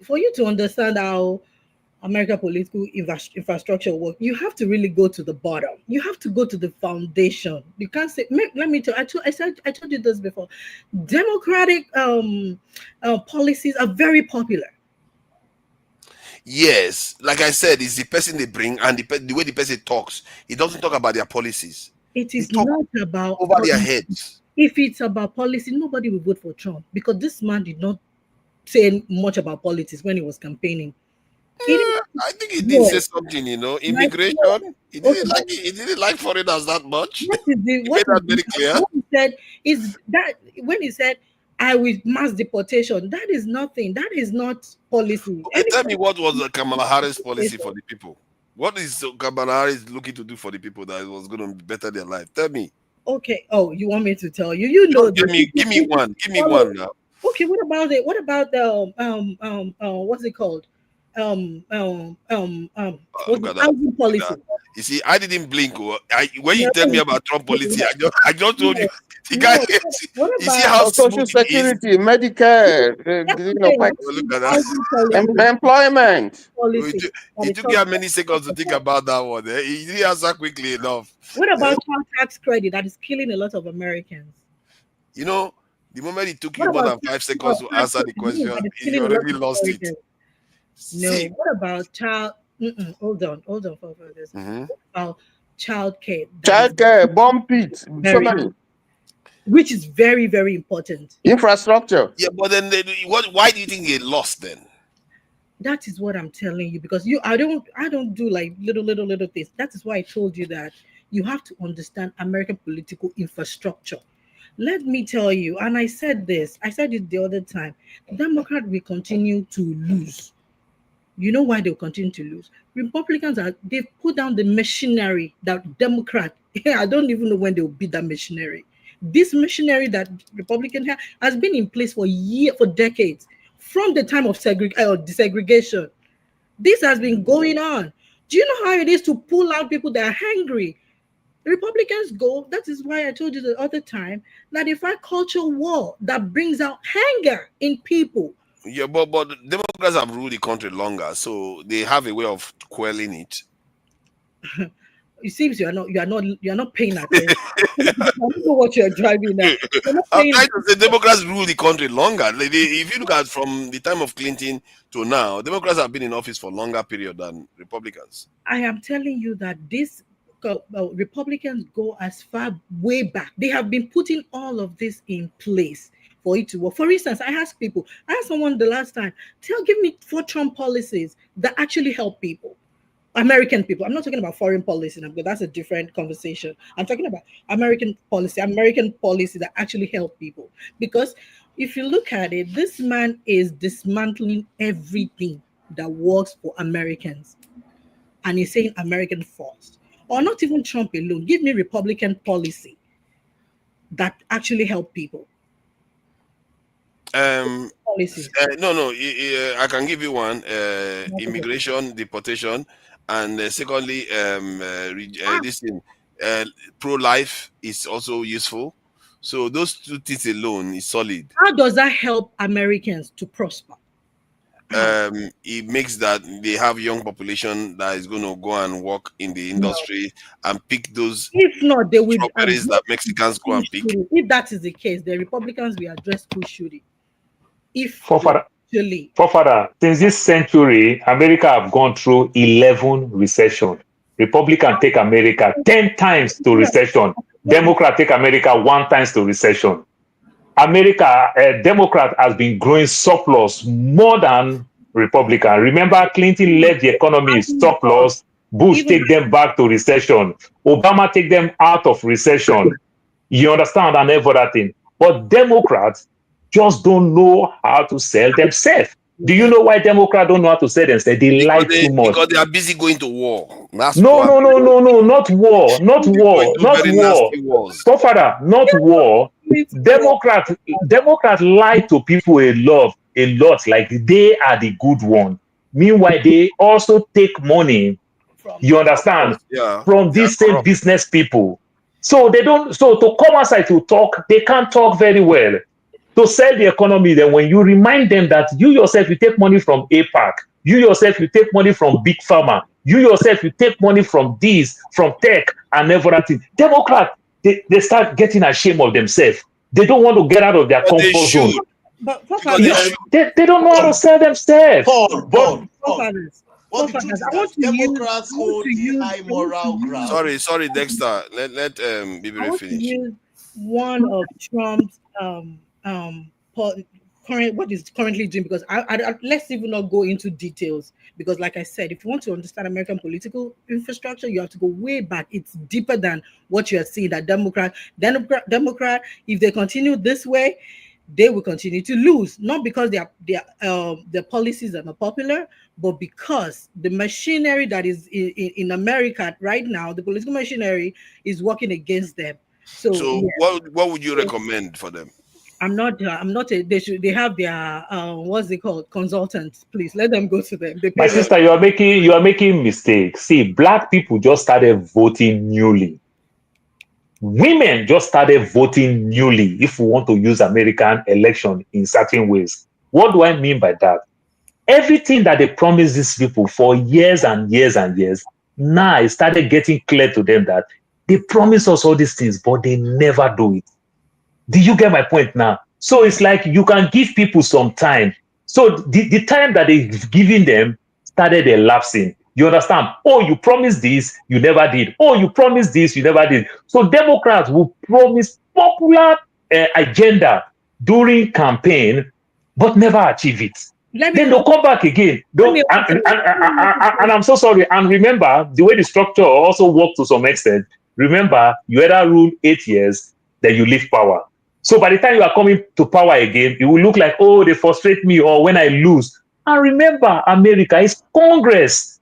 Speaker 15: for you to understand how American political infrastructure work, you have to really go to the bottom. You have to go to the foundation. You can't say. Let me tell. I told you this before. Democratic policies are very popular.
Speaker 5: Yes, like I said, it's the person they bring and the way the person talks. He doesn't talk about their policies.
Speaker 15: It
Speaker 5: He
Speaker 15: is
Speaker 5: talk
Speaker 15: not about
Speaker 5: over their
Speaker 15: policy.
Speaker 5: heads.
Speaker 15: If it's about policy, nobody will vote for Trump because this man did not say much about politics when he was campaigning. He didn't.
Speaker 5: I think he did say
Speaker 15: No,
Speaker 5: something,
Speaker 15: like
Speaker 5: immigration.
Speaker 15: no.
Speaker 5: He
Speaker 15: Okay,
Speaker 5: didn't like it. He didn't like foreigners that much. He
Speaker 15: what
Speaker 5: made
Speaker 15: is
Speaker 5: that very clear.
Speaker 15: what he said is that when he said I will mass deportation, that is nothing. That is not policy.
Speaker 5: Okay, tell me
Speaker 15: Anybody
Speaker 5: what was the Kamala Harris policy for
Speaker 15: deportation.
Speaker 5: the people? What is Kamala Harris looking to do for the people that was going to better their life? Tell me.
Speaker 15: Okay. Oh, you want me to tell you? You know
Speaker 5: Just
Speaker 15: this.
Speaker 5: give me one. Give me
Speaker 15: Follow.
Speaker 5: one now.
Speaker 15: Okay. What about it? What about the what's it called? What's
Speaker 5: Look
Speaker 15: the
Speaker 5: at that.
Speaker 15: housing
Speaker 5: Look at
Speaker 15: policy?
Speaker 5: that. You see, I didn't blink. When you
Speaker 15: No,
Speaker 5: tell me about Trump policy, I just told you
Speaker 15: no,
Speaker 5: the guy.
Speaker 15: no. What
Speaker 5: You see
Speaker 15: about
Speaker 5: how
Speaker 13: Social
Speaker 5: smooth he is.
Speaker 13: security, Medicare,
Speaker 15: that's the thing? What
Speaker 5: Oh, look
Speaker 15: is
Speaker 5: at that.
Speaker 15: housing policy?
Speaker 13: employment.
Speaker 5: It
Speaker 15: Policy
Speaker 5: took,
Speaker 15: that
Speaker 5: it
Speaker 15: it
Speaker 5: took you
Speaker 15: talks
Speaker 5: how many seconds to think about that one? Eh? He didn't answer quickly enough.
Speaker 15: What
Speaker 5: Eh?
Speaker 15: about child tax credit that is killing a lot of Americans?
Speaker 5: You know, the moment it took
Speaker 15: What
Speaker 5: you more
Speaker 15: about
Speaker 5: than 5 seconds to
Speaker 15: tax
Speaker 5: answer the
Speaker 15: credit
Speaker 5: question,
Speaker 15: that is
Speaker 5: you
Speaker 15: killing a lot
Speaker 5: already
Speaker 15: of
Speaker 5: lost it.
Speaker 15: Americans? No.
Speaker 5: See,
Speaker 15: What about child? Hold on for this.
Speaker 5: mhm.
Speaker 15: What about child care that is
Speaker 13: Childcare, bomb pit, so
Speaker 15: very,
Speaker 13: many.
Speaker 15: which is very, very important.
Speaker 13: Infrastructure.
Speaker 5: Yeah, but then why do you think they lost then?
Speaker 15: That is what I'm telling you because I don't do like little things. That is why I told you that you have to understand American political infrastructure. Let me tell you, and I said it the other time, Democrat will continue to lose. You know why they'll continue to lose? Republicans they've put down the machinery that Democrat. I don't even know when they'll beat that machinery. This machinery that Republican has been in place for decades, from the time of desegregation. This has been going on. Do you know how it is to pull out people that are hungry? The Republicans go. That is why I told you the other time that they fight culture war that brings out anger in people.
Speaker 5: Yeah, but Democrats have ruled the country longer, so they have a way of quelling it.
Speaker 15: It seems you're not paying attention. I don't know what you're driving at. You're not
Speaker 5: I'm
Speaker 15: paying
Speaker 5: trying to say Democrats rule the country longer. If you look at from the time of Clinton to now, Democrats have been in office for longer period than Republicans.
Speaker 15: I am telling you that these Republicans go as far way back. They have been putting all of this in place for it to work. For instance, I asked someone the last time, give me 4 Trump policies that actually help people. American people. I'm not talking about foreign policy now, because that's a different conversation. I'm talking about American policy that actually help people. Because if you look at it, this man is dismantling everything that works for Americans. And he's saying American first. Or not even Trump alone. Give me Republican policy that actually help people. Policies.
Speaker 5: No, I can give you one: immigration, deportation, and secondly, this thing, pro-life is also useful. So those two things alone is solid.
Speaker 15: How does that help Americans to prosper?
Speaker 5: It makes that they have young population that is going to go and work in the industry and pick those
Speaker 15: If not, they will
Speaker 5: strawberries that Mexicans go and pick.
Speaker 15: If that is the case, the Republicans will address school shooting. If
Speaker 11: Forefather,
Speaker 15: actually,
Speaker 11: since this century, America have gone through 11 recession. Republican take America 10 times to recession. Democrat take America 1 times to recession. Democrat has been growing surplus more than Republican. Remember, Clinton led the economy in surplus. Bush take them back to recession. Obama take them out of recession. You understand? And every other thing. But Democrats just don't know how to sell themselves. Do you know why Democrats don't know how to sell themselves? They lie too much.
Speaker 5: Because they are busy going to war.
Speaker 11: No, not war. Not war. Forefather, not war. Democrats lie to people a lot, like they are the good one. Meanwhile, they also take money, you understand, from these same business people. So they don't, so to come outside to talk, they can't talk very well. to sell the economy. Then when you remind them that you yourself, you take money from APAC, you yourself, you take money from Big Pharma, you yourself, you take money from this, from tech and everything. Democrats, they start getting ashamed of themselves. They don't want to get out of their
Speaker 5: But they
Speaker 11: comfort zone.
Speaker 5: should.
Speaker 15: But
Speaker 5: Because they
Speaker 15: forefathers,
Speaker 5: should.
Speaker 11: They don't know how to sell themselves. But
Speaker 15: forefathers,
Speaker 1: But the truth
Speaker 15: forefathers,
Speaker 1: is that Democrats
Speaker 15: I want
Speaker 1: hold
Speaker 15: to
Speaker 1: the
Speaker 15: use,
Speaker 1: high moral ground.
Speaker 5: Sorry, Dexter. Let
Speaker 15: I
Speaker 5: Bibiri
Speaker 15: want to
Speaker 5: finish.
Speaker 15: use one of Trump's current what is currently doing, because let's even not go into details, because like I said, if you want to understand American political infrastructure, you have to go way back. It's deeper than what you are seeing. That Democrat, if they continue this way, they will continue to lose, not because their policies are not popular, but because the machinery that is in America right now, the political machinery is working against them. So
Speaker 5: So
Speaker 15: yeah,
Speaker 5: what would you recommend for them?
Speaker 15: I'm not they have their what's it called, consultants. Please let them go to them. They
Speaker 11: my
Speaker 15: pay them.
Speaker 11: sister, you are making mistakes. See, black people just started voting newly. Women just started voting newly, if we want to use American election in certain ways. What do I mean by that? Everything that they promised these people for years and years and years, now it started getting clear to them that they promise us all these things, but they never do it. Do you get my point now? So it's like you can give people some time. So the time that they've given them started elapsing. You understand? Oh, you promised this, you never did. Oh, you promised this, you never did. So Democrats will promise popular agenda during campaign, but never achieve it. Then they'll come back again. And I'm so sorry. And remember, the way the structure also works to some extent, remember, you either rule 8 years, then you leave power. So by the time you are coming to power again, it will look like, oh, they frustrate me, or when I lose. And remember, America is Congress.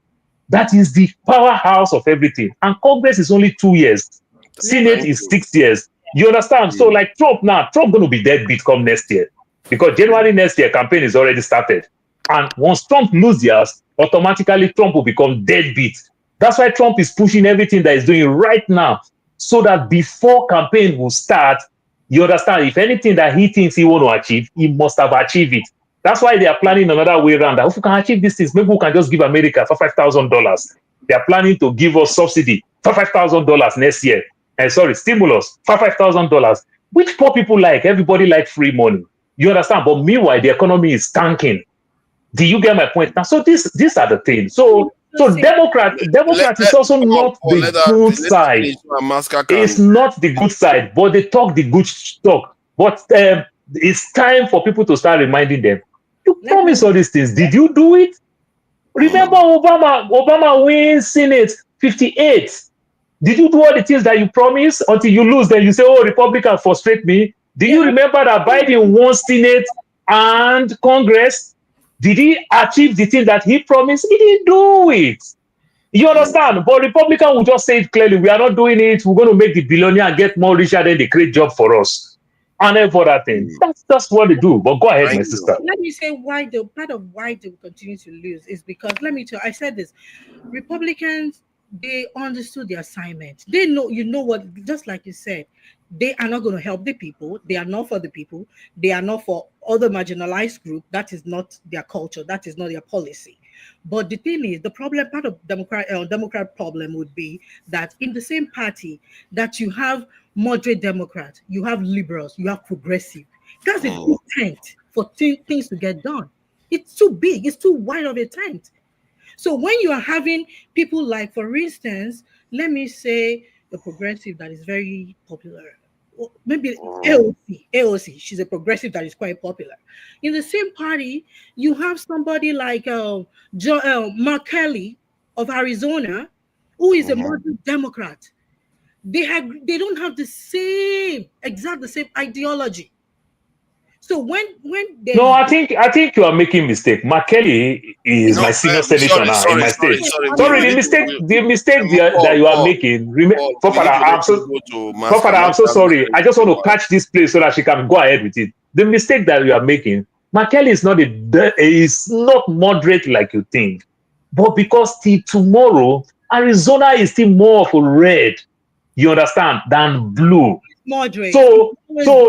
Speaker 11: That is the powerhouse of everything. And Congress is only 2 years. Senate is 6 years. You understand? So like Trump going to be deadbeat come next year. Because January next year, campaign is already started. And once Trump loses, automatically Trump will become deadbeat. That's why Trump is pushing everything that he's doing right now, so that before campaign will start, you understand, if anything that he thinks he want to achieve, he must have achieved it. That's why they are planning another way around. That if we can achieve these things, maybe we can just give America for $5,000. They are planning to give us subsidy for $5,000 next year. Stimulus for $5,000, which poor people like. Everybody like free money. You understand? But meanwhile, the economy is tanking. Do you get my point now? So these are the things. So Democrat is also not the good side. It's not the good side, but they talk the good talk. But it's time for people to start reminding them, you promise all these things. Did you do it? Remember Obama wins Senate 58. Did you do all the things that you promised? Until you lose, then you say, oh, Republicans frustrate me. Do you remember that Biden won Senate and Congress? Did he achieve the thing that he promised? He didn't do it. You understand? But Republican will just say it clearly. We are not doing it. We're going to make the billionaire get more richer, than they create job for us. And every other thing. That's what they do. But go ahead, my sister.
Speaker 15: Let me say why part of why they will continue to lose is because, let me tell you, I said this. Republicans, they understood the assignment. They know, what, just like you said, they are not going to help the people. They are not for the people. They are not for other marginalized group. That is not their culture. That is not their policy. But the thing is, the problem, part of Democrat problem would be that in the same party that you have moderate Democrats, you have liberals, you have progressive. That's a big tent for things to get done. It's too big. It's too wide of a tent. So when you are having people like, for instance, let me say the progressive that is very popular, maybe AOC, she's a progressive that is quite popular. In the same party, you have somebody like Mark Kelly of Arizona, who is a moderate Democrat. They don't have the same ideology. So when they
Speaker 11: I think you are making mistake. Mark Kelly is my senior senator now in my state. Sorry, the mistake that you are making. I'm so sorry. I just want to catch this place so that she can go ahead with it. The mistake that you are making, Mark Kelly is not moderate like you think, but because till tomorrow, Arizona is still more of a red. You understand, than blue.
Speaker 15: Moderate.
Speaker 11: So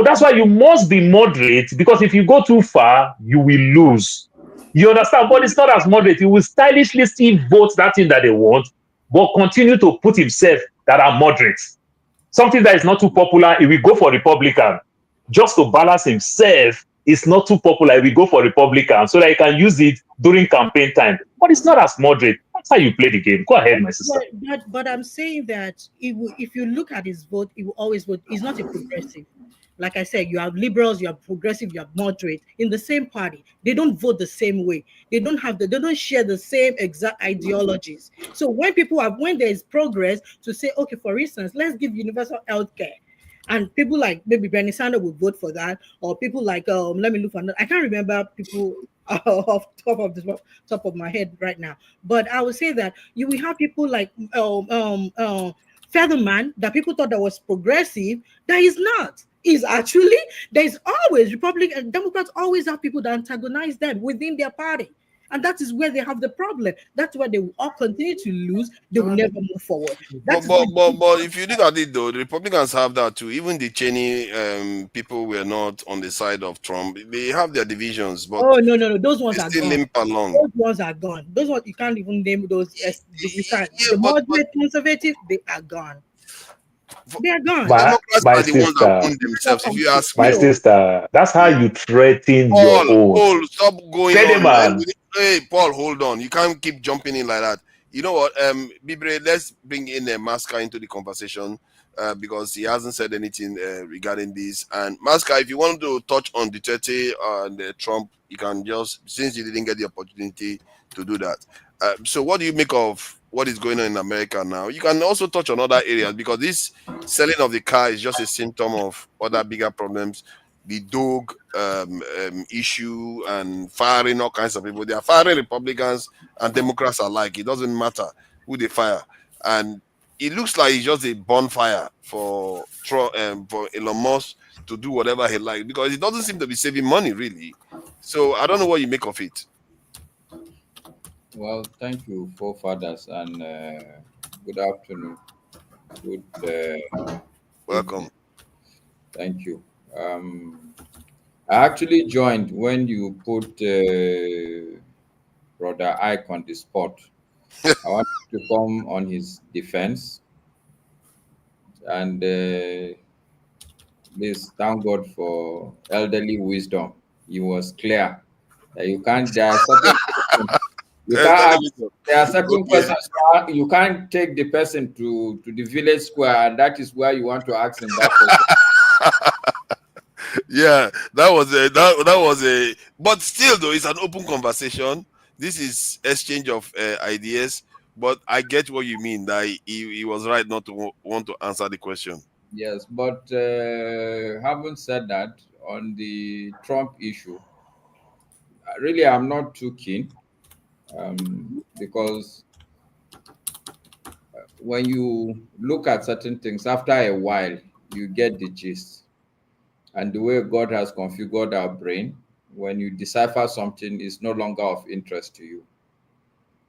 Speaker 11: that's why you must be moderate, because if you go too far, you will lose. You understand? But it's not as moderate. He will stylishly still vote that thing that they want, but continue to put himself that are moderate. Something that is not too popular, he will go for Republican. Just to balance himself, it's not too popular, he will go for Republican so that he can use it during campaign time. But it's not as moderate. That's how you play the game. Go ahead, my sister.
Speaker 15: But I'm saying that if you look at his vote, he will always vote. He's not a progressive. Like I said, you have liberals, you have progressive, you have moderate in the same party. They don't vote the same way. They don't share the same exact ideologies. So when there is progress to say, okay, for instance, let's give universal health care. And people like maybe Bernie Sanders would vote for that, or people like let me look for I can't remember people off top of my head right now. But I would say that you will have people like Featherman that people thought that was progressive, that is not. Is actually there's always Republican and Democrats always have people that antagonize them within their party. And that is where they have the problem. That's where they will all continue to lose. They will never move forward.
Speaker 5: But if you look at it though, the Republicans have that too. Even the Cheney people were not on the side of Trump. They have their divisions, but
Speaker 15: no, those ones
Speaker 5: they
Speaker 15: are
Speaker 5: still
Speaker 15: gone.
Speaker 5: limp along.
Speaker 15: Those ones are gone. Those ones you can't even name those. The moderate conservative, they are gone. They are gone.
Speaker 5: Democrats
Speaker 11: My
Speaker 5: are the ones that
Speaker 11: sister,
Speaker 5: own themselves. If you ask
Speaker 11: my
Speaker 5: me,
Speaker 11: sister, that's how you threaten your own.
Speaker 5: Paul, stop going on.
Speaker 11: Federman.
Speaker 5: Hey, Paul, hold on. You can't keep jumping in like that. You know what? Bibre, let's bring in Masca into the conversation because he hasn't said anything regarding this. And Masca, if you want to touch on Duterte and Trump, you can just, since you didn't get the opportunity to do that. So what do you make of what is going on in America now? You can also touch on other areas because this selling of the car is just a symptom of other bigger problems. The dog issue and firing all kinds of people. They are firing Republicans and Democrats alike. It doesn't matter who they fire. And it looks like it's just a bonfire for Elon Musk to do whatever he likes because it doesn't seem to be saving money, really. So I don't know what you make of it.
Speaker 18: Well, thank you, forefathers, and good afternoon.
Speaker 5: Welcome.
Speaker 18: Thank you. I actually joined when you put Brother Ike on the spot. I wanted to come on his defense, and please thank God for elderly wisdom. He was clear that you can't. There are certain there are certain questions you can't take the person to the village square, and that is where you want to ask him that question.
Speaker 5: Yeah, that was a but still though it's an open conversation. This is exchange of ideas, but I get what you mean that he was right not to want to answer the question.
Speaker 18: Yes, but having said that, on the Trump issue, really I'm not too keen because when you look at certain things, after a while, you get the gist. And the way God has configured our brain, when you decipher something, is no longer of interest to you.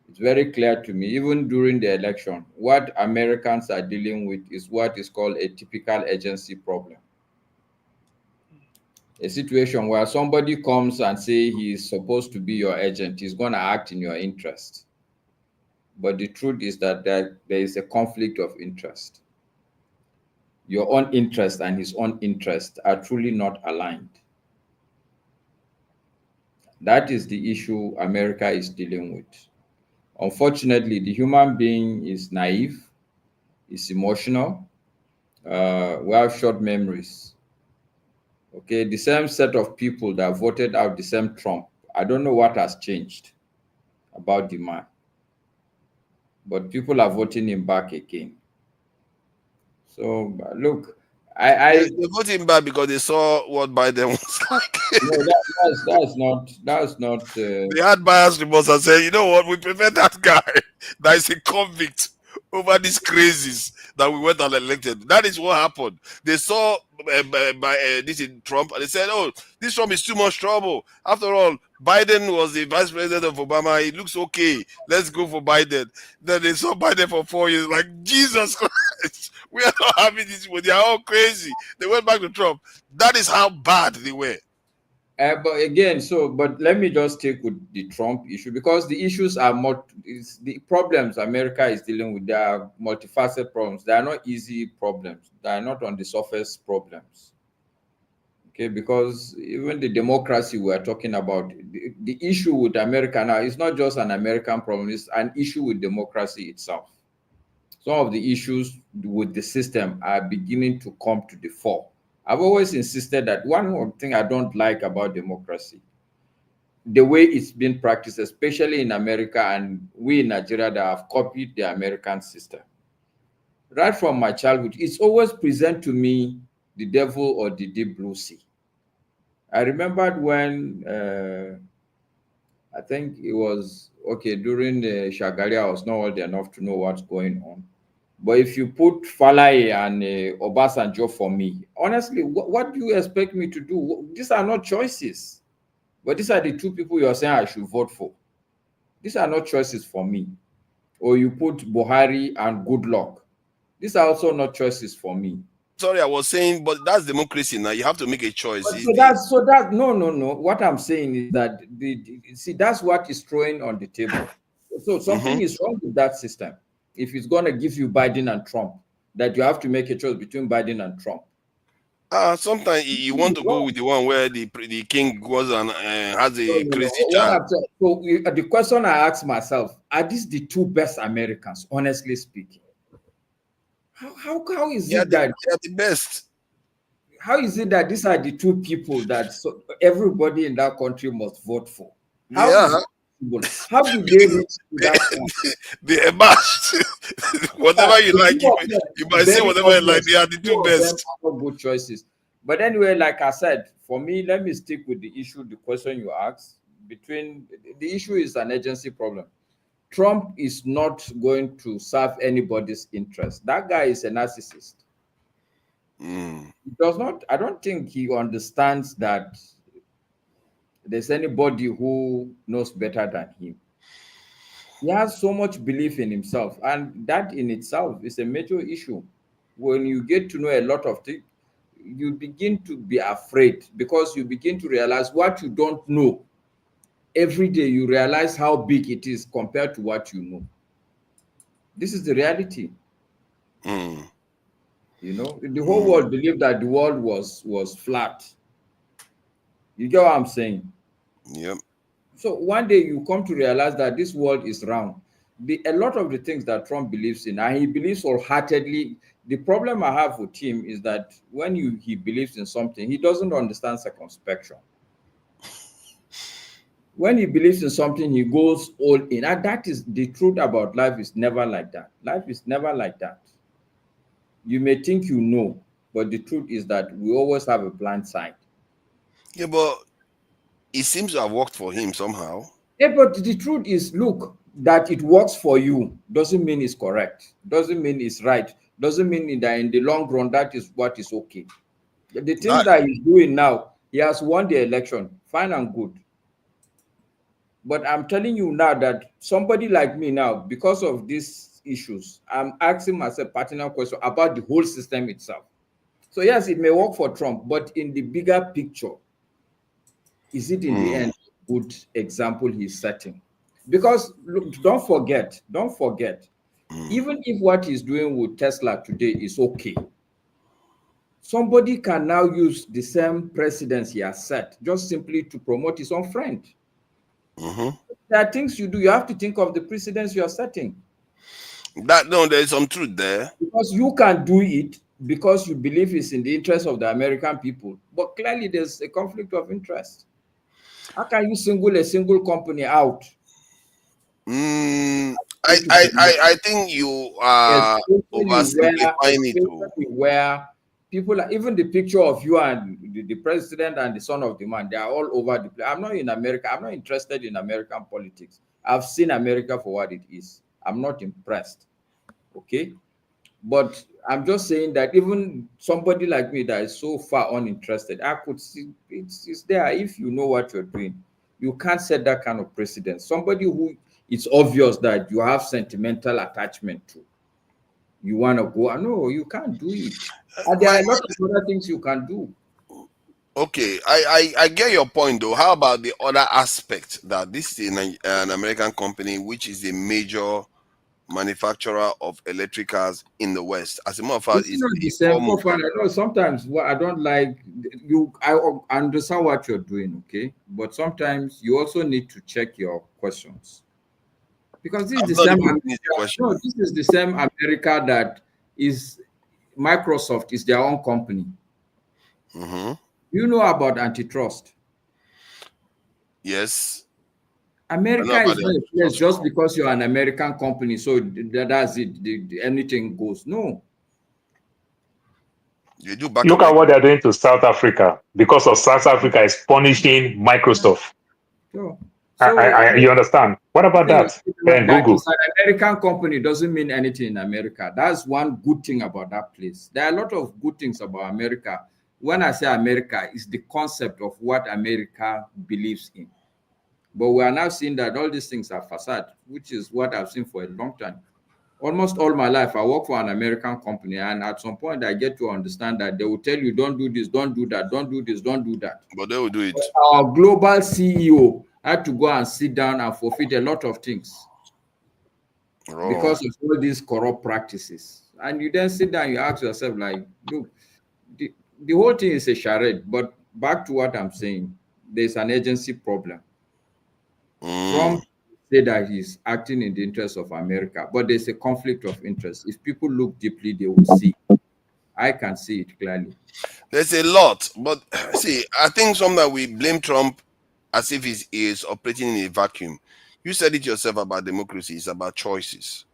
Speaker 18: It's very clear to me, even during the election, what Americans are dealing with is what is called a typical agency problem. A situation where somebody comes and say he is supposed to be your agent, he's going to act in your interest. But the truth is that there is a conflict of interest. Your own interest and his own interest are truly not aligned. That is the issue America is dealing with. Unfortunately, the human being is naive, is emotional. We have short memories. Okay, the same set of people that voted out the same Trump. I don't know what has changed about the man, but people are voting him back again. So look,
Speaker 5: They voted him back because they saw what Biden was like.
Speaker 18: No, that's not.
Speaker 5: They had bias reports and said, you know what, we prefer that guy that is a convict over these crazies that we went and elected. That is what happened. They saw this in Trump and they said, oh, this Trump is too much trouble. After all, Biden was the vice president of Obama. He looks okay. Let's go for Biden. Then they saw Biden for 4 years, like, Jesus Christ. We are not having this. They are all crazy. They went back to Trump. That is how bad they were.
Speaker 18: But again, but let me just take with the Trump issue, because the issues are the problems America is dealing with. They are multifaceted problems. They are not easy problems. They are not on the surface problems. Okay, because even the democracy we are talking about, the issue with America now is not just an American problem, it's an issue with democracy itself. Some of the issues with the system are beginning to come to the fore. I've always insisted that one thing I don't like about democracy, the way it's been practiced, especially in America, and we in Nigeria that have copied the American system. Right from my childhood, it's always present to me the devil or the deep blue sea. I remembered when I think it was during the Shagari, I was not old enough to know what's going on. But if you put Falai and Obasanjo for me, honestly, what do you expect me to do? These are not choices. But these are the two people you're saying I should vote for. These are not choices for me. Or you put Buhari and Goodluck. These are also not choices for me.
Speaker 5: Sorry, I was saying, but that's democracy now. You have to make a choice.
Speaker 18: No. What I'm saying is that see, that's what is throwing on the table. So something is wrong with that system. If it's going to give you Biden and Trump, that you have to make a choice between Biden and Trump.
Speaker 5: Sometimes you want to go with the one where the king goes and has a crazy child.
Speaker 18: So the question I ask myself, are these the two best Americans, honestly speaking? How is it that
Speaker 5: they are the best?
Speaker 18: How is it that these are the two people that everybody in that country must vote for? How do they reach to that point?
Speaker 5: They emerged. Whatever you like, you might say whatever you like. They are the two best.
Speaker 18: Good choices. But anyway, like I said, for me, let me stick with the issue, the question you asked. The issue is an agency problem. Trump is not going to serve anybody's interest. That guy is a narcissist. He does not. I don't think he understands that there's anybody who knows better than him. He has so much belief in himself, and that in itself is a major issue. When you get to know a lot of things, you begin to be afraid, because you begin to realize what you don't know. Every day you realize how big it is compared to what you know. This is the reality. You know, the whole world believed that the world was flat. You get what I'm saying?
Speaker 5: Yep.
Speaker 18: So one day you come to realize that this world is round. A lot of the things that Trump believes in, and he believes wholeheartedly. The problem I have with him is that when he believes in something, he doesn't understand circumspection. When he believes in something, he goes all in. And that is the truth about life. Is never like that. Life is never like that. You may think you know, but the truth is that we always have a blind side.
Speaker 5: Yeah, but it seems to have worked for him somehow.
Speaker 18: Yeah, but the truth is, look, that it works for you doesn't mean it's correct. Doesn't mean it's right. Doesn't mean that in the long run, that is what is okay. The things that he's doing now, he has won the election, fine and good. But I'm telling you now that somebody like me now, because of these issues, I'm asking myself pertinent question about the whole system itself. So yes, it may work for Trump, but in the bigger picture, is it in the end a good example he's setting? Because look, don't forget, even if what he's doing with Tesla today is okay, somebody can now use the same precedence he has set just simply to promote his own friend. There are things you do, you have to think of the precedence you are setting.
Speaker 5: There's some truth there.
Speaker 18: Because you can do it because you believe it's in the interest of the American people, but clearly there's a conflict of interest. How can you single a single company out?
Speaker 5: I think you are oversimplifying it.
Speaker 18: Where people are, even the picture of you and the president and the son of the man, they are all over the place. I'm not in America. I'm not interested in American politics. I've seen America for what it is. I'm not impressed. Okay? But I'm just saying that even somebody like me that is so far uninterested, I could see it's there. If you know what you're doing, you can't set that kind of precedent. Somebody who it's obvious that you have sentimental attachment to. You want to go? No, you can't do it. And there are a lot of other things you can do.
Speaker 5: Okay, I get your point though. How about the other aspect that this is an American company which is a major manufacturer of electric cars in the West? As a matter of fact,
Speaker 18: It's not the same. No, sometimes what I don't like you. I understand what you're doing, okay, but sometimes you also need to check your questions because this is the same. No, this is the same America that is Microsoft is their own company.
Speaker 5: Mm-hmm.
Speaker 18: You know about antitrust?
Speaker 5: Yes.
Speaker 18: America is not a place just because you're an American company, so that's it. Anything goes. No.
Speaker 5: You do back.
Speaker 11: Look at what they're doing to South Africa because of South Africa is punishing Microsoft.
Speaker 18: Sure.
Speaker 11: You understand? What about that?
Speaker 18: That
Speaker 11: Google.
Speaker 18: it's an American company doesn't mean anything in America. That's one good thing about that place. There are a lot of good things about America. When I say America, it's the concept of what America believes in. But we are now seeing that all these things are facade, which is what I've seen for a long time. Almost all my life, I work for an American company, and at some point, I get to understand that they will tell you, don't do this, don't do that, don't do this, don't do that.
Speaker 5: But they will do it.
Speaker 18: But our global CEO had to go and sit down and forfeit a lot of things because of all these corrupt practices. And you then sit down, you ask yourself, like, look, the whole thing is a charade. But back to what I'm saying, there's an agency problem. Trump said that he's acting in the interest of America, but there's a conflict of interest. If people look deeply, they will see. I can see it clearly.
Speaker 5: There's a lot, but see, I think sometimes we blame Trump as if he is operating in a vacuum. You said it yourself about democracy, it's about choices.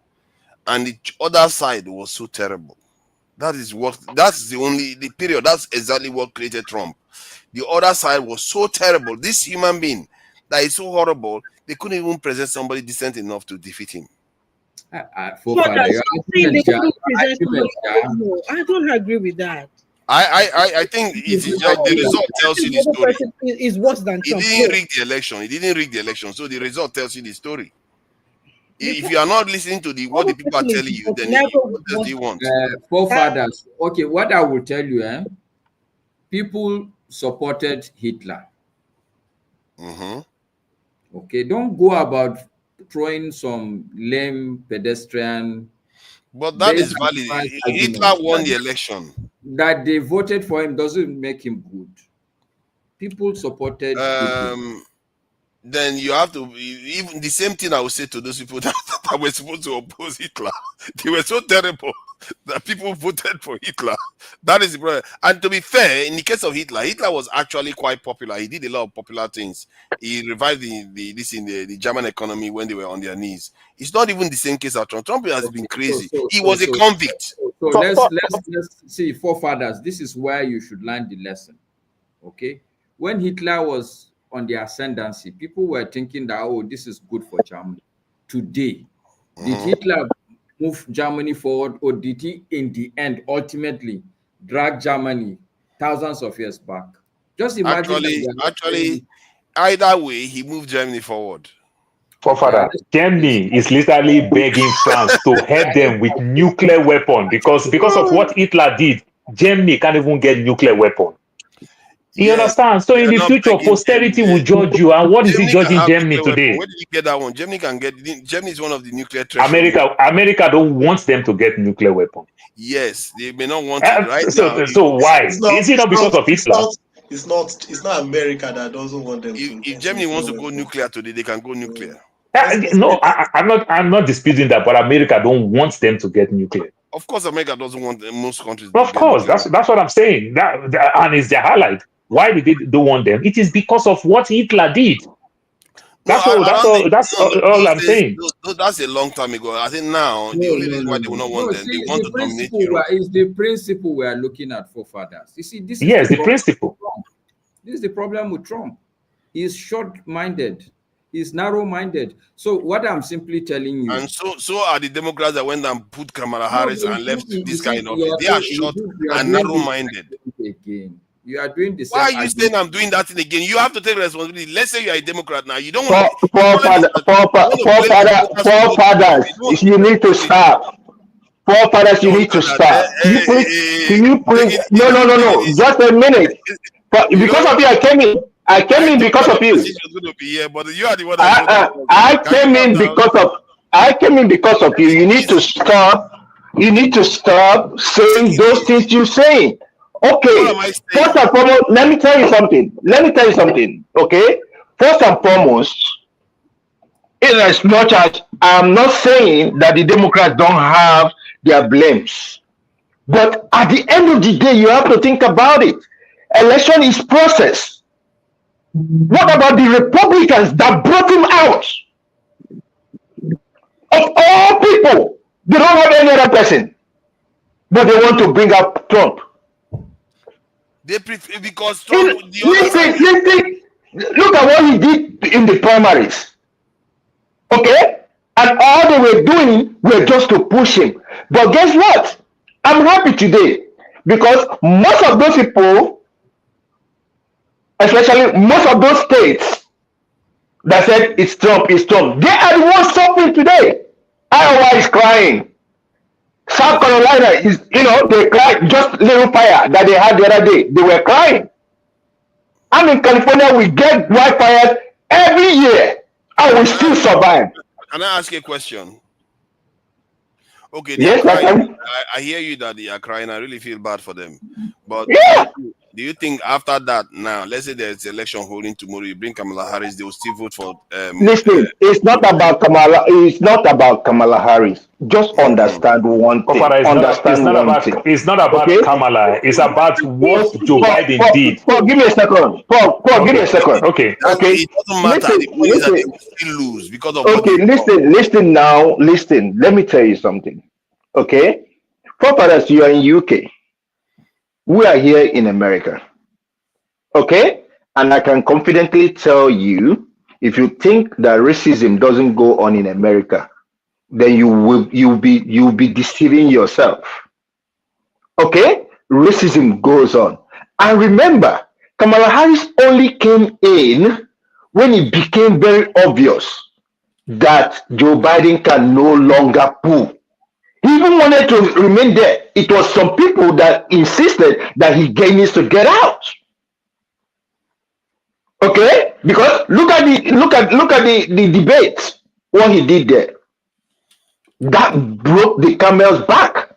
Speaker 5: And the other side was so terrible. That's the period. That's exactly what created Trump. The other side was so terrible. This human being that is so horrible, they couldn't even present somebody decent enough to defeat him.
Speaker 15: I don't agree with that.
Speaker 5: I think it's just the result tells you the story.
Speaker 15: Is worse than
Speaker 5: He didn't rig the election. He didn't rig the election, so the result tells you the story. If you are not listening to what the people are telling you, then what else do you want?
Speaker 18: Forefathers. Okay, what I will tell you, people supported Hitler.
Speaker 5: Mm-hmm.
Speaker 18: Okay, don't go about throwing some lame pedestrian.
Speaker 5: But that is valid. Hitler won the election.
Speaker 18: That they voted for him doesn't make him good. People supported Hitler.
Speaker 5: Then you have to, even the same thing I would say to those people that were supposed to oppose Hitler. They were so terrible that people voted for Hitler. That is the problem. And to be fair, in the case of Hitler, Hitler was actually quite popular. He did a lot of popular things. He revived the German economy when they were on their knees. It's not even the same case as Trump. Trump has been crazy. He was a convict.
Speaker 18: So let's see, forefathers. This is where you should learn the lesson. Okay, when Hitler was on the ascendancy, people were thinking that, oh, this is good for Germany. Today, did Hitler move Germany forward, or did he, in the end, ultimately drag Germany thousands of years back? Just imagine.
Speaker 5: Actually, either way, he moved Germany forward.
Speaker 11: Forefather, Germany is literally begging France to help them with nuclear weapon because of what Hitler did. Germany can't even get nuclear weapon. You understand? So in the future, posterity will judge you. And what is he judging Germany today?
Speaker 5: Where did you get that one? Germany is one of the nuclear treasuries.
Speaker 11: America don't want them to get nuclear weapon.
Speaker 5: Yes, they may not want it right now.
Speaker 11: So why? Is it not because of Hitler?
Speaker 1: It's not America that doesn't want them to.
Speaker 5: If Germany wants to go nuclear today, they can go nuclear.
Speaker 11: No, I'm not disputing that, but America don't want them to get nuclear.
Speaker 5: Of course, America doesn't want most countries.
Speaker 11: Of course, that's what I'm saying. And it's their highlight. Why did they don't want them? It is because of what Hitler did. That's all I'm saying.
Speaker 5: That's a long time ago. I think now the only reason why they will not want them, they want to dominate Europe.
Speaker 18: Is the principle we are looking at, forefathers. You see, this is
Speaker 11: the principle.
Speaker 18: This is the problem with Trump. He's short-minded. He's narrow-minded. So what I'm simply telling you,
Speaker 5: and so are the Democrats that went and put Kamala Harris and left this kind of. They are short and narrow-minded.
Speaker 18: Again. You are doing this.
Speaker 5: Why are you saying I'm doing that thing again? You have to take responsibility. Let's say you are a Democrat now. You don't
Speaker 13: want forefathers. You need to stop. Forefathers, you need to stop. Can you please? No. Just a minute. Because of you, I came in. I came in because of you.
Speaker 5: Going to be here, but you are the one that
Speaker 13: I came in because of. I came in because of you. You need to stop. You need to stop saying those things you're saying. Okay. First and foremost, let me tell you something. Okay. First and foremost, in as much as I'm not saying that the Democrats don't have their blames, but at the end of the day, you have to think about it. Election is process. What about the Republicans that brought him out? Of all people, they don't have any other person, but they want to bring up Trump.
Speaker 5: They prefer because Trump.
Speaker 13: Listen, look at what he did in the primaries. Okay? And all they were doing were just to push him. But guess what? I'm happy today because most of those people, especially most of those states that said it's Trump, they are the ones suffering today. Iowa is crying. South Carolina is, they cried just little fire that they had the other day. They were crying. I'm in California, we get wildfires every year. I will still survive.
Speaker 5: Can I ask you a question? Okay,
Speaker 13: yes,
Speaker 5: I hear you that they are crying. I really feel bad for them. But
Speaker 13: yeah.
Speaker 5: Do you think after that, now, let's say there's election holding tomorrow, you bring Kamala Harris, they will still vote for...
Speaker 13: Listen, it's not about Kamala. It's not about Kamala Harris. Just understand one thing.
Speaker 11: It's not about
Speaker 13: okay?
Speaker 11: Kamala. It's about what Joe Biden did.
Speaker 13: Paul, give me a second. Paul, give me a second.
Speaker 11: Okay.
Speaker 5: It doesn't matter. The point is that they will still lose because of
Speaker 13: okay, listen now. Listen, let me tell you something. Okay? Forefathers, you are in UK. We are here in America. Okay? And I can confidently tell you, if you think that racism doesn't go on in America, then you'll be deceiving yourself. Okay? Racism goes on. And remember, Kamala Harris only came in when it became very obvious that Joe Biden can no longer pull. He even wanted to remain there. It was some people that insisted that he needs to get out. Okay, because look at the debate. What he did there, that broke the camel's back.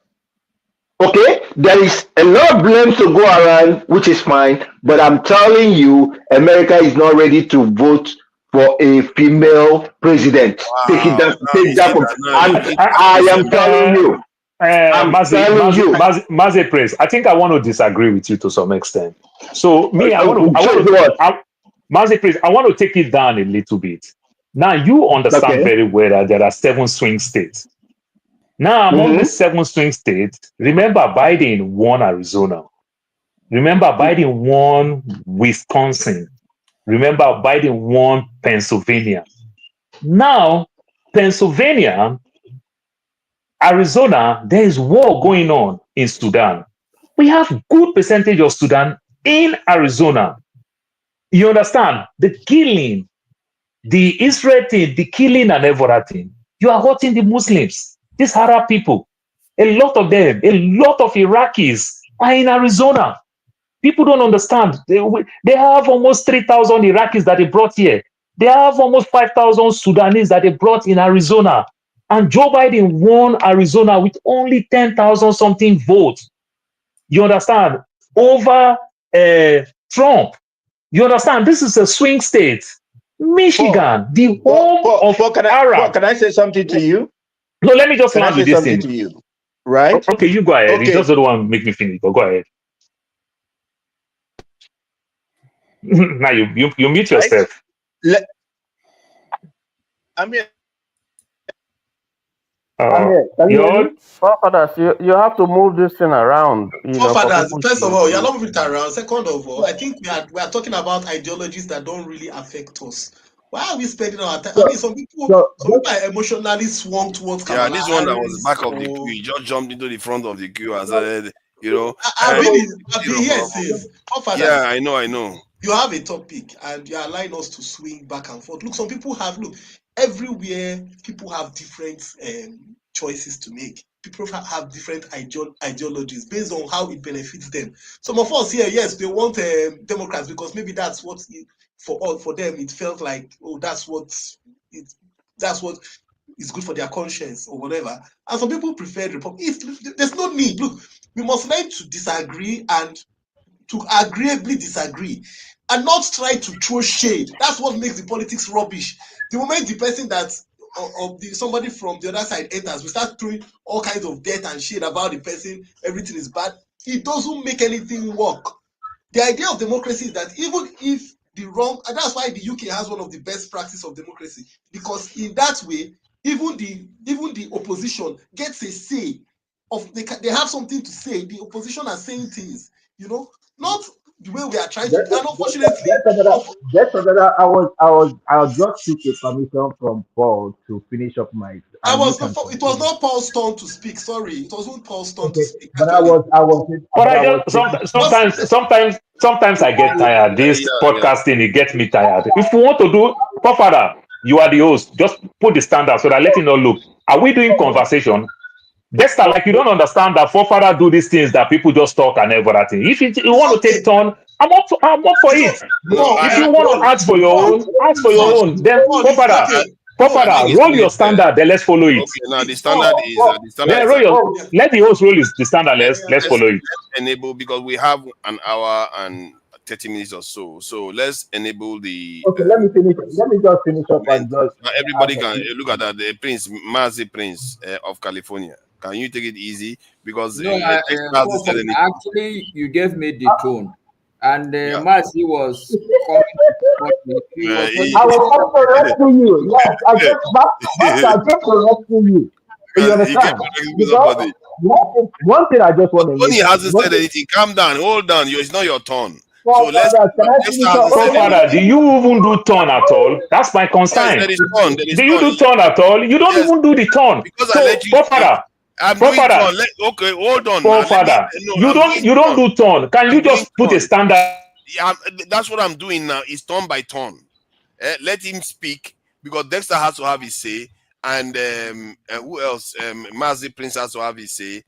Speaker 13: Okay, there is a lot of blame to go around, which is fine. But I'm telling you, America is not ready to vote for a female president.
Speaker 5: Wow.
Speaker 13: I am telling you.
Speaker 11: Maze Praise, I think I want to disagree with you to some extent. So me, I want to take it down a little bit. Now you understand very well that there are 7 swing states. Now among the 7 swing states, remember Biden won Arizona. Remember Biden won Wisconsin. Remember Biden won Pennsylvania. Now Pennsylvania, Arizona, there is war going on in Sudan. We have good percentage of Sudan in Arizona. You understand? The killing, the Israel thing, the killing and everything. You are hurting the Muslims, these Arab people. A lot of them, a lot of Iraqis are in Arizona. People don't understand. They have almost 3,000 Iraqis that they brought here. They have almost 5,000 Sudanese that they brought in Arizona. And Joe Biden won Arizona with only 10,000 something votes. You understand? Over Trump. You understand? This is a swing state. Michigan, the home of Arab.
Speaker 13: Can I say something to you?
Speaker 11: No, let me just land with this thing.
Speaker 13: To you? Right?
Speaker 11: Okay, you go ahead. You just don't want to make me finish, but go ahead. Now you mute yourself.
Speaker 13: You have to move this thing around.
Speaker 1: First of all, you're not moving it around. Second of all, I think we are talking about ideologies that don't really affect us. Why are we spending our time? I mean, some people are emotionally swung towards Kamala
Speaker 5: this one that was back of the queue, he just jumped into the front of the queue and said, I've
Speaker 1: been here since.
Speaker 5: Yeah, I know.
Speaker 1: You have a topic and you're allowing us to swing back and forth. Look, some people have everywhere people have different choices to make. People have different ideologies based on how it benefits them. Some of us here, yes, they want Democrats because maybe that's what for them it felt like, oh, that's what is good for their conscience or whatever. And some people prefer Republic. There's no need. Look, we must learn to disagree and to agreeably disagree and not try to throw shade. That's what makes the politics rubbish. The moment the person that somebody from the other side enters, we start throwing all kinds of dirt and shade about the person, everything is bad. It doesn't make anything work. The idea of democracy is that even if the wrong, and that's why the UK has one of the best practices of democracy, because in that way, even the opposition gets a say of they have something to say. The opposition are saying things, not the way we are trying to. And unfortunately,
Speaker 2: I'll just seek a permission from Paul to finish up my. And you can
Speaker 1: it was not Paul's turn to speak. Sorry, it wasn't Paul's turn to speak.
Speaker 2: But
Speaker 1: Actually,
Speaker 11: sometimes I get tired. This podcasting, it gets me tired. If you want to do, Father, you are the host. Just put the standard so that let you know. Look, are we doing conversation? Dexter, like you don't understand that forefather do these things that people just talk and everything. If you want to take turn, I'm up for it. If you want to ask for your own, ask for your own. Then forefather, roll your standard. Then let's follow it.
Speaker 5: Okay, now the standard is
Speaker 11: Then let the host roll the standard. Let's follow it.
Speaker 5: Let's enable, because we have an hour and 30 minutes or so. So let's enable the.
Speaker 2: Okay, let me just finish up and just.
Speaker 5: Everybody can look at that. The Prince, Mazi Prince of California. Can you take it easy? Because
Speaker 18: actually, you gave me the tone, and Mazi was coming.
Speaker 2: I was going to rescue you. Yes, I just to rescue you. You understand? Because one thing I just want to.
Speaker 5: Tony hasn't said anything. Calm down. Hold on. It's not your turn.
Speaker 2: So let's
Speaker 11: Father, do you even do turn at all? That's my concern.
Speaker 5: There is turn.
Speaker 11: Do you do turn at all? You don't even do the turn.
Speaker 5: Because I let you.
Speaker 11: Father,
Speaker 5: I'm doing turn. Okay, hold on.
Speaker 11: Father, you don't do turn. Can you just put a standard?
Speaker 5: Yeah, that's what I'm doing now. It's turn by turn. Let him speak, because Dexter has to have his say, and who else? Mazi Prince has to have his say.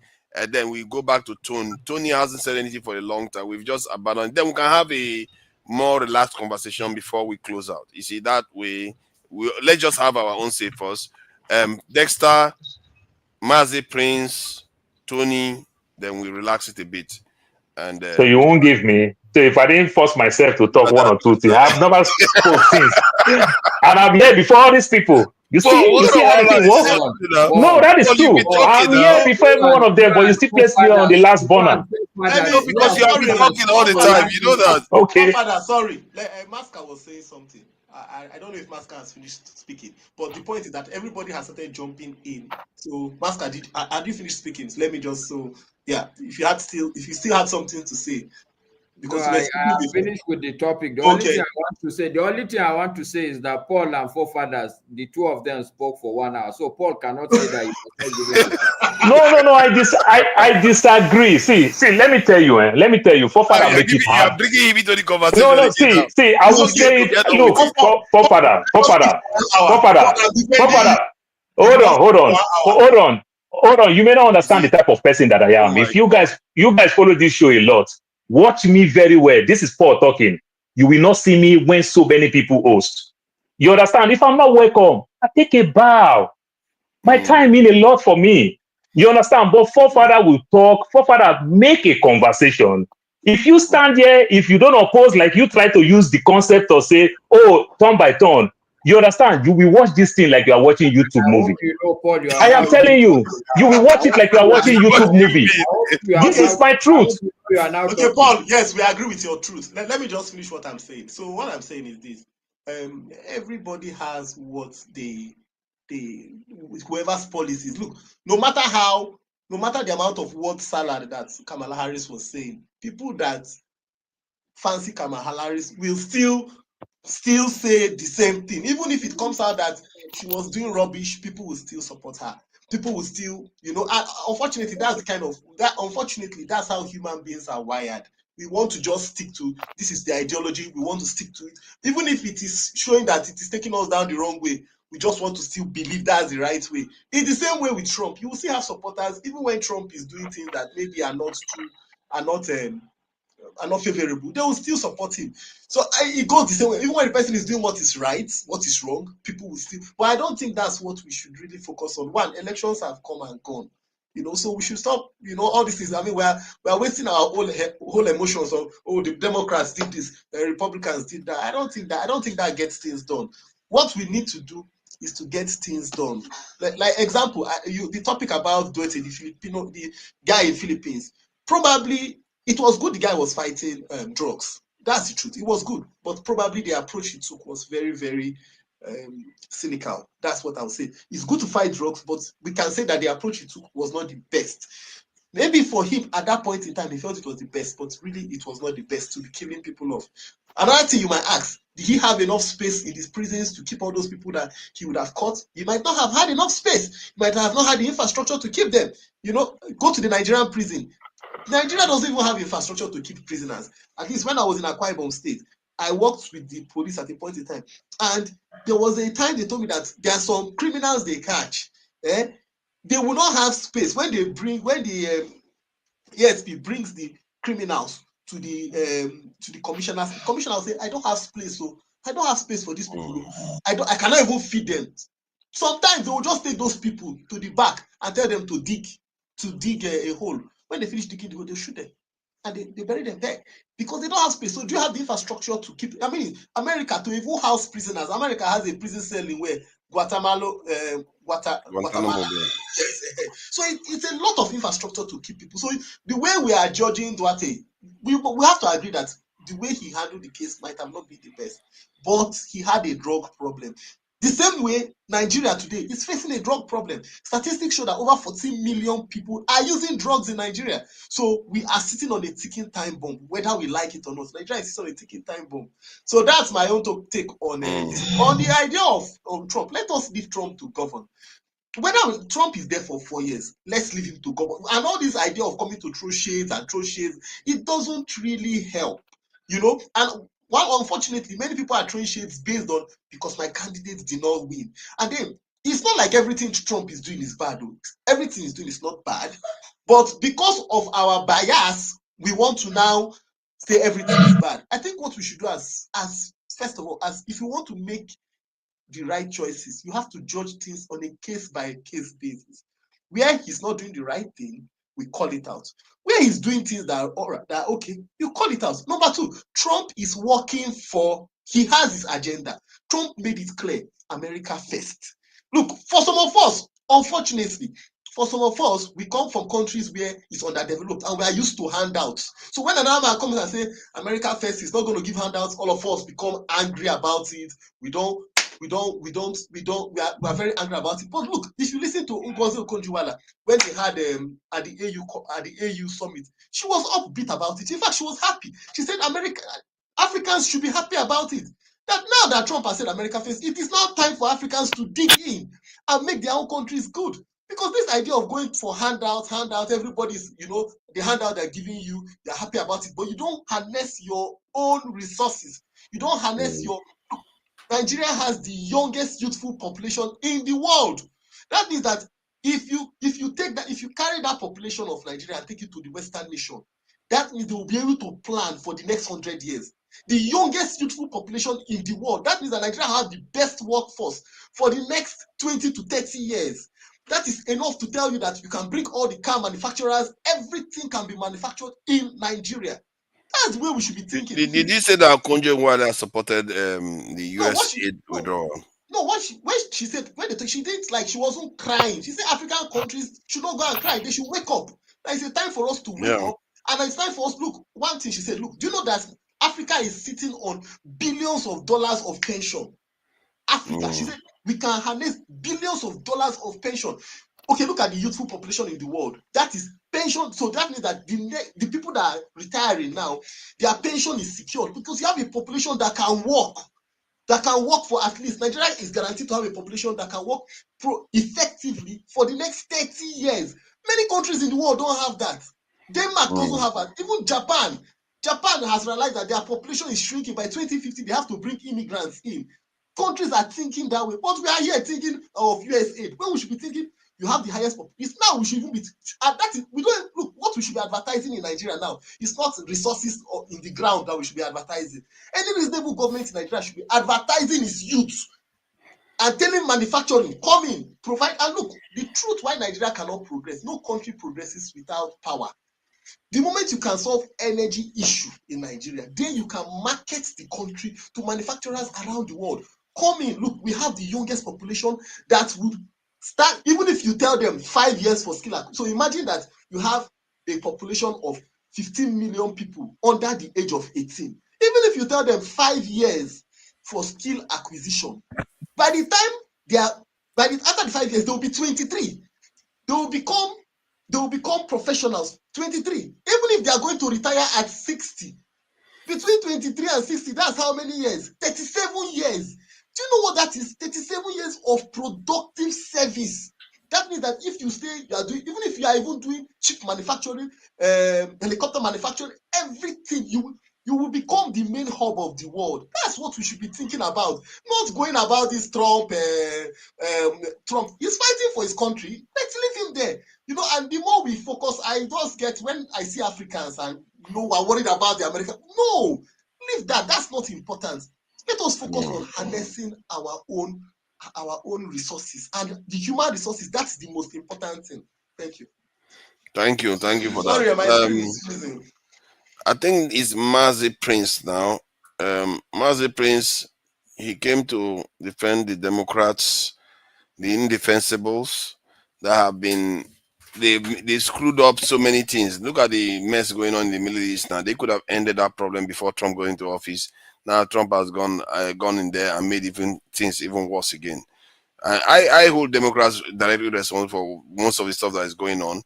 Speaker 5: Then we go back to Tony. Tony hasn't said anything for a long time. We've just abandoned. Then we can have a more relaxed conversation before we close out. You see, that way, let's just have our own say first. Dexter, Mazi Prince, Tony, then we relax it a bit. And
Speaker 11: so you won't give me. So if I didn't force myself to talk one or two things, I've never spoken since. And I'm here before all these people. You see how it works? No, that is true. I'm here before every one of them, but you still place me on the last burner.
Speaker 5: Because you have been talking all the time. You know that.
Speaker 11: Okay.
Speaker 1: Father, sorry. Masca was saying something. I don't know if Masca has finished speaking, but the point is that everybody has started jumping in. So Masca, had you finished speaking? So let me just if you still had something to say. Because
Speaker 18: I finished with the topic. The only thing I want to say is that Paul and forefathers, the two of them spoke for 1 hour. So Paul cannot say that he was not
Speaker 11: No. I disagree. See. Let me tell you. Forefather make it hard.
Speaker 5: You're bringing him into the conversation.
Speaker 11: No. See. I will say it. Look, forefather. Hold on. You may not understand the type of person that I am. If you guys follow this show a lot, watch me very well. This is Paul talking. You will not see me when so many people host. You understand? If I'm not welcome, I take a bow. My time means a lot for me. You understand? But forefather will talk. Forefather make a conversation. If you stand here, if you don't oppose, like you try to use the concept of say, turn by turn, you understand? You will watch this thing like you are watching YouTube movie. I am telling you, you will watch it like you are watching YouTube movie. This is my truth.
Speaker 1: Okay, Paul, yes, we agree with your truth. Let me just finish what I'm saying. So what I'm saying is this. Everybody has what whoever's policies. Look, no matter the amount of word salad that Kamala Harris was saying, people that fancy Kamala Harris will still say the same thing. Even if it comes out that she was doing rubbish, people will still support her. People will still, unfortunately, that's how human beings are wired. We want to just stick to, this is the ideology, we want to stick to it. Even if it is showing that it is taking us down the wrong way, we just want to still believe that's the right way. In the same way with Trump, you will still have supporters, even when Trump is doing things that maybe are not favorable, they will still support him. So it goes the same way. Even when the person is doing what is right, what is wrong, people will still. But I don't think that's what we should really focus on. One, elections have come and gone. So we should stop, all these things. I mean, we are wasting our whole emotions of, the Democrats did this, the Republicans did that. I don't think that gets things done. What we need to do is to get things done. Like example, the topic about Duterte, the guy in Philippines. Probably it was good the guy was fighting drugs. That's the truth. It was good, but probably the approach he took was very, very cynical. That's what I'll say. It's good to fight drugs, but we can say that the approach he took was not the best. Maybe for him at that point in time, he felt it was the best, but really it was not the best to be killing people off. Another thing you might ask, did he have enough space in his prisons to keep all those people that he would have caught? He might not have had enough space. He might have not had the infrastructure to keep them. Go to the Nigerian prison. Nigeria doesn't even have infrastructure to keep prisoners. At least when I was in Akwa Ibom State, I worked with the police at a point in time, and there was a time they told me that there are some criminals they catch. They will not have space when the ESP brings the criminals to the commissioners. The commissioner will say, "I don't have space, so I don't have space for these people. I cannot even feed them." Sometimes they will just take those people to the back and tell them to dig a hole. When they finish digging the hole, they shoot them and they bury them there because they don't have space. So do you have the infrastructure to keep? I mean, America, to even house prisoners, America has a prison cell in where Guatemala. Yes. So it's a lot of infrastructure to keep people. So the way we are judging Duterte, we have to agree that the way he handled the case might have not been the best, but he had a drug problem. The same way Nigeria today is facing a drug problem. Statistics show that over 14 million people are using drugs in Nigeria. So we are sitting on a ticking time bomb, whether we like it or not. Nigeria is sitting on a ticking time bomb. So that's my own take on the idea of Trump. Let us leave Trump to govern. Whether Trump is there for 4 years, let's leave him to govern. And all this idea of coming to throw shades, it doesn't really help. And unfortunately, many people are throwing shades based on because my candidate did not win. And then it's not like everything Trump is doing is bad. Everything he's doing is not bad. But because of our bias, we want to now say everything is bad. I think what we should do as first of all, as if you want to make the right choices, you have to judge things on a case-by-case basis. Where he's not doing the right thing, we call it out. Where he's doing things that are okay, you call it out. Number two, Trump is working he has his agenda. Trump made it clear, America first. Look, for some of us, unfortunately, we come from countries where it's underdeveloped and we are used to handouts. So when another man comes and says America first is not going to give handouts, all of us become angry about it. We are very angry about it. But look, if you listen to Ngozi Okonjo-Iweala when they had at the AU summit, she was upbeat about it. In fact, she was happy. She said Africans should be happy about it. That now that Trump has said America first, it is now time for Africans to dig in and make their own countries good. Because this idea of going for handouts, everybody's, the handout they're giving you, you're happy about it, but you don't harness your own resources. You don't harness Nigeria has the youngest youthful population in the world. That means that if you carry that population of Nigeria and take it to the Western nation, that means they will be able to plan for the next 100 years. The youngest youthful population in the world. That means that Nigeria has the best workforce for the next 20 to 30 years. That is enough to tell you that you can bring all the car manufacturers, everything can be manufactured in Nigeria. That's the way we should be thinking.
Speaker 5: Did you say that Okonjo-Iweala supported the US aid withdrawal?
Speaker 1: No, when she said, she didn't, like, she wasn't crying. She said African countries should not go and cry. They should wake up. Like, it's a time for us to wake up. And it's time for us, look, one thing she said, look, do you know that Africa is sitting on billions of dollars of pension? Africa, she said, we can harness billions of dollars of pension. Okay, look at the youthful population in the world. That is pension. So that means that the people that are retiring now, their pension is secured because you have a population that can work. That can work for at least, Nigeria is guaranteed to have a population that can work effectively for the next 30 years. Many countries in the world don't have that. Denmark doesn't have that. Even Japan has realized that their population is shrinking. By 2050, they have to bring immigrants in. Countries are thinking that way, but we are here thinking of US aid when we should be thinking you have the highest population. Now we should even be, and that is, we don't look what we should be advertising in Nigeria now. It's not resources in the ground that we should be advertising. Any reasonable government in Nigeria should be advertising its youth and telling manufacturing, come in, provide. And look, the truth why Nigeria cannot progress, no country progresses without power. The moment you can solve energy issue in Nigeria, then you can market the country to manufacturers around the world. Come in, look, we have the youngest population that would start, even if you tell them 5 years for skill. So imagine that you have a population of 15 million people under the age of 18. Even if you tell them 5 years for skill acquisition, by the time they are, after the 5 years, they will be 23. They will become professionals 23. Even if they are going to retire at 60, between 23 and 60, that's how many years? 37 years. Do you know what that is? 37 years of productive service. That means that if you say you are doing, even if you are even doing chip manufacturing, helicopter manufacturing, everything, you will become the main hub of the world. That's what we should be thinking about. Not going about this Trump. Trump, he's fighting for his country. Let's leave him there. You know, and the more we focus, I just get, when I see Africans and we're worried about the American. No, leave that. That's not important. Let us focus on harnessing our own resources and the human resources. That's the most important thing. Thank you.
Speaker 5: Thank you for
Speaker 1: Sorry, my screen
Speaker 5: that.
Speaker 1: is freezing.
Speaker 5: I think it's Mazi Prince now. Mazi Prince, he came to defend the Democrats, the indefensibles that have been, they screwed up so many things. Look at the mess going on in the Middle East now. They could have ended that problem before Trump got into office. Now Trump has gone in there and made things even worse again. I hold Democrats directly responsible for most of the stuff that is going on.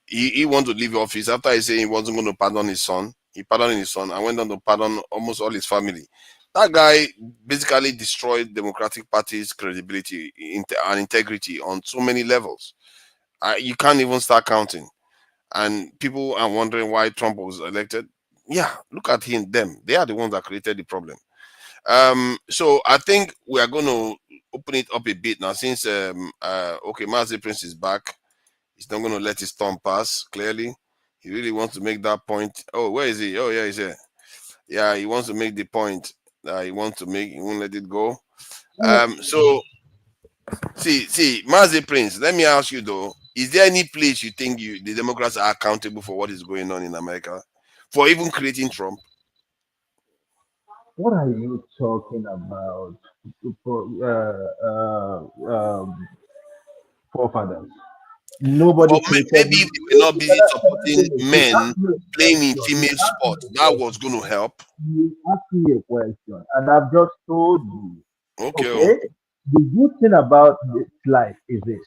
Speaker 5: He wanted to leave office after he said he wasn't going to pardon his son. He pardoned his son and went on to pardon almost all his family. That guy basically destroyed Democratic Party's credibility and integrity on so many levels. You can't even start counting. And people are wondering why Trump was elected. Yeah, look at them. They are the ones that created the problem. So I think we are going to open it up a bit now, since okay, Mazi Prince is back. He's not going to let his thumb pass. Clearly, he really wants to make that point. Oh, where is he? Oh, yeah, he's here. Yeah, he wants to make the point that he wants to make. He won't let it go. So see, Mazi Prince. Let me ask you though: is there any place you think the Democrats are accountable for what is going on in America, for even creating Trump?
Speaker 2: What are you talking about? For, forefathers. Nobody created.
Speaker 5: Maybe if they were not busy supporting
Speaker 2: You
Speaker 5: men
Speaker 2: asked me a
Speaker 5: playing in
Speaker 2: question.
Speaker 5: female sports, that was going to help.
Speaker 2: You asked me a question, and I've just told you.
Speaker 5: Okay.
Speaker 2: Okay. The good thing about this life is this.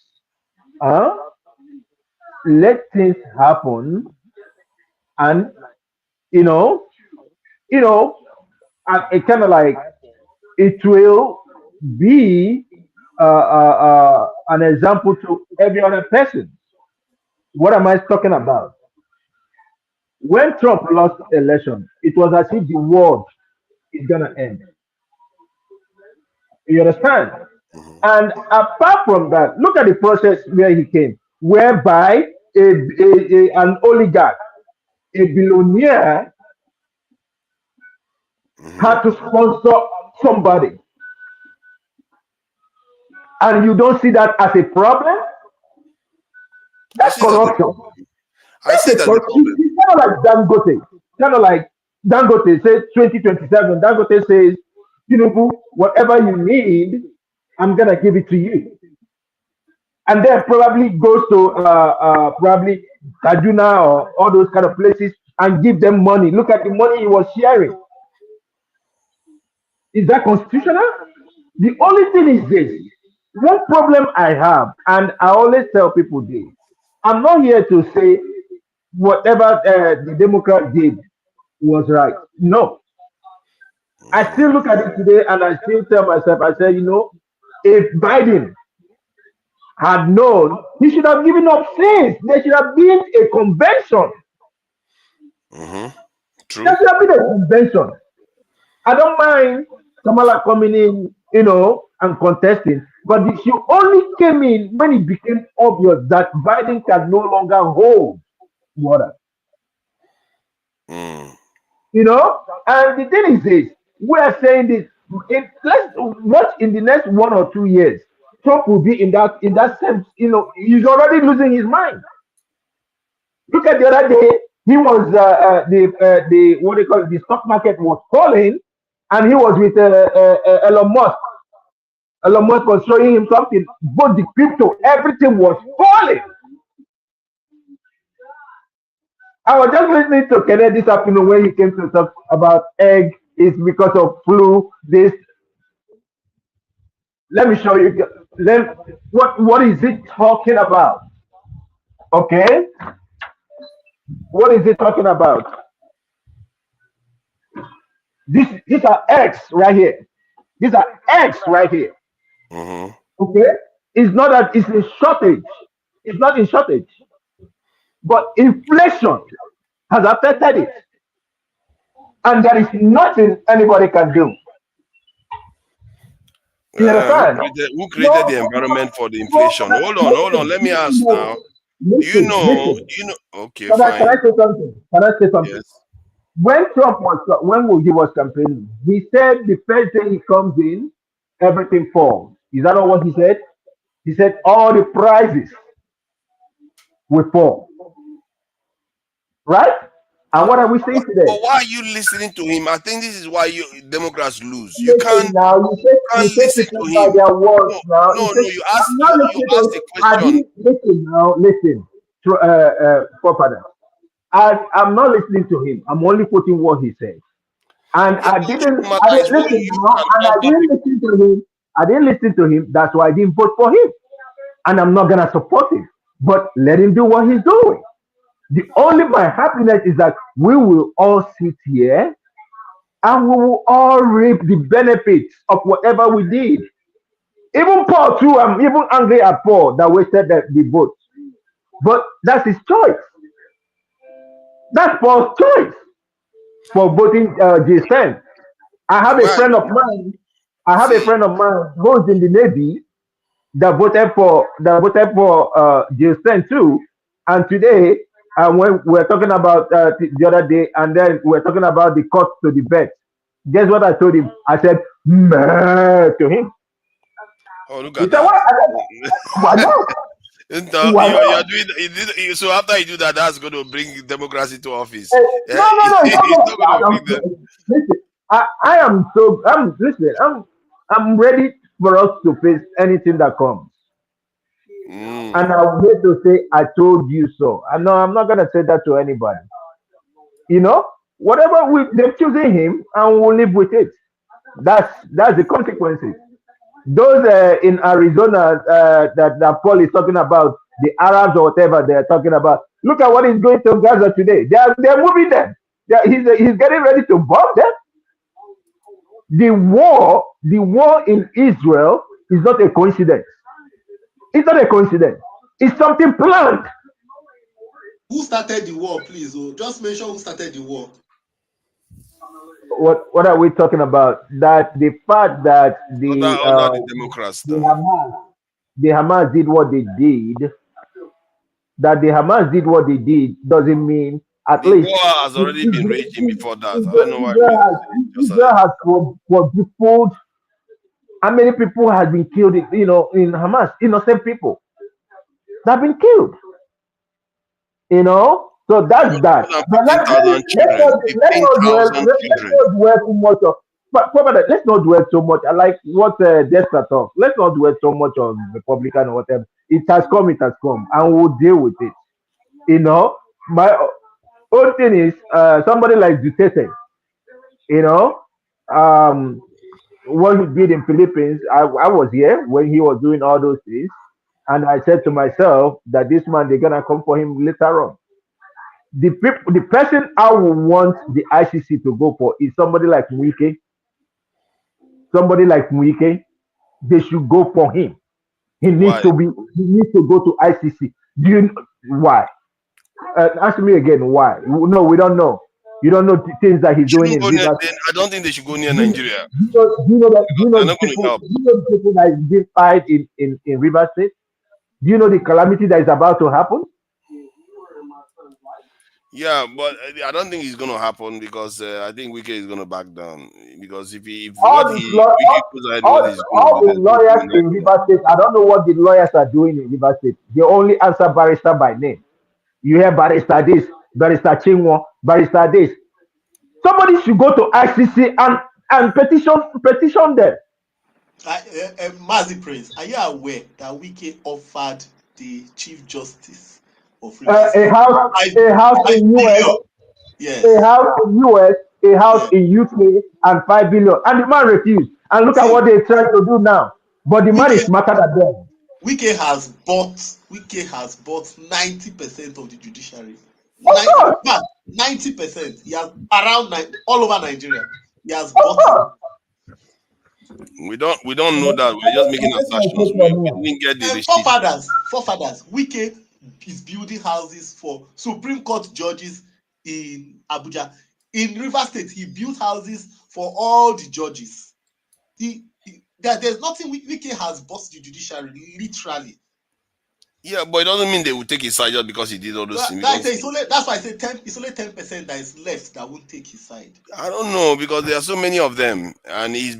Speaker 2: Let things happen, and you know, and it kind of like it will be an example to every other person. What am I talking about? When Trump lost election, it was as if the world is gonna end. You understand? And apart from that, look at the process where he came, whereby an oligarch, a billionaire, had to sponsor somebody, and you don't see that as a problem. That's corruption.
Speaker 5: I see that.
Speaker 2: It's kind of like Dangote. Kind of like Dangote says 2027. Dangote says, whatever you need, I'm gonna give it to you. And then probably goes to probably Kaduna or all those kind of places and give them money. Look at the money he was sharing. Is that constitutional? The only thing is this. One problem I have, and I always tell people this, I'm not here to say whatever the Democrat did was right. No. I still look at it today and I still tell myself, I say, if Biden had known, he should have given up since. There should have been a convention.
Speaker 5: True.
Speaker 2: There should have been a convention. I don't mind Kamala coming in, and contesting. But she only came in when it became obvious that Biden can no longer hold water.
Speaker 5: Mm.
Speaker 2: And the thing is this: we are saying this. Let's watch in the next 1 or 2 years. Trump will be in that sense. He's already losing his mind. Look at the other day. He was the what do you call it? The stock market was falling, and he was with Elon Musk. Elon Musk was showing him something. Both the crypto, everything was falling. I was just listening to Kenneth this afternoon when he came to talk about egg is because of flu. This, let me show you. What is it talking about? Okay, what is it talking about? These are eggs right here. These are eggs right here.
Speaker 5: Mm-hmm.
Speaker 2: Okay, it's not that it's in shortage. It's not in shortage, but inflation has affected it, and there is nothing anybody can do. You understand?
Speaker 5: Who created the environment for the inflation? Hold on. Let me ask now.
Speaker 2: Listen.
Speaker 5: Okay,
Speaker 2: Can I
Speaker 5: fine.
Speaker 2: say something? Can I say something?
Speaker 5: Yes.
Speaker 2: When he was campaigning, he said the first day he comes in, everything falls. Is that not what he said? He said all the prices will fall. Right? And what are we saying today?
Speaker 5: But why are you listening to him? I think this is why you Democrats lose. You
Speaker 2: Listen
Speaker 5: can't
Speaker 2: now, you
Speaker 5: listen
Speaker 2: say
Speaker 5: to
Speaker 2: people by
Speaker 5: him.
Speaker 2: their words now.
Speaker 5: No. You
Speaker 2: I'm
Speaker 5: asked
Speaker 2: not
Speaker 5: you
Speaker 2: listening
Speaker 5: asked
Speaker 2: to
Speaker 5: a
Speaker 2: I
Speaker 5: question.
Speaker 2: didn't listen now, listen. Forefather. I'm not listening to him. I'm only quoting what he said. And
Speaker 5: Yeah,
Speaker 2: I
Speaker 5: but
Speaker 2: didn't
Speaker 5: the matter is what
Speaker 2: listen
Speaker 5: you
Speaker 2: now,
Speaker 5: and
Speaker 2: and I
Speaker 5: other
Speaker 2: didn't
Speaker 5: people.
Speaker 2: listen to him. I didn't listen to him. That's why I didn't vote for him. And I'm not gonna support him. But let him do what he's doing. The only my happiness is that we will all sit here and we will all reap the benefits of whatever we did. Even Paul too, I'm even angry at Paul that wasted the vote. But that's his choice. That's Paul's choice for voting Jason. I have a
Speaker 5: Why?
Speaker 2: friend of mine. I have a
Speaker 5: See,
Speaker 2: friend of mine who's in the Navy that voted for Jason too. And today, when we're talking about the other day, and then we're talking about the cost to the vet. Guess what I told him? I said, "Meh," to him.
Speaker 5: oh, look
Speaker 2: He
Speaker 5: at
Speaker 2: said,
Speaker 5: that.
Speaker 2: Why not? Why
Speaker 5: You're
Speaker 2: not?
Speaker 5: doing so after you do that, that's going to bring democracy to office.
Speaker 2: Eh,
Speaker 5: Yeah,
Speaker 2: no, it's not
Speaker 5: it's not going to bring
Speaker 2: about
Speaker 5: them.
Speaker 2: listen, I am so I'm listen, I'm ready for us to face anything that comes.
Speaker 5: Mm.
Speaker 2: And I'm here to say I told you so. I know I'm not gonna say that to anybody. Whatever they've chosen him and we'll live with it. That's the consequences. Those in Arizona that Paul is talking about, the Arabs or whatever they're talking about. Look at what is going to Gaza today. They're moving them. He's getting ready to bomb them. The war in Israel is not a coincidence. It's not a coincidence. It's something planned.
Speaker 1: Who started the war, please? Oh, just mention who started the war.
Speaker 2: What are we talking about? That the fact that
Speaker 5: Other the Democrats
Speaker 2: the
Speaker 5: now.
Speaker 2: Hamas did what they did, doesn't mean at
Speaker 5: The
Speaker 2: least
Speaker 5: war has already been raging before that. I don't know why
Speaker 2: Israel
Speaker 5: we
Speaker 2: has,
Speaker 5: just
Speaker 2: Israel has quadrupled. How many people have been killed in Hamas? Innocent people that have been killed. So that's that.
Speaker 5: more than
Speaker 2: But let's
Speaker 5: 15,000
Speaker 2: let's
Speaker 5: children.
Speaker 2: not let's not dwell
Speaker 5: 15,000
Speaker 2: let's
Speaker 5: children.
Speaker 2: not dwell too much on. But brother, let's not dwell so much. I like what Dexter talk. Let's not dwell so much on Republican or whatever. It has come, and we'll deal with it. My own thing is somebody like Duterte. You know, um, what he did in Philippines. I was here when he was doing all those things, and I said to myself that this man they're gonna come for him later on. The person I would want the ICC to go for is somebody like Mwike. Somebody like Mwike, they should go for him. He needs
Speaker 5: Why?
Speaker 2: to be. He needs to go to ICC. Do you why? Ask me again why? No, we don't know. You don't know the things that he's doing
Speaker 5: Shouldn't
Speaker 2: in
Speaker 5: go near,
Speaker 2: Rivers.
Speaker 5: I don't think they should go near
Speaker 2: Do you,
Speaker 5: Nigeria.
Speaker 2: do you know that? Do you know
Speaker 5: They're
Speaker 2: the
Speaker 5: not going to
Speaker 2: people?
Speaker 5: help.
Speaker 2: Do you know the people that is being fired in Rivers State? Do you know the calamity that is about to happen?
Speaker 5: Yeah, but I don't think it's going to happen because I think Wike is going to back down because if
Speaker 2: All
Speaker 5: what
Speaker 2: the
Speaker 5: Wike goes ahead, what he's going to
Speaker 2: all
Speaker 5: do,
Speaker 2: the
Speaker 5: there's going to
Speaker 2: lawyers
Speaker 5: be
Speaker 2: in Rivers State, I don't know what the lawyers are doing in Rivers State. They only answer barrister by name. You hear barrister this, barrister Chinwo, barrister this. Somebody should go to ICC and petition them.
Speaker 1: Mazi Prince, are you aware that Wike offered the Chief Justice of Rivers
Speaker 2: A house in US,
Speaker 1: Yes.
Speaker 2: a house in US, a house
Speaker 1: Yes.
Speaker 2: in UK, and 5 billion. And the man refused. And look at what they're trying to do now. But the man is smarter than them.
Speaker 1: Wike has bought 90% of the judiciary.
Speaker 2: Of course.
Speaker 1: 90%. He has all over Nigeria. He has
Speaker 2: Of
Speaker 1: bought
Speaker 2: course.
Speaker 5: We don't know that. We're just making assumptions. We didn't get the receipt.
Speaker 1: Forefathers. Wike is building houses for Supreme Court judges in Abuja. In Rivers State, he built houses for all the judges. There's nothing Wike has bought the judiciary, literally.
Speaker 5: Yeah, but it doesn't mean they will take his side just because he did all those things.
Speaker 1: That's why I say it's only 10% that is left that won't take his side.
Speaker 5: I don't know because there are so many of them, and he's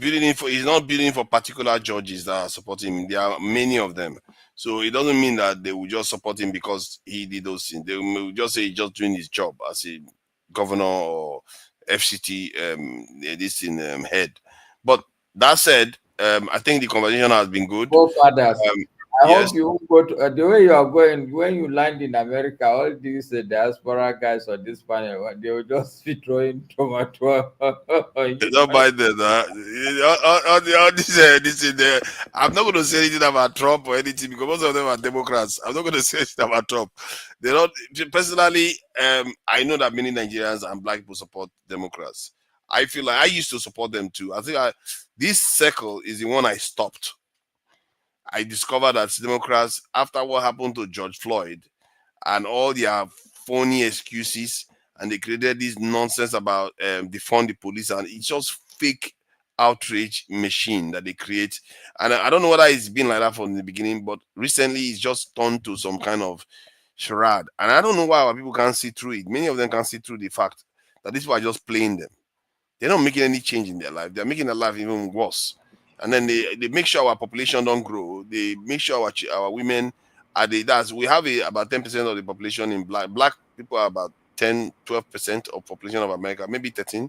Speaker 5: not building for particular judges that are supporting him. There are many of them, so it doesn't mean that they will just support him because he did those things. They will just say he's just doing his job as a governor or FCT head. But that said, I think the conversation has been good.
Speaker 18: Forefathers. I
Speaker 5: yes.
Speaker 18: hope you go to the way you are going. When you land in America, all these diaspora guys on this panel, they will just be throwing tomato.
Speaker 5: They don't buy that. All this in there. I'm not going to say anything about Trump or anything because most of them are Democrats. I'm not going to say anything about Trump. They don't. Personally, I know that many Nigerians and black people support Democrats. I feel like I used to support them too. I think this circle is the one I stopped. I discovered that Democrats, after what happened to George Floyd and all their phony excuses, and they created this nonsense about defund the police, and it's just fake outrage machine that they create. And I don't know whether it's been like that from the beginning, but recently it's just turned to some kind of charade. And I don't know why our people can't see through it. Many of them can't see through the fact that these people are just playing them. They're not making any change in their life. They're making their life even worse. And then they make sure our population don't grow. They make sure our women are we have about 10% of the population in black people are about 10-12% of population of America, maybe 13,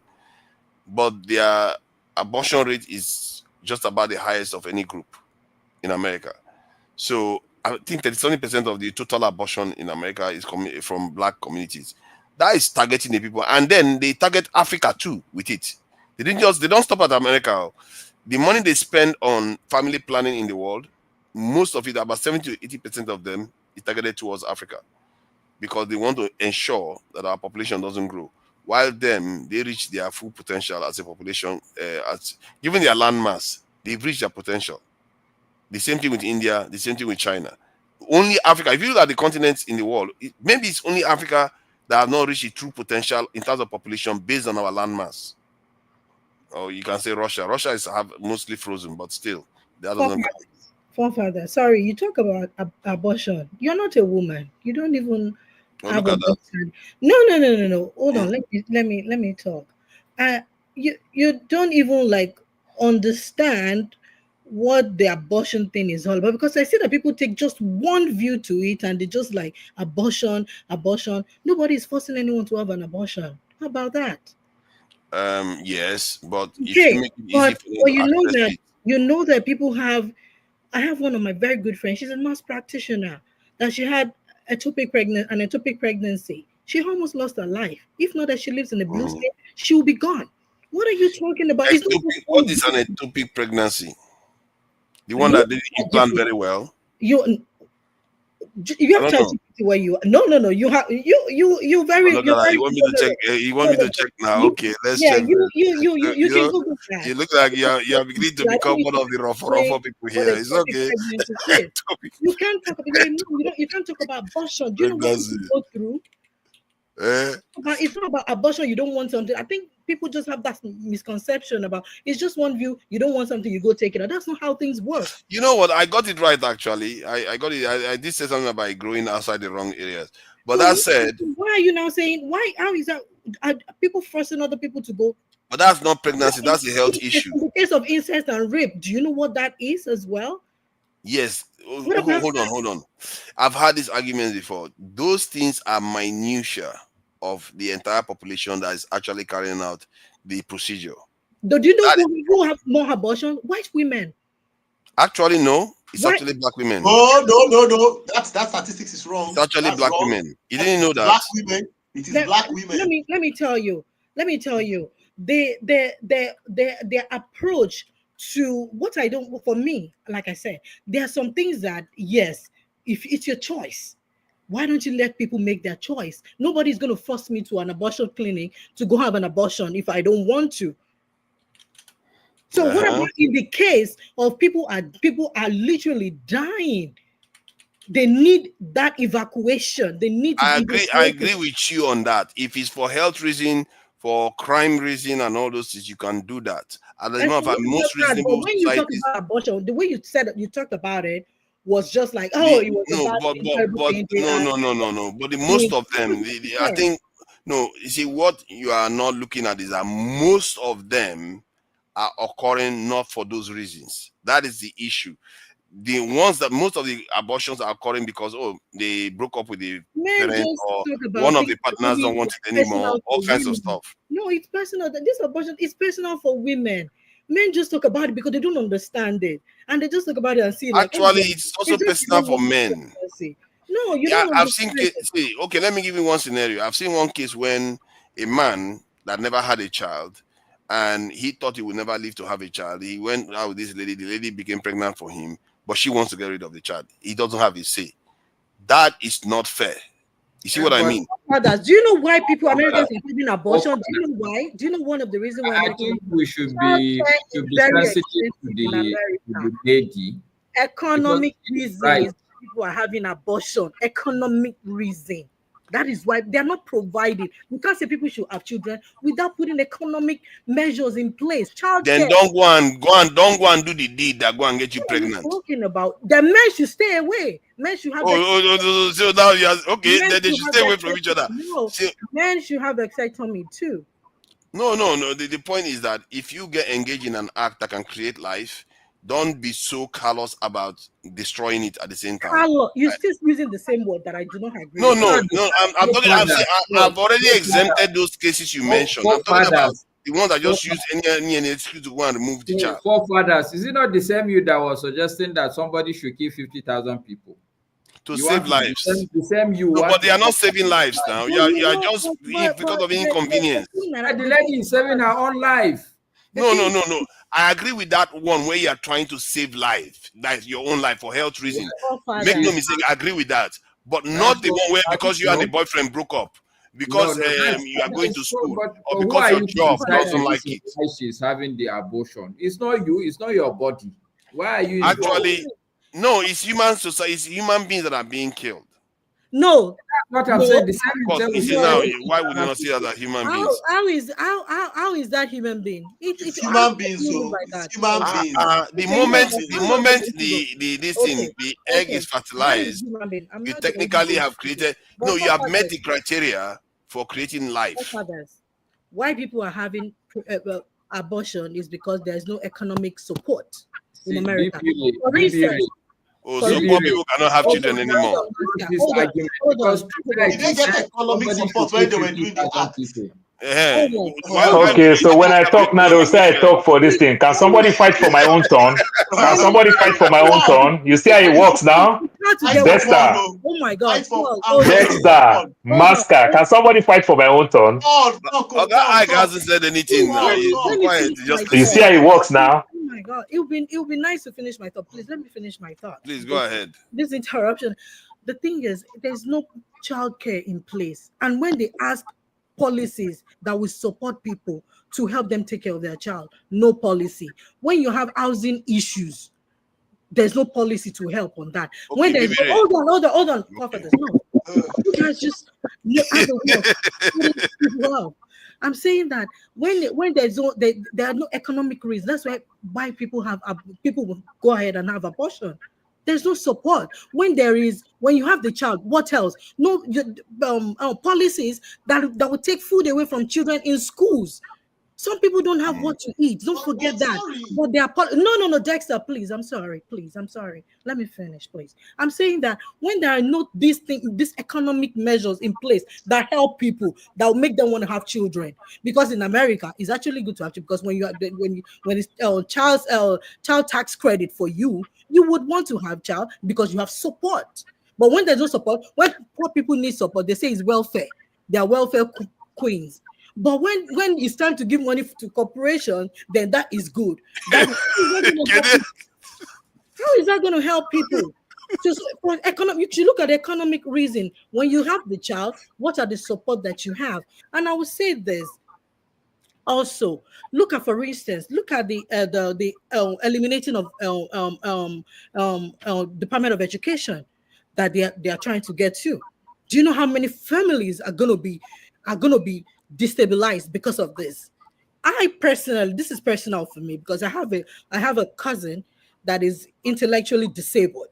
Speaker 5: but their abortion rate is just about the highest of any group in America. So I think 30% of the total abortion in America is from black communities. That is targeting the people, and then they target Africa too with it. They don't stop at America. The money they spend on family planning in the world, most of it, about 70 to 80% of them, is targeted towards Africa because they want to ensure that our population doesn't grow. While they reach their full potential as a population, given their land mass, they've reached their potential. The same thing with India, the same thing with China. Only Africa, if you look at the continents in the world, maybe it's only Africa that have not reached its true potential in terms of population based on our land mass. Or you can say Russia. Russia is mostly frozen, but still, that doesn't count.
Speaker 15: Forefather, sorry, you talk about abortion. You're not a woman. You don't even have a No. Hold on. Let me talk. You don't even understand what the abortion thing is all about, because I see that people take just one view to it and they just like abortion. Nobody is forcing anyone to have an abortion. How about that?
Speaker 5: Yes, but if you make it easy for them to access it.
Speaker 15: You know that people have. I have one of my very good friends. She's a nurse practitioner. That she had an ectopic pregnancy. She almost lost her life. If not that she lives in the blue state, she will be gone. What are you talking about?
Speaker 5: What is an ectopic pregnancy? The one that didn't implant very well.
Speaker 15: You have ChatGPT where you no you have you very
Speaker 5: you want me to check you want me to check now. Okay, let's check.
Speaker 15: You can Google that.
Speaker 5: You look like you are beginning to become one of the rough people here. It's okay.
Speaker 15: You can't talk about you can't talk about abortion. Do you know what people go through? But it's not about abortion. You don't want something. I think people just have that misconception about it's just one view. You don't want something, you go take it. That's not how things work.
Speaker 5: You know what? I got it right actually. I got it. I did say something about growing outside the wrong areas. But that said,
Speaker 15: why are you now saying why? How is that? Are people forcing other people to go?
Speaker 5: but that's not pregnancy. That's a health issue.
Speaker 15: In the case of incest and rape, do you know what that is as well?
Speaker 5: Yes. Hold on. I've had these arguments before. Those things are minutiae of the entire population that is actually carrying out the procedure.
Speaker 15: Do you know who have more abortion? White women.
Speaker 5: Actually, no. It's actually black women.
Speaker 1: No. That statistics is wrong.
Speaker 5: It's actually
Speaker 1: That's
Speaker 5: black
Speaker 1: wrong.
Speaker 5: women. You didn't know that.
Speaker 1: Black women. It is black women.
Speaker 15: Let me tell you. Their approach to what I don't, for me, like I said, there are some things that, yes, if it's your choice, why don't you let people make their choice? Nobody's going to force me to an abortion clinic to go have an abortion if I don't want to. So what about in the case of people are literally dying? They need that evacuation. They need to
Speaker 5: I agree with you on that. If it's for health reason, for crime reason, and all those things, you can do that. As a matter of fact, most reasonable
Speaker 15: when you talk about abortion, the way you said it, you talked about it was just like, it was
Speaker 5: no. But the most of them, I think, no. You see, what you are not looking at is that most of them are occurring not for those reasons. That is the issue. The ones that most of the abortions are occurring because they broke up with the parent or one of the partners don't want it anymore, all kinds of stuff.
Speaker 15: No, it's personal. This abortion is personal for women. Men just talk about it because they don't understand it, and they just talk about it and see.
Speaker 5: Actually, it's also personal for men.
Speaker 15: No, you don't.
Speaker 5: I've seen cases. Okay, let me give you one scenario. I've seen one case when a man that never had a child, and he thought he would never live to have a child. He went out with this lady. The lady became pregnant for him, but she wants to get rid of the child. He doesn't have his say. That is not fair. You see what I mean?
Speaker 15: Do you know why Americans are having abortion? Do you know why? Do you know one of the reasons why?
Speaker 18: I think we should be sensitive to the lady.
Speaker 15: Economic reasons people are having abortion. Economic reason. That is why they are not providing. You can't say people should have children without putting economic measures in place.
Speaker 5: Then don't go and do the deed that go and get you pregnant.
Speaker 15: Talking about the men should stay away. Men should have.
Speaker 5: So now you are okay. Then they should stay away from each other.
Speaker 15: No, men should have vasectomy too.
Speaker 5: No. The point is that if you get engaged in an act that can create life, don't be so callous about destroying it at the same time.
Speaker 15: You're still using the same word that I do not agree.
Speaker 5: No. I'm talking. I've already exempted those cases you mentioned. I'm talking about the ones that just use any excuse to go and remove the child.
Speaker 18: Forefathers, is it not the same you that was suggesting that somebody should kill 50,000 people
Speaker 5: to save lives?
Speaker 18: The same you.
Speaker 5: No, but they are not saving lives now. You are just because of inconvenience.
Speaker 18: The lady is saving her own life.
Speaker 5: No. I agree with that one where you are trying to save life, like your own life for health reasons. Make no mistake, I agree with that. But not the one where because you and the boyfriend broke up, because you are going to school, or because your job doesn't like it.
Speaker 18: Why she's having the abortion? It's not you. It's not your body. Why are you?
Speaker 5: Actually, no. It's human society. It's human beings that are being killed.
Speaker 15: No,
Speaker 18: what I'm saying. The same
Speaker 5: now, why would you not see us as human beings?
Speaker 15: How is that human being?
Speaker 1: It's human beings. So it's human beings.
Speaker 5: The moment the egg is fertilized, you technically have created. No, you have met the criteria for creating life.
Speaker 15: Why people are having abortion is because there is no economic support in America. For instance.
Speaker 5: So poor people cannot have children anymore.
Speaker 1: Because did they get economic support when they were doing the act?
Speaker 3: Okay, so when I talk now, they'll say I talk for this thing. Can somebody fight for my own turn? Can somebody fight for my own turn? You see how it works now? Dexter.
Speaker 15: Oh my God.
Speaker 3: Dexter. Masker. Can somebody fight for my own turn?
Speaker 5: I hasn't said anything now.
Speaker 3: You see how it works now?
Speaker 15: Oh my God. It would be nice to finish my thought. Please let me finish my thought.
Speaker 5: Please go ahead.
Speaker 15: This interruption. The thing is, there's no childcare in place. And when they ask policies that will support people to help them take care of their child, no policy. When you have housing issues, there's no policy to help on that.
Speaker 5: Okay,
Speaker 15: when there's hold on, prophetess, no. You guys just
Speaker 4: As a wealth, wealth. I'm saying that when there's no there are no economic reasons. That's why people people will go ahead and have abortion. There's no support when you have the child. What else? No policies that will take food away from children in schools. Some people don't have what to eat. Don't forget that. But they are no, Dexter, please. I'm sorry. Please, I'm sorry. Let me finish, please. I'm saying that when there are no these economic measures in place that help people, that will make them want to have children. Because in America, it's actually good to have children, because when it's child tax credit for you, you would want to have child because you have support. But when there's no support, when poor people need support, they say it's welfare. They are welfare queens. But when it's time to give money to corporation, then that is good. How is that going to help people? Just for you should look at the economic reason. When you have the child, what are the support that you have? And I will say this also. Look at, for instance, look at the eliminating of Department of Education that they are trying to get to. Do you know how many families are going to be destabilized because of this? This is personal for me, because I have a cousin that is intellectually disabled.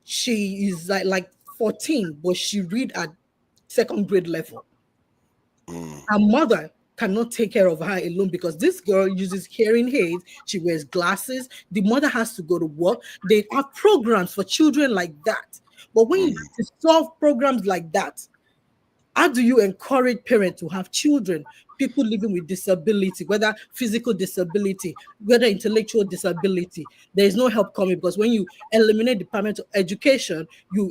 Speaker 4: She is like 14, but she read at second grade level. Her mother cannot take care of her alone because this girl uses hearing aids. She wears glasses. The mother has to go to work. They have programs for children like that. But when you have to solve programs like that, how do you encourage parents to have children, people living with disability, whether physical disability, whether intellectual disability? There is no help coming, because when you eliminate Department of Education, you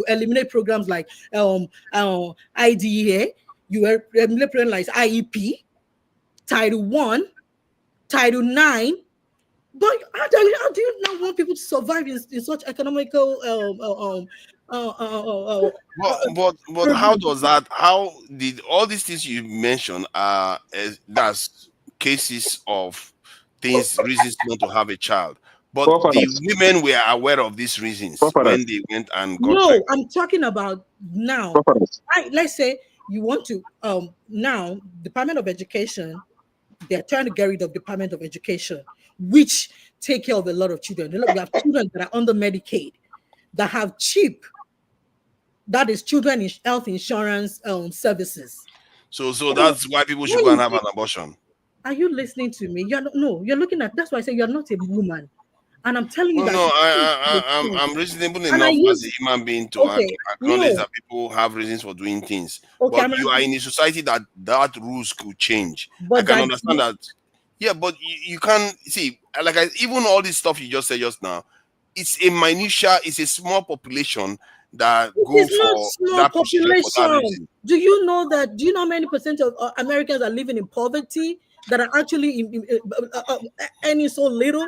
Speaker 4: eliminate programs like IDEA, you eliminate programs like IEP, Title I, Title IX. But how do you not want people to survive in such economical
Speaker 5: but how does that? How did all these things you mentioned that's cases of reasons not to have a child? But the women were aware of these reasons when they went and got pregnant.
Speaker 4: I'm talking about now. Let's say you want to now Department of Education, they're trying to get rid of Department of Education, which take care of a lot of children. We have children that are under Medicaid, that have cheap, that is children health insurance services.
Speaker 5: So that's why people should go and have an abortion.
Speaker 4: Are you listening to me? You're looking at, that's why I say you're not a woman. And I'm telling you
Speaker 5: I'm reasonable enough as a human being to acknowledge that people have reasons for doing things. But you are in a society that rules could change. I can understand that. Yeah, but you can see, even all this stuff you just said just now, it's a minutia, it's a small population that go for that population.
Speaker 4: Do you know how many percent of Americans are living in poverty, that are actually earning so little?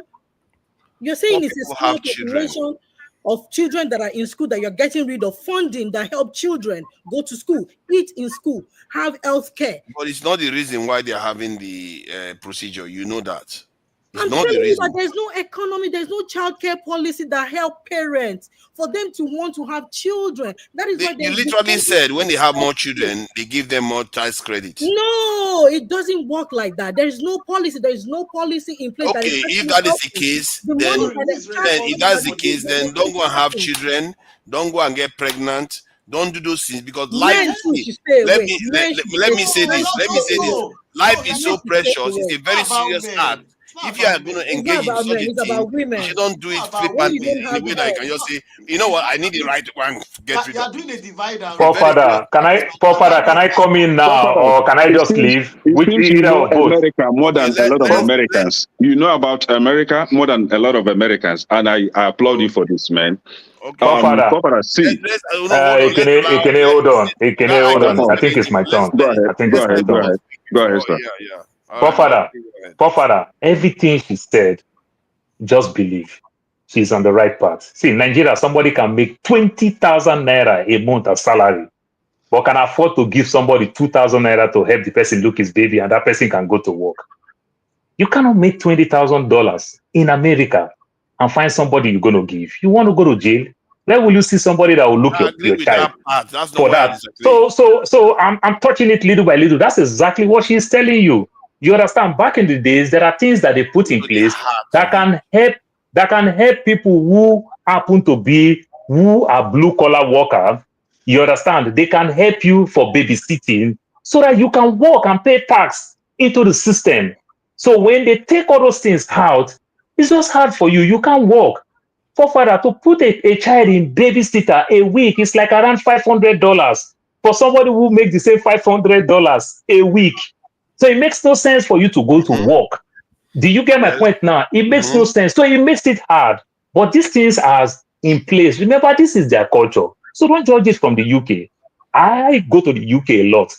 Speaker 4: You're saying it's a small population of children that are in school, that you're getting rid of funding that help children go to school, eat in school, have health care.
Speaker 5: But it's not the reason why they're having the procedure. You know that.
Speaker 4: I'm telling you that there's no economy, there's no child care policy that help parents for them to want to have children. That is why
Speaker 5: you literally said when they have more children, they give them more tax credit.
Speaker 4: No, it doesn't work like that. There is no policy. There is no policy in place.
Speaker 5: Okay, if that is the case, then don't go and have children. Don't go and get pregnant. Don't do those things, because life. Let me say this. Life is so precious. It's a very serious act. If you are going to engage in such a thing, you don't do it flippantly in a way that you can just say, you know what, I need the right to go and get rid of it.
Speaker 3: Forefather, can I come in now, or can I just leave?
Speaker 6: Which you know America more than a lot of Americans. You know about America more than a lot of Americans, and I applaud you for this, man.
Speaker 3: Forefather,
Speaker 6: see.
Speaker 3: Ikene, hold on. I think it's my turn.
Speaker 6: Go ahead, sir.
Speaker 3: Forefather, everything she said, just believe. She's on the right path. See, in Nigeria, somebody can make 20,000 naira a month as salary, but can afford to give somebody 2,000 naira to help the person look his baby, and that person can go to work. You cannot make $20,000 in America and find somebody you're going to give. You want to go to jail?
Speaker 11: Where will you see somebody that will look
Speaker 5: I agree
Speaker 11: your
Speaker 5: with
Speaker 11: child
Speaker 5: that part. That's not
Speaker 11: for
Speaker 5: why I
Speaker 11: that?
Speaker 5: disagree.
Speaker 11: So I'm touching it little by little. That's exactly what she's telling you. You understand? Back in the days, there are things that they put in place that can help people who happen to be who are blue collar worker. You understand? They can help you for babysitting so that you can work and pay tax into the system. So when they take all those things out, it's just hard for you. You can't work. Father, to put a child in babysitter a week is like around $500 for somebody who makes the same $500 a week. So it makes no sense for you to go to work. Do you get my point now? It makes no sense. So it makes it hard. But these things are in place. Remember, this is their culture. So don't judge it from the UK. I go to the UK a lot.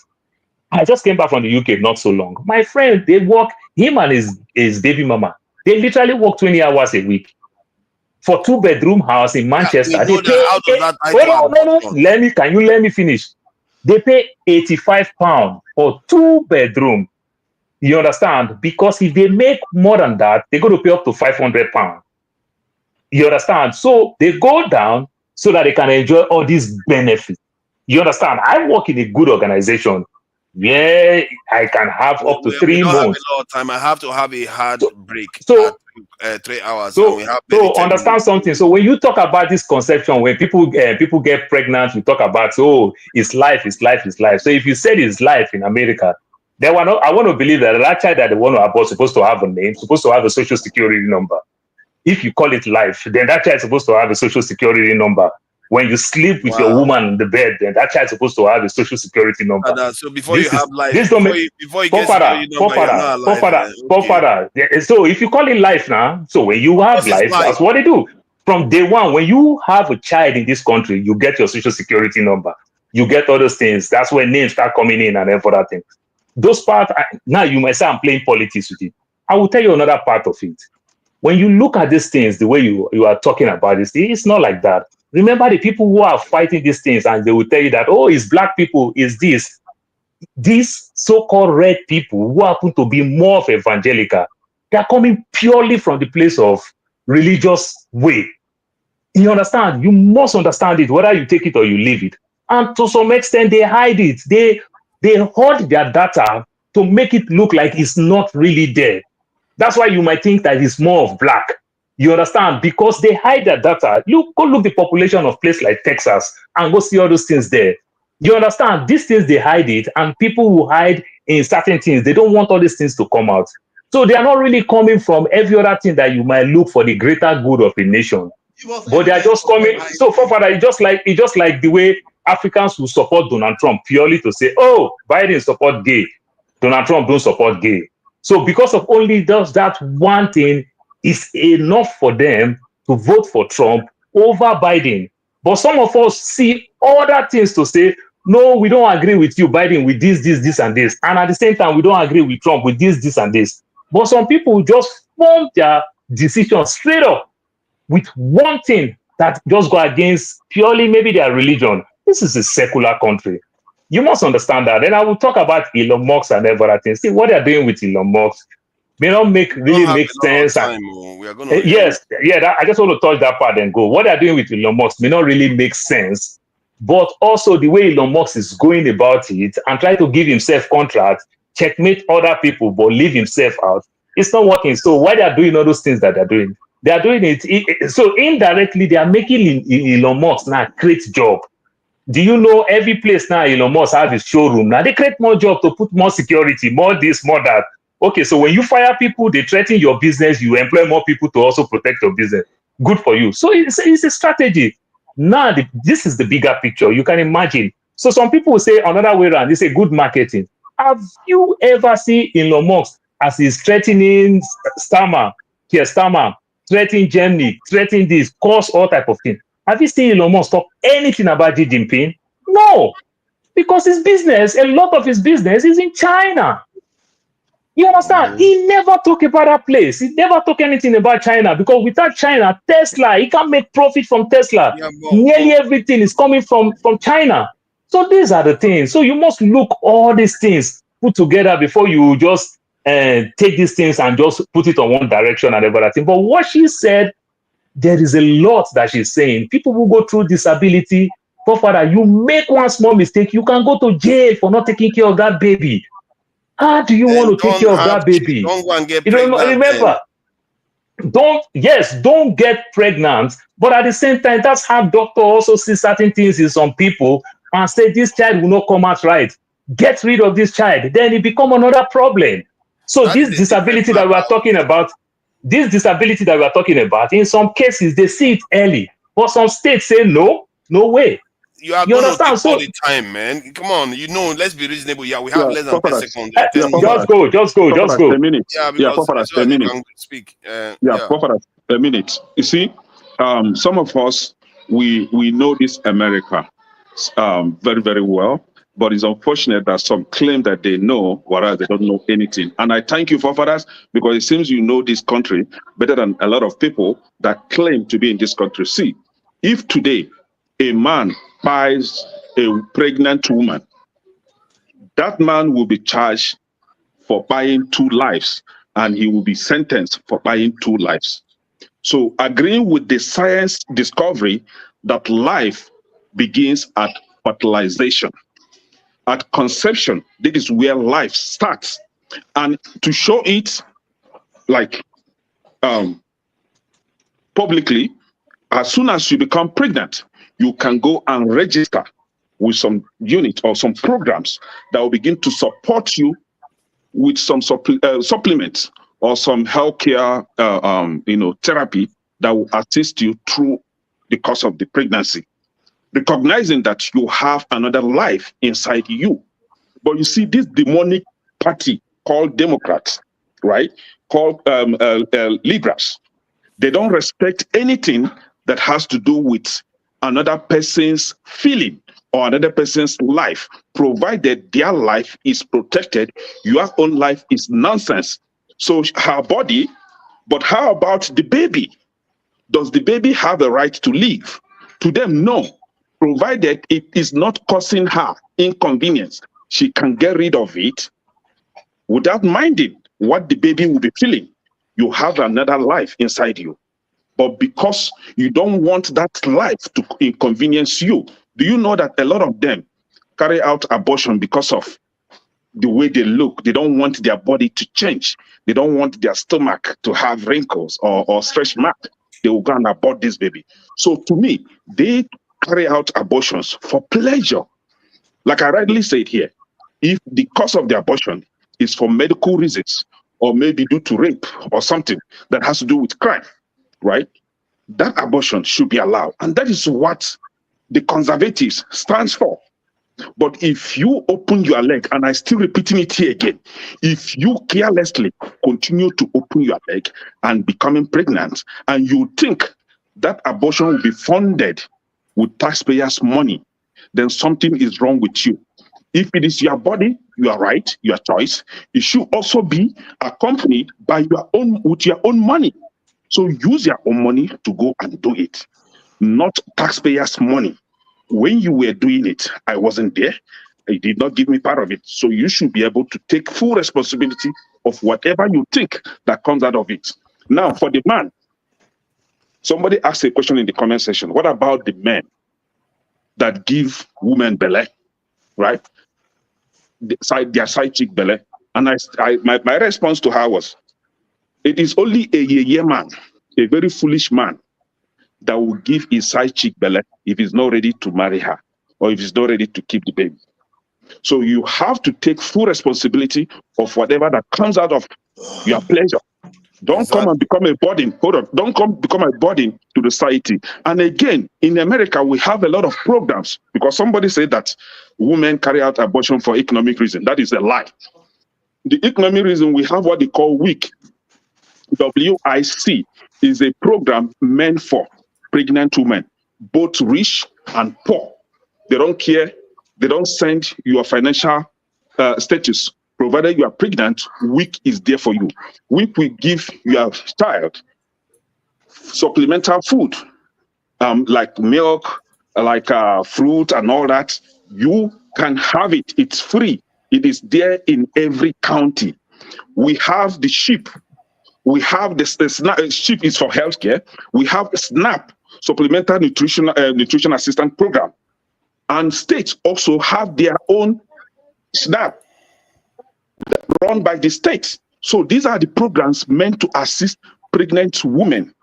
Speaker 11: I just came back from the UK not so long. My friend, they work, him and his baby mama, they literally work 20 hours a week for 2-bedroom house in Manchester.
Speaker 5: We know
Speaker 11: They pay,
Speaker 5: that out of that
Speaker 11: can you let me finish? They pay £85 for 2-bedroom. You understand? Because if they make more than that, they're going to pay up to £500. You understand? So they go down so that they can enjoy all these benefits. You understand? I work in a good organization where I can have up to
Speaker 5: we
Speaker 11: 3
Speaker 5: don't
Speaker 11: months.
Speaker 5: have a lot of time. I have to have a hard break at 3 hours.
Speaker 11: So,
Speaker 5: and we have barely 10
Speaker 11: understand
Speaker 5: minutes.
Speaker 11: something. So when you talk about this conception, when people get pregnant, we talk about, it's life, it's life, it's life. So if you said it's life in America, then I want to believe that child that they want to abort is supposed to have a name, supposed to have a social security number. If you call it life, then that child is supposed to have a social security number. When you sleep with your woman in the bed, then that child is supposed to have a social security number.
Speaker 5: So before you have life, before you get
Speaker 11: Forefather,
Speaker 5: security number, you're not alive.
Speaker 11: forefather. So if you call it life now, so when you have life, that's what they do. From day one, when you have a child in this country, you get your social security number. You get all those things. That's when names start coming in and every other thing. Those parts, now you might say I'm playing politics with it. I will tell you another part of it. When you look at these things, the way you are talking about this, it's not like that. Remember the people who are fighting these things and they will tell you that, it's black people, it's this. These so-called red people who happen to be more of evangelical, they are coming purely from the place of religious way. You understand? You must understand it, whether you take it or you leave it. And to some extent, they hide it. They hoard their data to make it look like it's not really there. That's why you might think that it's more of black. You understand? Because they hide their data. Go look the population of places like Texas and go see all those things there. You understand? These things, they hide it, and people who hide in certain things, they don't want all these things to come out. So they are not really coming from every other thing that you might look for the greater good of a nation. But they are just coming. So, Father, it's just like the way Africans will support Donald Trump purely to say, Biden support gay, Donald Trump don't support gay. So because of only that one thing is enough for them to vote for Trump over Biden. But some of us see other things to say, no, we don't agree with you, Biden, with this, and this. And at the same time, we don't agree with Trump with this, and this. But some people just form their decision straight up with one thing that just go against purely maybe their religion. This is a secular country. You must understand that. Then I will talk about Elon Musk and everything. See what they're doing with Elon Musk may not make sense.
Speaker 5: I
Speaker 11: just want to touch that part and go. What they're doing with Elon Musk may not really make sense, but also the way Elon Musk is going about it and try to give himself contracts, checkmate other people, but leave himself out, it's not working. So why they are doing all those things that they're doing? They are doing it. So indirectly, they are making Elon Musk now create job. Do you know every place now Elon Musk have his showroom? Now they create more job to put more security, more this, more that. Okay, so when you fire people, they threaten your business, you employ more people to also protect your business. Good for you. So it's a strategy. Now, this is the bigger picture. You can imagine. So some people will say another way around, it's a good marketing. Have you ever seen Elon Musk as he's threatening Starmer, threatening Germany, threatening this, cause all type of things? Have you seen Elon Musk talk anything about Xi Jinping? No, because his business, a lot of his business is in China. You understand? He never talk about that place. He never talk anything about China, because without China, Tesla, he can't make profit from Tesla. Nearly everything is coming from China. So these are the things. So you must look all these things put together before you just take these things and just put it on one direction and everything. But what she said there is a lot that she's saying. People who go through disability, Father, you make one small mistake, you can go to jail for not taking care of that baby. How do you
Speaker 5: Then
Speaker 11: want to take care of that baby?
Speaker 5: don't go and get
Speaker 11: You don't
Speaker 5: pregnant.
Speaker 11: remember. Don't get pregnant, but at the same time, that's how doctor also see certain things in some people and say this child will not come out right. Get rid of this child, then it become another problem. So
Speaker 5: That is
Speaker 11: this
Speaker 5: a different
Speaker 11: disability that we are talking about, in some cases they see it early, but some states say no way.
Speaker 5: You are
Speaker 11: You
Speaker 5: going to
Speaker 11: understand?
Speaker 5: take all
Speaker 11: So
Speaker 5: the time, man. Come on, let's be reasonable. Yeah, we have
Speaker 6: Yeah,
Speaker 5: less than 10
Speaker 6: Papa,
Speaker 5: seconds. 10
Speaker 11: just
Speaker 5: minutes.
Speaker 11: go.
Speaker 6: A minute.
Speaker 5: Yeah,
Speaker 6: Yeah,
Speaker 5: because
Speaker 6: Papa,
Speaker 5: so
Speaker 6: a
Speaker 5: that you
Speaker 6: minute.
Speaker 5: can speak.
Speaker 6: Yeah, Papa, a minute. You see, some of us, we know this America very, very well, but it's unfortunate that some claim that they know, whereas they don't know anything. And I thank you, forefathers, because it seems you know this country better than a lot of people that claim to be in this country. See, if today a man buys a pregnant woman, that man will be charged for buying 2 lives, and he will be sentenced for buying 2 lives. So agreeing with the science discovery that life begins at fertilization, at conception, this is where life starts. And to show it like publicly, as soon as you become pregnant, you can go and register with some unit or some programs that will begin to support you with some supplements or some healthcare, therapy that will assist you through the course of the pregnancy, recognizing that you have another life inside you. But you see, this demonic party called Democrats, right, called liberals, they don't respect anything that has to do with another person's feeling or another person's life, provided their life is protected. Your own life is nonsense. So her body, but how about the baby? Does the baby have a right to live? To them, no. Provided it is not causing her inconvenience, she can get rid of it without minding what the baby will be feeling. You have another life inside you. But because you don't want that life to inconvenience you, do you know that a lot of them carry out abortion because of the way they look? They don't want their body to change. They don't want their stomach to have wrinkles or stretch marks. They will go and abort this baby. So to me, they carry out abortions for pleasure. Like I rightly said here, if the cause of the abortion is for medical reasons or maybe due to rape or something that has to do with crime, right? That abortion should be allowed. And that is what the conservatives stands for. But if you open your leg, and I still repeating it here again, if you carelessly continue to open your leg and becoming pregnant, and you think that abortion will be funded with taxpayers' money, then something is wrong with you. If it is your body, you are right, your choice. It should also be accompanied by with your own money. So use your own money to go and do it, not taxpayers' money. When you were doing it, I wasn't there. I did not give me part of it. So you should be able to take full responsibility of whatever you think that comes out of it. Now, for the man, somebody asked a question in the comment section. What about the men that give women belly, right? Their side chick belly. And my response to her was, it is only a ye man, a very foolish man, that will give his side chick belly if he's not ready to marry her or if he's not ready to keep the baby. So you have to take full responsibility of whatever that comes out of your pleasure. Don't come and become a burden. Hold on. Don't come become a burden to the society. And again, in America, we have a lot of programs because somebody said that women carry out abortion for economic reason. That is a lie. The economic reason, we have what they call WIC. WIC is a program meant for pregnant women, both rich and poor. They don't care. They don't send your financial status. Provided you are pregnant, WIC is there for you. WIC will give your child supplemental food, like milk, like fruit and all that. You can have it. It's free. It is there in every county. We have the sheep. We have the SNAP, SHIP is for healthcare. We have SNAP, Supplemental Nutrition Assistance Program. And states also have their own SNAP run by the states. So these are the programs meant to assist pregnant women,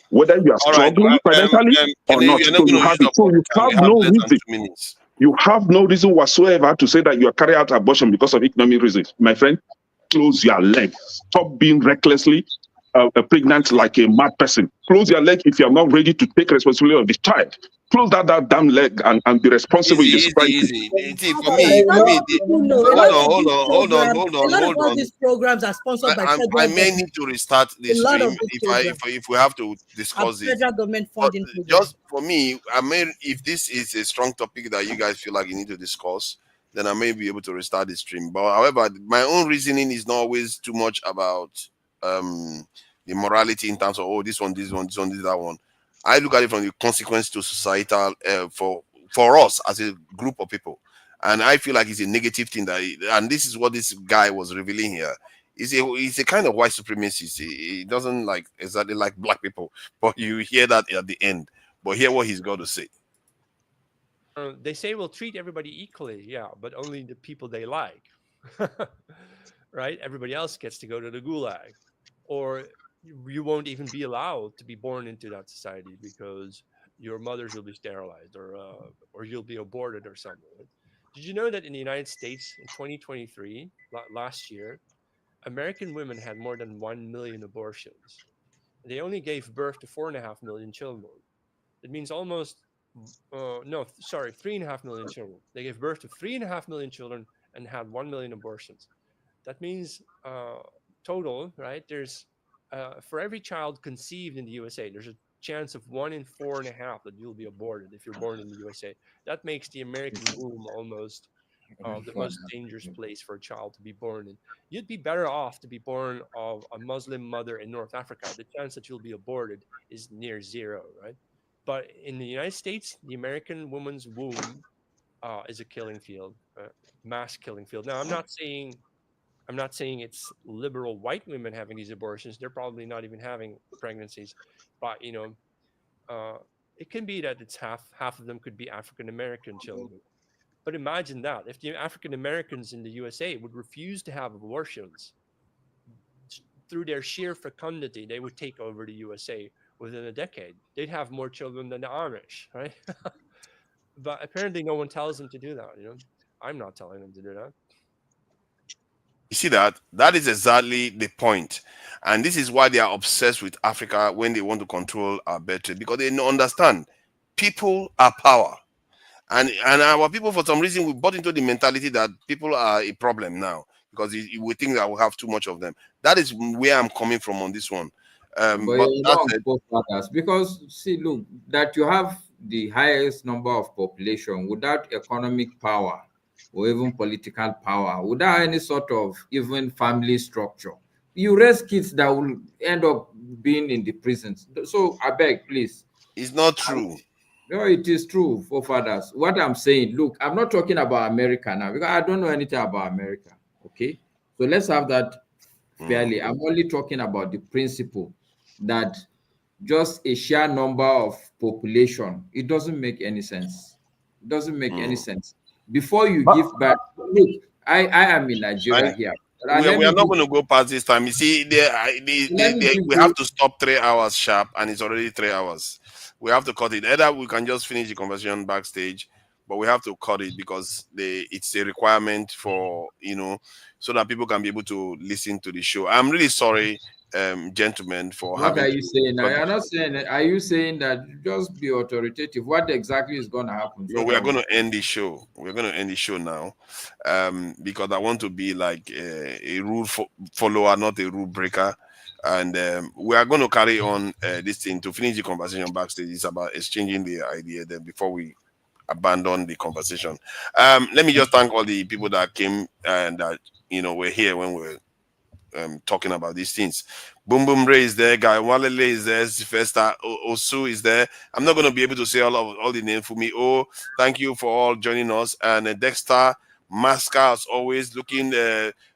Speaker 6: whether you are
Speaker 5: All right.
Speaker 6: struggling financially or not.
Speaker 5: You're
Speaker 6: So
Speaker 5: not
Speaker 6: you
Speaker 5: going to
Speaker 6: have
Speaker 5: use
Speaker 6: it.
Speaker 5: up
Speaker 6: So
Speaker 5: all the
Speaker 6: you
Speaker 5: time.
Speaker 6: have
Speaker 5: We have
Speaker 6: no
Speaker 5: less than
Speaker 6: reason.
Speaker 5: 2 minutes.
Speaker 6: You have no reason whatsoever to say that you are carrying out abortion because of economic reasons. My friend, close your leg. Stop being recklessly pregnant like a mad person. Close your leg if you are not ready to take responsibility of the child. Close that damn leg and be responsible in the society.
Speaker 5: See, for
Speaker 4: A
Speaker 5: me,
Speaker 4: lot of people know. A lot of these programs, a lot of
Speaker 5: hold
Speaker 4: all
Speaker 5: on.
Speaker 4: these programs are sponsored by
Speaker 5: I
Speaker 4: federal
Speaker 5: may
Speaker 4: government.
Speaker 5: need to restart
Speaker 4: A
Speaker 5: this
Speaker 4: lot of
Speaker 5: stream
Speaker 4: these programs
Speaker 5: if we have to
Speaker 4: are
Speaker 5: discuss this.
Speaker 4: federal government
Speaker 5: But
Speaker 4: funding programs.
Speaker 5: just for me, I mean, if this is a strong topic that you guys feel like you need to discuss, then I may be able to restart the stream. But however, my own reasoning is not always too much about the morality in terms of this one, that one. I look at it from the consequence to societal for us as a group of people, and I feel like it's a negative thing and this is what this guy was revealing here. He's a kind of white supremacist. He doesn't like exactly like black people, but you hear that at the end. But hear what he's got to say.
Speaker 7: They say we'll treat everybody equally, yeah, but only the people they like, right? Everybody else gets to go to the gulag, or you won't even be allowed to be born into that society because your mothers will be sterilized, or you'll be aborted or something. Did you know that in the United States in 2023, last year, American women had more than 1 million abortions? They only gave birth to 4.5 million children. That means almost 3.5 million children. They gave birth to 3.5 million children and had 1 million abortions. That means total, right? There's for every child conceived in the USA, there's a chance of 1 in 4.5 that you'll be aborted if you're born in the USA. That makes the American womb almost the most dangerous place for a child to be born in. You'd be better off to be born of a Muslim mother in North Africa. The chance that you'll be aborted is near zero, right? But in the United States, the American woman's womb is a killing field, mass killing field. Now, I'm not saying it's liberal white women having these abortions. They're probably not even having pregnancies, but it can be that it's half of them could be African American children. But imagine that if the African Americans in the USA would refuse to have abortions, through their sheer fecundity, they would take over the USA within a decade. They'd have more children than the Amish, right? But apparently no one tells them to do that, I'm not telling them to do that.
Speaker 5: You see that is exactly the point. And this is why they are obsessed with Africa when they want to control our birth rate, because they understand people are power. And our people, for some reason, we bought into the mentality that people are a problem now because we think that we have too much of them. That is where I'm coming from on this one.
Speaker 18: But
Speaker 5: But
Speaker 18: you're
Speaker 5: that's
Speaker 18: wrong, both fathers, because see, look, that you have the highest number of population without economic power or even political power, without any sort of even family structure, you raise kids that will end up being in the prisons. So I beg, please.
Speaker 5: It's not true.
Speaker 18: No, it is true, forefathers. What I'm saying, look, I'm not talking about America now because I don't know anything about America. Okay, so let's have that fairly. I'm only talking about the principle that just a sheer number of population, it doesn't make any sense. It doesn't make any sense. Before you give birth, look, I am in Nigeria here.
Speaker 5: We are not going to go past this time. You see, we have to stop 3 hours sharp, and it's already 3 hours. We have to cut it. Either we can just finish the conversation backstage, but we have to cut it because it's a requirement for, so that people can be able to listen to the show. I'm really sorry, gentlemen, for
Speaker 18: what
Speaker 5: having.
Speaker 18: are you saying now? You're not saying it. Are you saying that just be authoritative? What exactly is going to happen?
Speaker 5: No, we are going to end the show. We're going to end the show now, because I want to be like a rule follower, not a rule breaker. And we are going to carry on this thing to finish the conversation backstage. It's about exchanging the idea then before we abandon the conversation. Let me just thank all the people that came and that were here when we're talking about these things. Boom Boom Ray is there, Guy Walele is there, Sylvester Osu is there. I'm not going to be able to say all the names for me. Oh, thank you for all joining us. And Dexter Masca, as always, looking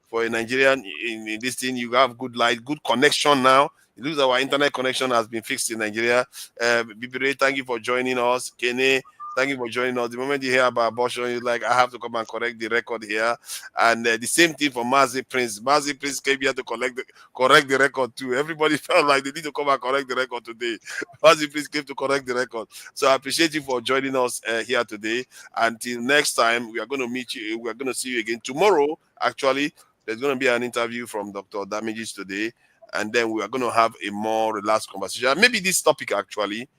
Speaker 5: for a Nigerian in this thing. You have good light, good connection now. It looks like our internet connection has been fixed in Nigeria. Bibire, thank you for joining us. Kene, thank you for joining us. The moment you hear about abortion, you're like, I have to come and correct the record here. And the same thing for Mazi Prince. Mazi Prince came here to correct the record too. Everybody felt like they need to come and correct the record today. Mazi Prince came to correct the record. So I appreciate you for joining us here today. Until next time, we are going to meet you. We are going to see you again tomorrow. Actually, there's going to be an interview from Dr. Damages today. And then we are going to have a more relaxed conversation. Maybe this topic actually,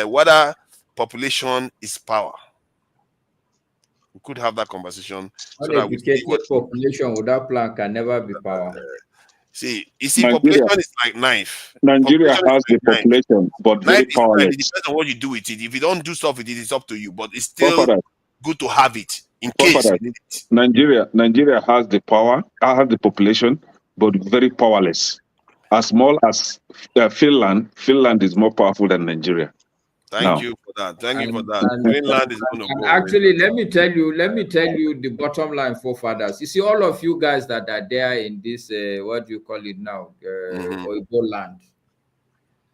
Speaker 5: whether population is power. We could have that conversation. So that
Speaker 18: uneducated population without plan can never be power.
Speaker 5: See, you see, population is like knife.
Speaker 6: Nigeria has the population, but very powerless.
Speaker 5: It depends on what you do with it. If you don't do stuff with it, it's up to you. But it's still good to have it in case you need it.
Speaker 6: Nigeria has the power, has the population, but very powerless. As small as Finland is more powerful than Nigeria.
Speaker 5: Thank you for that. Thank you for that. Greenland is going to go.
Speaker 18: Actually, let me tell you the bottom line, forefathers. You see, all of you guys that are there in this, what do you call it now, Oibo land.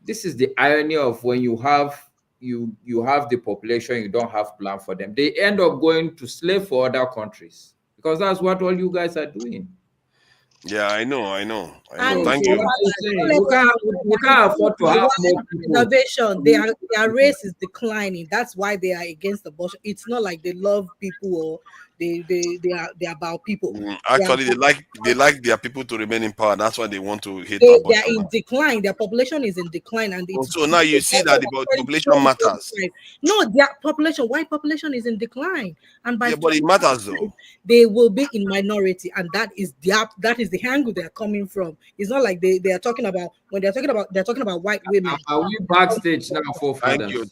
Speaker 18: This is the irony of when you have the population, you don't have plan for them. They end up going to slave for other countries because that's what all you guys are doing.
Speaker 5: Yeah, I know.
Speaker 4: And
Speaker 5: thank you.
Speaker 18: You can't afford to have more people.
Speaker 4: Innovation, their race is declining. That's why they are against abortion. It's not like they love people or they are about people.
Speaker 5: Actually, they like their people to remain in power. That's why they want to hate
Speaker 4: they
Speaker 5: abortion.
Speaker 4: are in decline. Their population is in decline, and
Speaker 5: so now you see that the population matters.
Speaker 4: No, their population, white population, is in decline, and by
Speaker 5: but it matters though.
Speaker 4: They will be in minority, and that is the angle they are coming from. It's not like they are talking about when they're talking about white women.
Speaker 18: Are we backstage now, forefathers?
Speaker 5: Thank you.